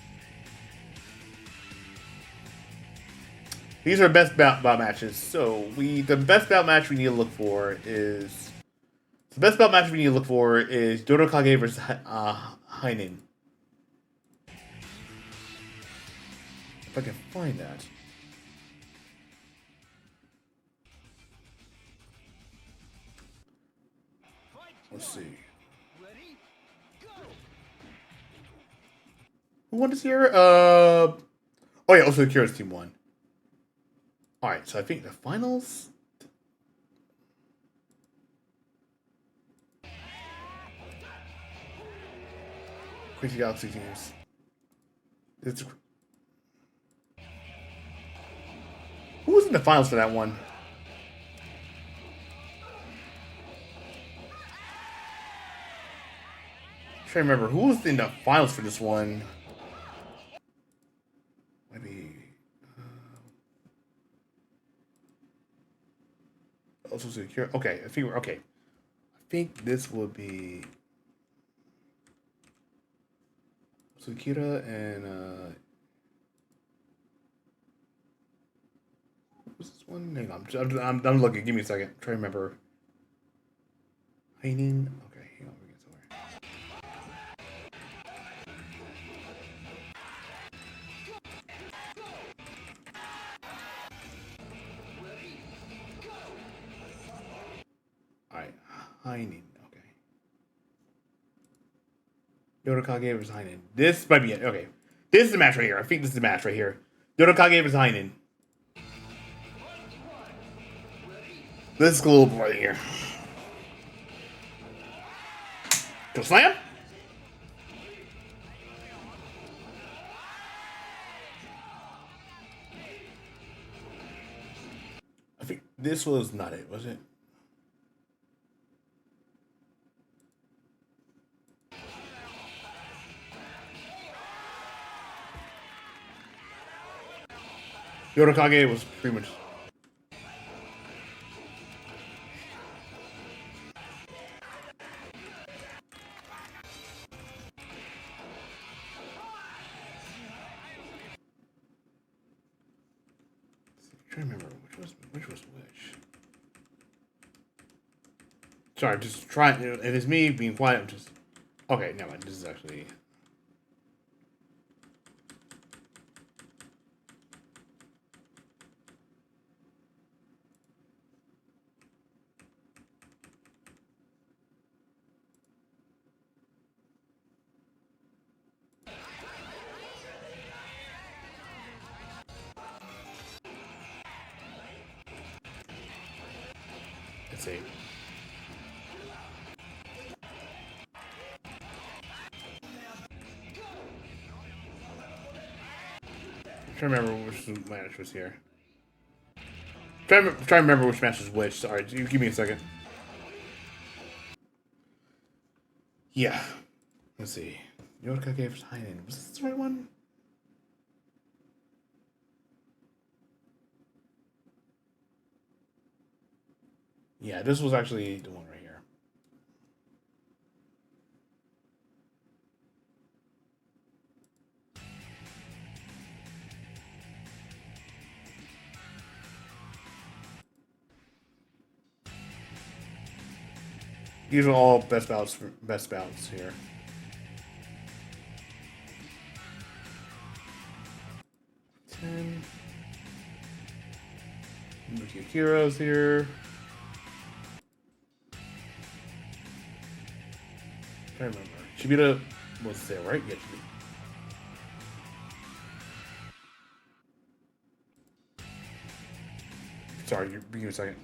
These are best bout matches. So the best bout match we need to look for is Dodo Kage versus Heinen. If I can find that. Let's see. Who won this year? Oh yeah, also the Curious team won. Alright, so I think the finals. Crazy Galaxy teams. Who was in the finals for that one? I'm trying to remember who was in the finals for this one. Maybe. Also secure. Okay, I think we're okay. I think this would be. Tsukira and what was this one? Hang on, I'm looking. Give me a second. Try to remember. Heinen. Okay, hang on. We get somewhere. All right, Heinen. Okay. Yodokage versus Heinen. This might be it. Okay, this is the match right here. I think this is the match right here. Yodokage versus Heinen. This is a little right here. Go slam. I think this was not it, was it? Yodokage was pretty much. I'm trying to remember which was which. Sorry, I'm just trying. If it's me being quiet, I'm just. Okay, never mind. This is actually. Let's see. I'm trying to remember which match was here. Try to remember which match was which. Sorry, give me a second. Yeah. Let's see. Yodokage versus Heinen. Was this the right one? Yeah, this was actually the one right here. These are all best bouts here. Heroes here. I remember. Shibita was there, right? Yeah, Shibita. Sorry, give me a second.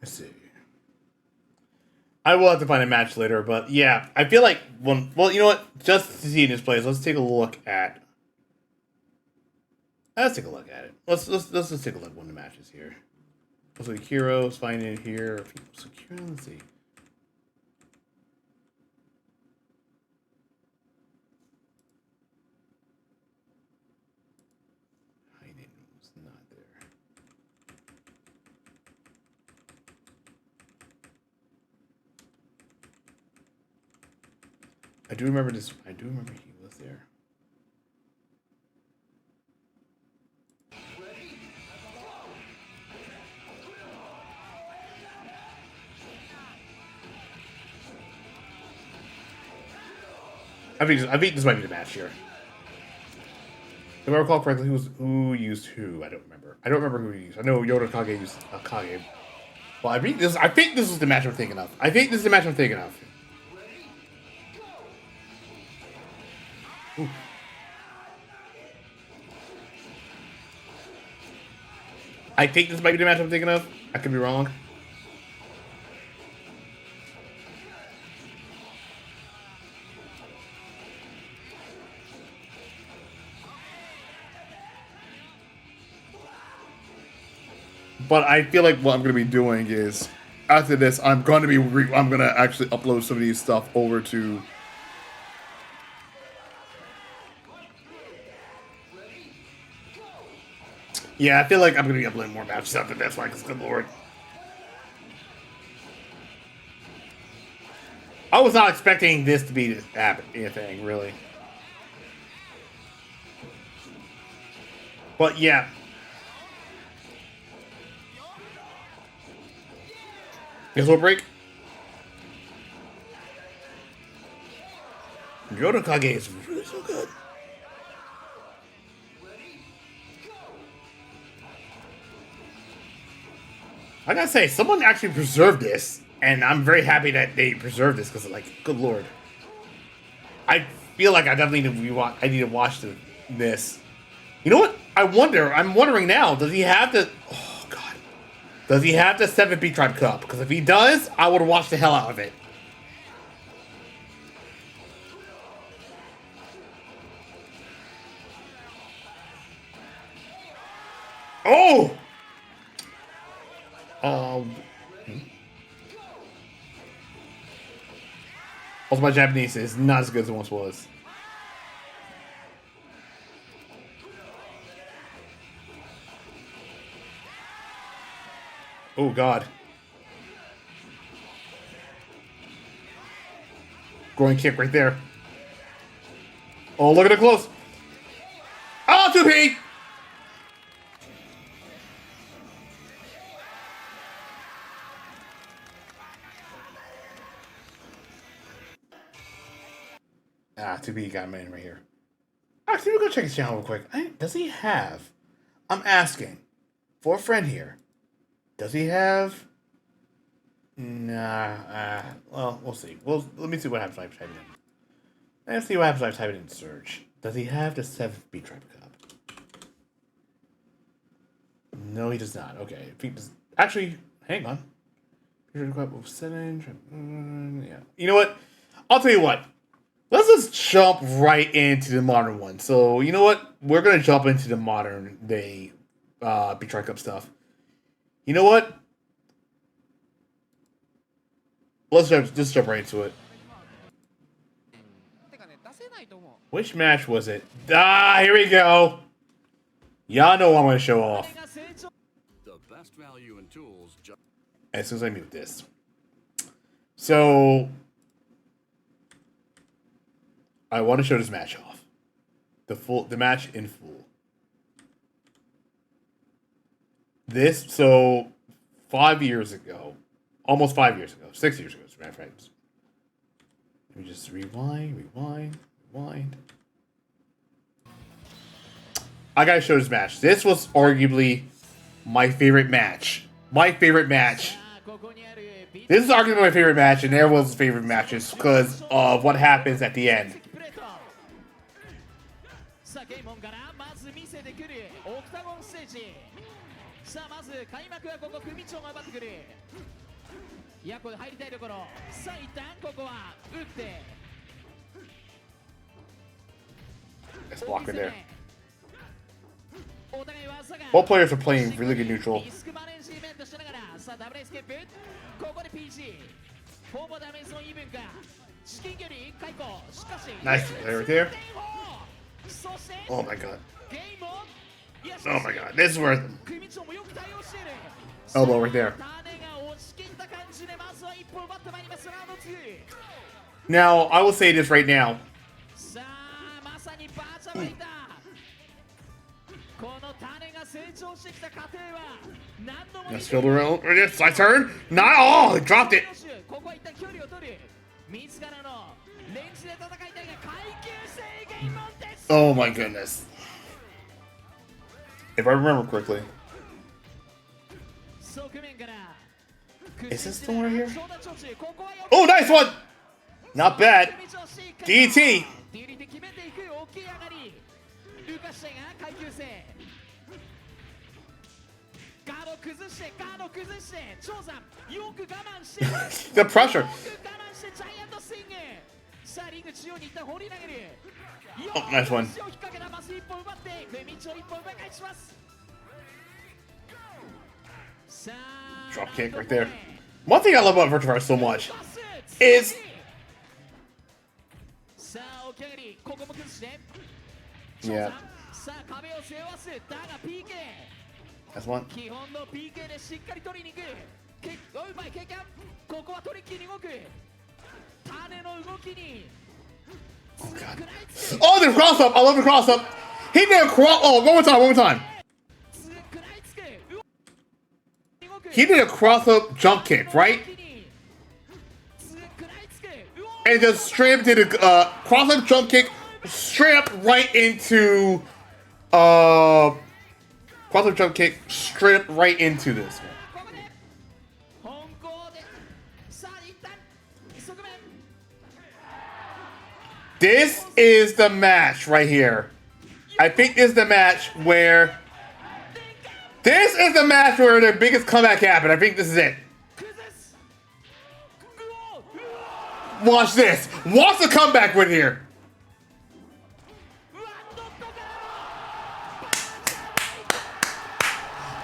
Let's see. I will have to find a match later, but yeah, I feel like one. Well, you know what? Just to see in this place, let's take a look at. Let's take a look at it. Let's just take a look at one of the matches here. So heroes find it here. Secure. Let's see. It's not there. I do remember this. I do remember he was there. I think this might be the match here. If I recall correctly, who used who? I don't remember. I don't remember who he used. I know Yodokage used Kage. Well, I think this is the match I'm thinking of. I think this is the match I'm thinking of. Ooh. I think this might be the match I'm thinking of. I could be wrong. But I feel like what I'm going to be doing is, after this, I'm going to actually upload some of these stuff over to. Yeah, I feel like I'm gonna be uploading more match stuff, and that's why, because good lord. I was not expecting this to be a thing, really. But yeah. Guess what, break? Yoda Kage is really so good. I gotta say, someone actually preserved this, and I'm very happy that they preserved this because, like, good lord, I feel like I definitely need to rewatch. I need to watch this. You know what? I'm wondering now. Does he have the? Oh god. Does he have the 7B Tribe Cup? Because if he does, I would watch the hell out of it. Oh. Also, my Japanese is not as good as it once was. Oh, God. Groin kick right there. Oh, look at it close. Oh, 2P! Ah, 2B got a man right here. Actually, we'll go check his channel real quick. Does he have... I'm asking. For a friend here. Does he have... Nah, well, we'll see. Let me see what happens when I type it in. Let's see what happens when I type it in search. Does he have the 7B Tribe Cup? No, he does not. Okay. If he does, actually, hang on. Yeah. You know what? I'll tell you what. Let's just jump right into the modern one. So, you know what? We're going to jump into the modern day B-Tribe Cup stuff. You know what? Let's just jump right into it. Which match was it? Ah, here we go. Y'all know what I'm going to show off. The best value in tools. As soon as I mute this. So, I want to show this match off. The match in full. So 5 years ago, almost 5 years ago, 6 years ago, as a matter of fact. Let me just rewind. I gotta show this match. This was arguably my favorite match. This is arguably my favorite match, and everyone's favorite matches because of what happens at the end. Let's block right there. Both players are playing really good neutral. Nice play right there. Oh my god. Oh my god. This is worth it. Elbow right there. Now, I will say this right now. Let's fill the room. It's my turn. Not all. He dropped it. Oh my goodness. If I remember correctly. Is this the one right here? Oh, nice one. Not bad. DT. The pressure. Oh, nice one. Drop kick right there. One thing I love about Virtua so much is yeah. That's one. 基本の PK でしっかり取りに行くうまい経験ここはトリッキーに動く種の動きに Oh god. Oh, the cross up! I love the cross up! He did a cross. Oh, one more time, one more time. He did a cross up jump kick, right? And just straight up did a cross up jump kick, straight up right into cross up jump kick, straight up right into this one. This is the match right here. I think this is the match where their biggest comeback happened. I think this is it. Watch this. Watch the comeback right here.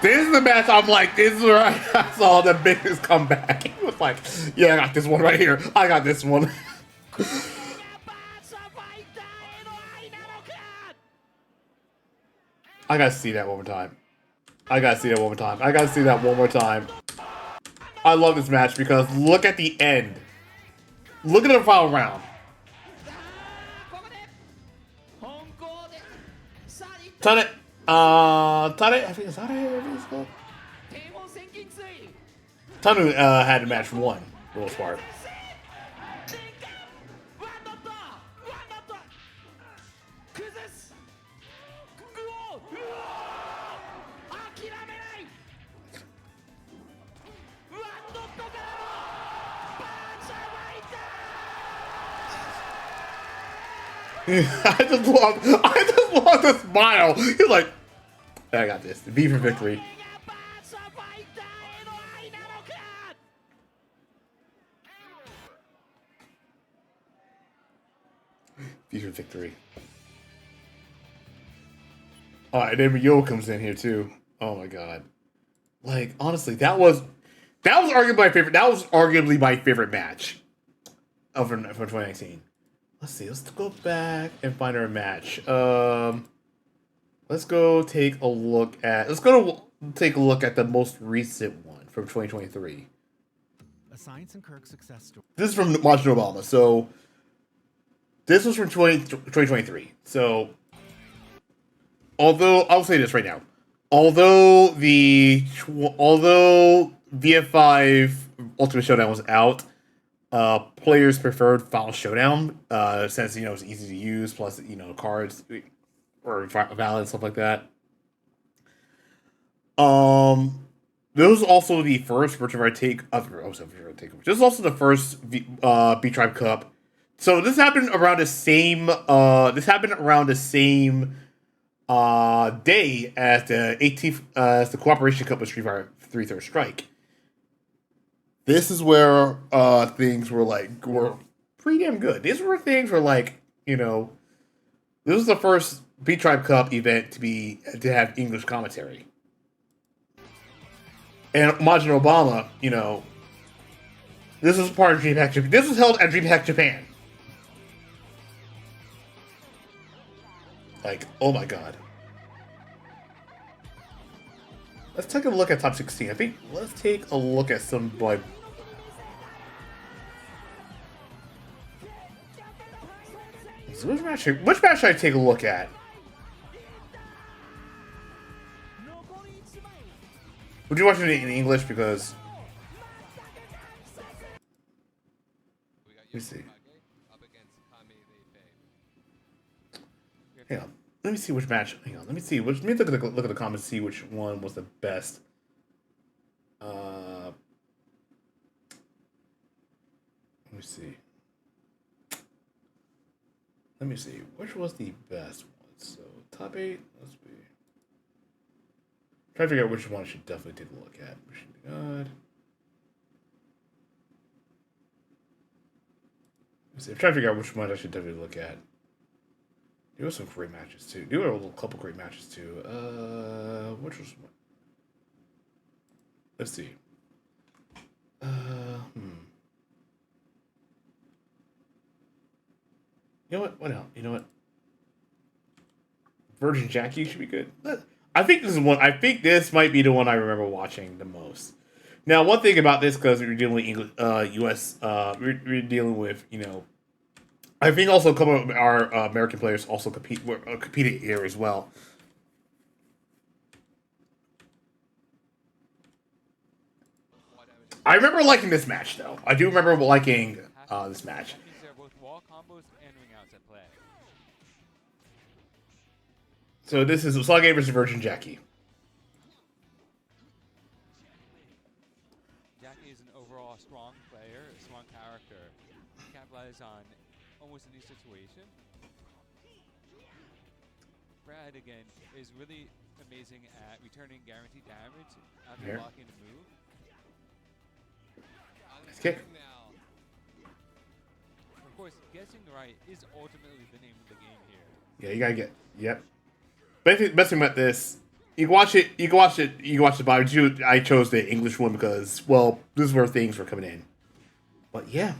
This is the match I'm like, this is where I saw the biggest comeback. He was like, yeah, I got this one right here. I got this one. I gotta see that one more time. I gotta see that one more time. I gotta see that one more time. I love this match because look at the end. Look at the final round. Tane, I think it's called. Tanu had the match won, for the most part. I just love the smile. He's like, I got this. V for victory. V for victory. Oh, and then R.E.V.O comes in here too. Oh my god. Like, honestly, that was arguably my favorite. That was arguably my favorite match of from 2019. Let's see. Let's go back and find our match. Let's go take a look at. The most recent one from 2023. A Science and Kirk success story. This is from Majin Obama. So this was from 2023. So although I'll say this right now, although VF5 Ultimate Showdown was out. Players preferred Final Showdown, since it's easy to use, plus cards or valid stuff like that. This was also the first Virtua Takeover. This is also the first B-Tribe Cup. So this happened around the same. Day as the 18th as the Cooperation Cup with Street Fighter 3 Third Strike. This is where things were pretty damn good. These were things where this was the first B-Tribe Cup event to have English commentary. And Majin Obama, this was part of DreamHack Japan. This was held at DreamHack Japan. Oh my god. Let's take a look at top 16. I think let's take a look at some So which match should I take a look at? Would you watch it in English? Because let me see. Hang on. Let me see which match. Hang on. Let me look at the comments. See which one was the best. Let me see. Which was the best one? So top 8. Let's be. Try to figure out which one I should definitely take a look at. Mission to God. Let's see. I'm trying to figure out which one I should definitely look at. There were some great matches too. There were a couple great matches too. Which was one? Let's see. You know what? What else? You know what? Virgin Jackie should be good. I think this is one. I think this might be the one I remember watching the most. Now, one thing about this, because we're dealing with English, U.S., we're dealing with, I think also a couple of our American players also competed here as well. I remember liking this match, though. I do remember liking this match. There are both wall combos and ring outs at play. So this is Usagi versus Virgin Jackie. Jackie is an overall strong player, a strong character. Capitalize on almost any situation. Brad, again, is really amazing at returning guaranteed damage after Here. blocking the move. Nice kick. Of course, guessing right is ultimately the name of the game here. Yeah, you gotta get. Yep. Best thing about this, you can watch it. You can watch it. But I chose the English one because, well, this is where things were coming in. But yeah.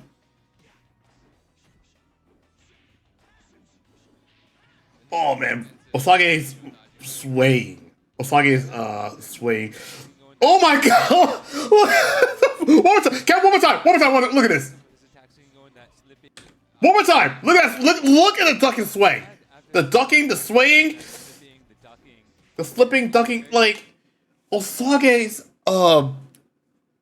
Oh man, Osage's swaying. Osage's swaying. Oh my god! One more time. Count one more time. One more time. Look at this. His attack scene going that slipping. One more time. Look at this. Look at the ducking sway. The ducking, the swaying, Slipping, the ducking. the flipping, ducking. Like Osage's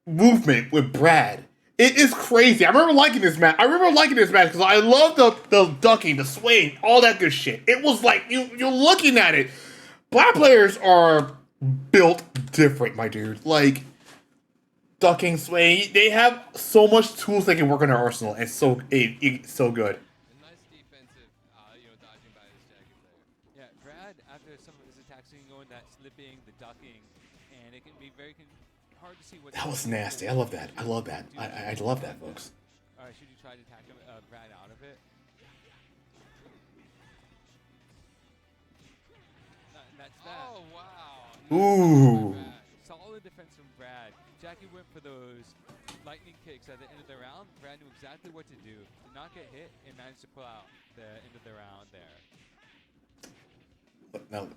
movement with Brad. It is crazy. I remember liking this match. Because I love the ducking, the swaying, all that good shit. It was like you're looking at it. Black players are built different, my dude. Like ducking, swaying, they have so much tools they can work on their arsenal. It's so good. Nice defensive, dodging by this Jackie player. Yeah, Brad, after some of his attacks scene going that slipping, the ducking, and it can be very hard to see what. That was nasty. I love that. I love that, folks. All right, should you try to attack him, Brad out of it? That's that. Oh wow! Ooh. Solid defense from Brad. Jackie went for those lightning kicks at the end of the round. Brad knew exactly what to do. Did not get hit and managed to pull out the end of the round there. But no.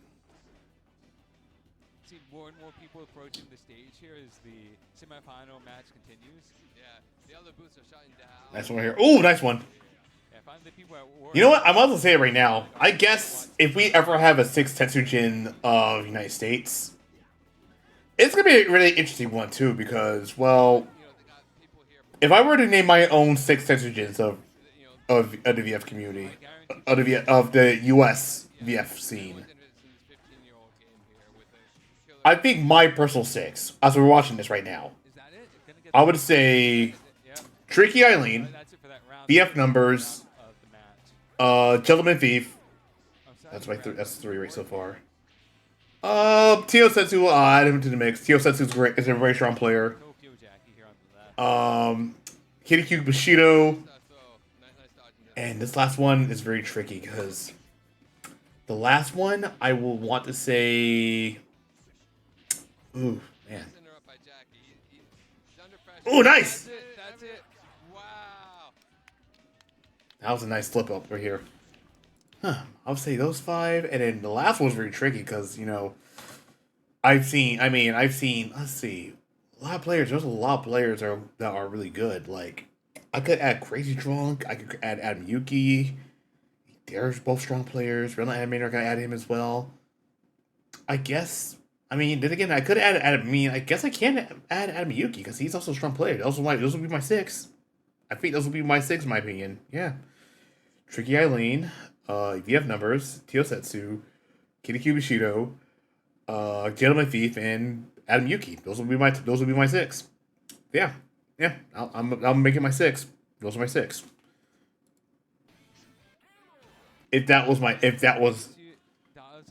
See more and more people approaching the stage here as the semifinal match continues. Yeah, the other boots are shutting down. Nice one here. Ooh, nice one. Yeah, finally people at war. You know what? I'm about to say it right now. I guess if we ever have a 6 Tetsujin of United States, it's gonna be a really interesting one too. Because, well, They got people here. if I were to name my own 6 Tetsujins of the VF community, of the US VF scene, I think my personal 6, as we're watching this right now, Is that it? Gonna get I would say Yep. Tricky Eileen, That's it for that round. VF numbers, Of the match. Gentleman Thief. Outside That's the that's 3 right so round. far. Tio Setsu, I'll add him to the mix. Tio Setsu's great. Is a very strong player. Tokyo Jackie here on the left. Kirikyu Bushido. Nice dodging there. And this last one is very tricky because the last one I will want to say. Ooh, man. Interrupt by Jackie. He's under pressure. Ooh, nice! That's it. That's it. Wow. That was a nice flip up right here. Huh. I'll say those 5, and then the last one was very tricky because I've seen. Let's see, a lot of players. There's a lot of players that are really good. Like I could add Crazy Drunk. I could add Adam Yuki. They're both strong players. Real Animator, I could add him as well. I guess. Then again, I could add Adam. I guess I can add Adam Yuki because he's also a strong player. Those will be my 6. I think those will be my 6 in my opinion. Yeah. Tricky Eileen, VF Numbers, Tio Setsu, Kirikyu Bushido, Gentleman Thief, and Adam Yuki. Those will be my 6. Yeah. I'm making my 6. Those are my 6.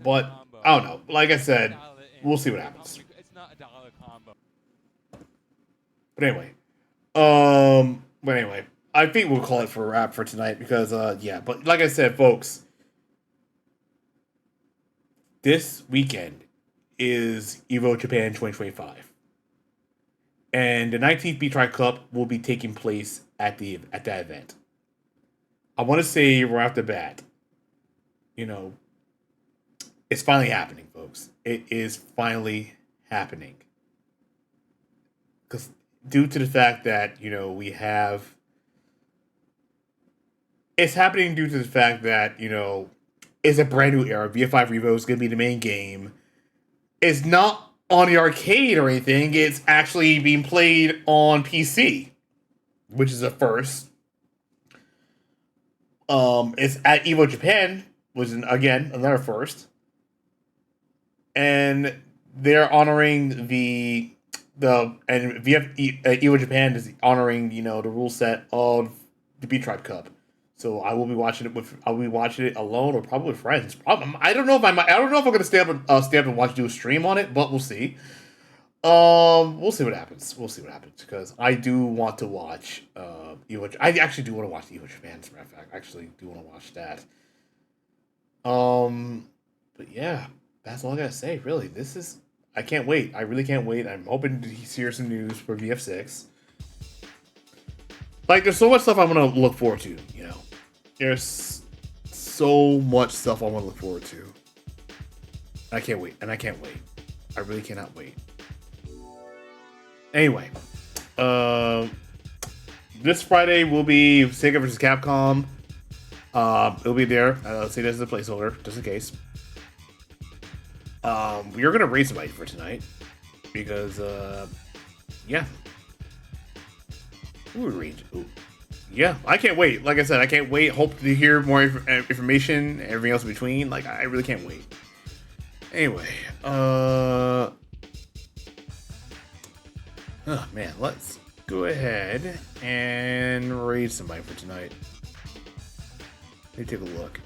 But I don't know. Like I said, we'll see what happens. It's not a dollar combo. But anyway, I think we'll call it for a wrap for tonight because but like I said, folks, this weekend is EVO Japan 2025. And the 19th B-Tri Cup will be taking place at that event. I want to say right off the bat, It's finally happening, folks. It is finally happening. Because due to the fact that, we have... It's happening due to the fact that, it's a brand new era. VF5 R.E.V.O is going to be the main game. It's not on the arcade or anything. It's actually being played on PC, which is a first. It's at EVO Japan, which is, again, another first. And they're honoring and EVO Japan is honoring, the rule set of the B-Tribe Cup. So I will be watching it alone or probably with friends. I don't know if I'm gonna stay up and do a stream on it, but we'll see. We'll see what happens. Because I do want to watch EVO. I actually do want to watch EVO Japan. As a matter of fact, I actually do want to watch that. But yeah, that's all I gotta say. Really, I can't wait. I really can't wait. I'm hoping to hear some news for VF6. Like, there's so much stuff I'm gonna look forward to. There's so much stuff I want to look forward to. I can't wait. I really cannot wait. Anyway, this Friday will be Sega vs. Capcom. It'll be there. I'll say this as a placeholder, just in case. We are gonna raise somebody for tonight because, yeah. Yeah, I can't wait. Like I said, I can't wait. Hope to hear more information, everything else in between. Like, I really can't wait. Anyway, oh man, let's go ahead and raid somebody for tonight. Let me take a look.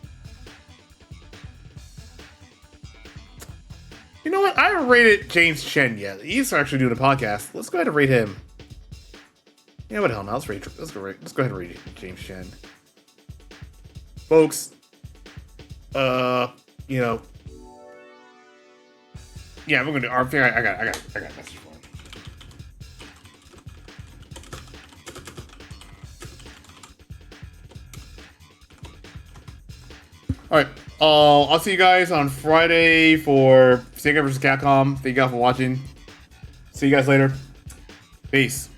You know what? I haven't rated James Chen yet. He's actually doing a podcast. Let's go ahead and rate him. Yeah, what the hell? Now let's go ahead and rate James Chen, folks. Yeah, we're gonna do. I got a message for him. All right. I'll see you guys on Friday for Sega vs. Capcom. Thank you guys for watching. See you guys later. Peace.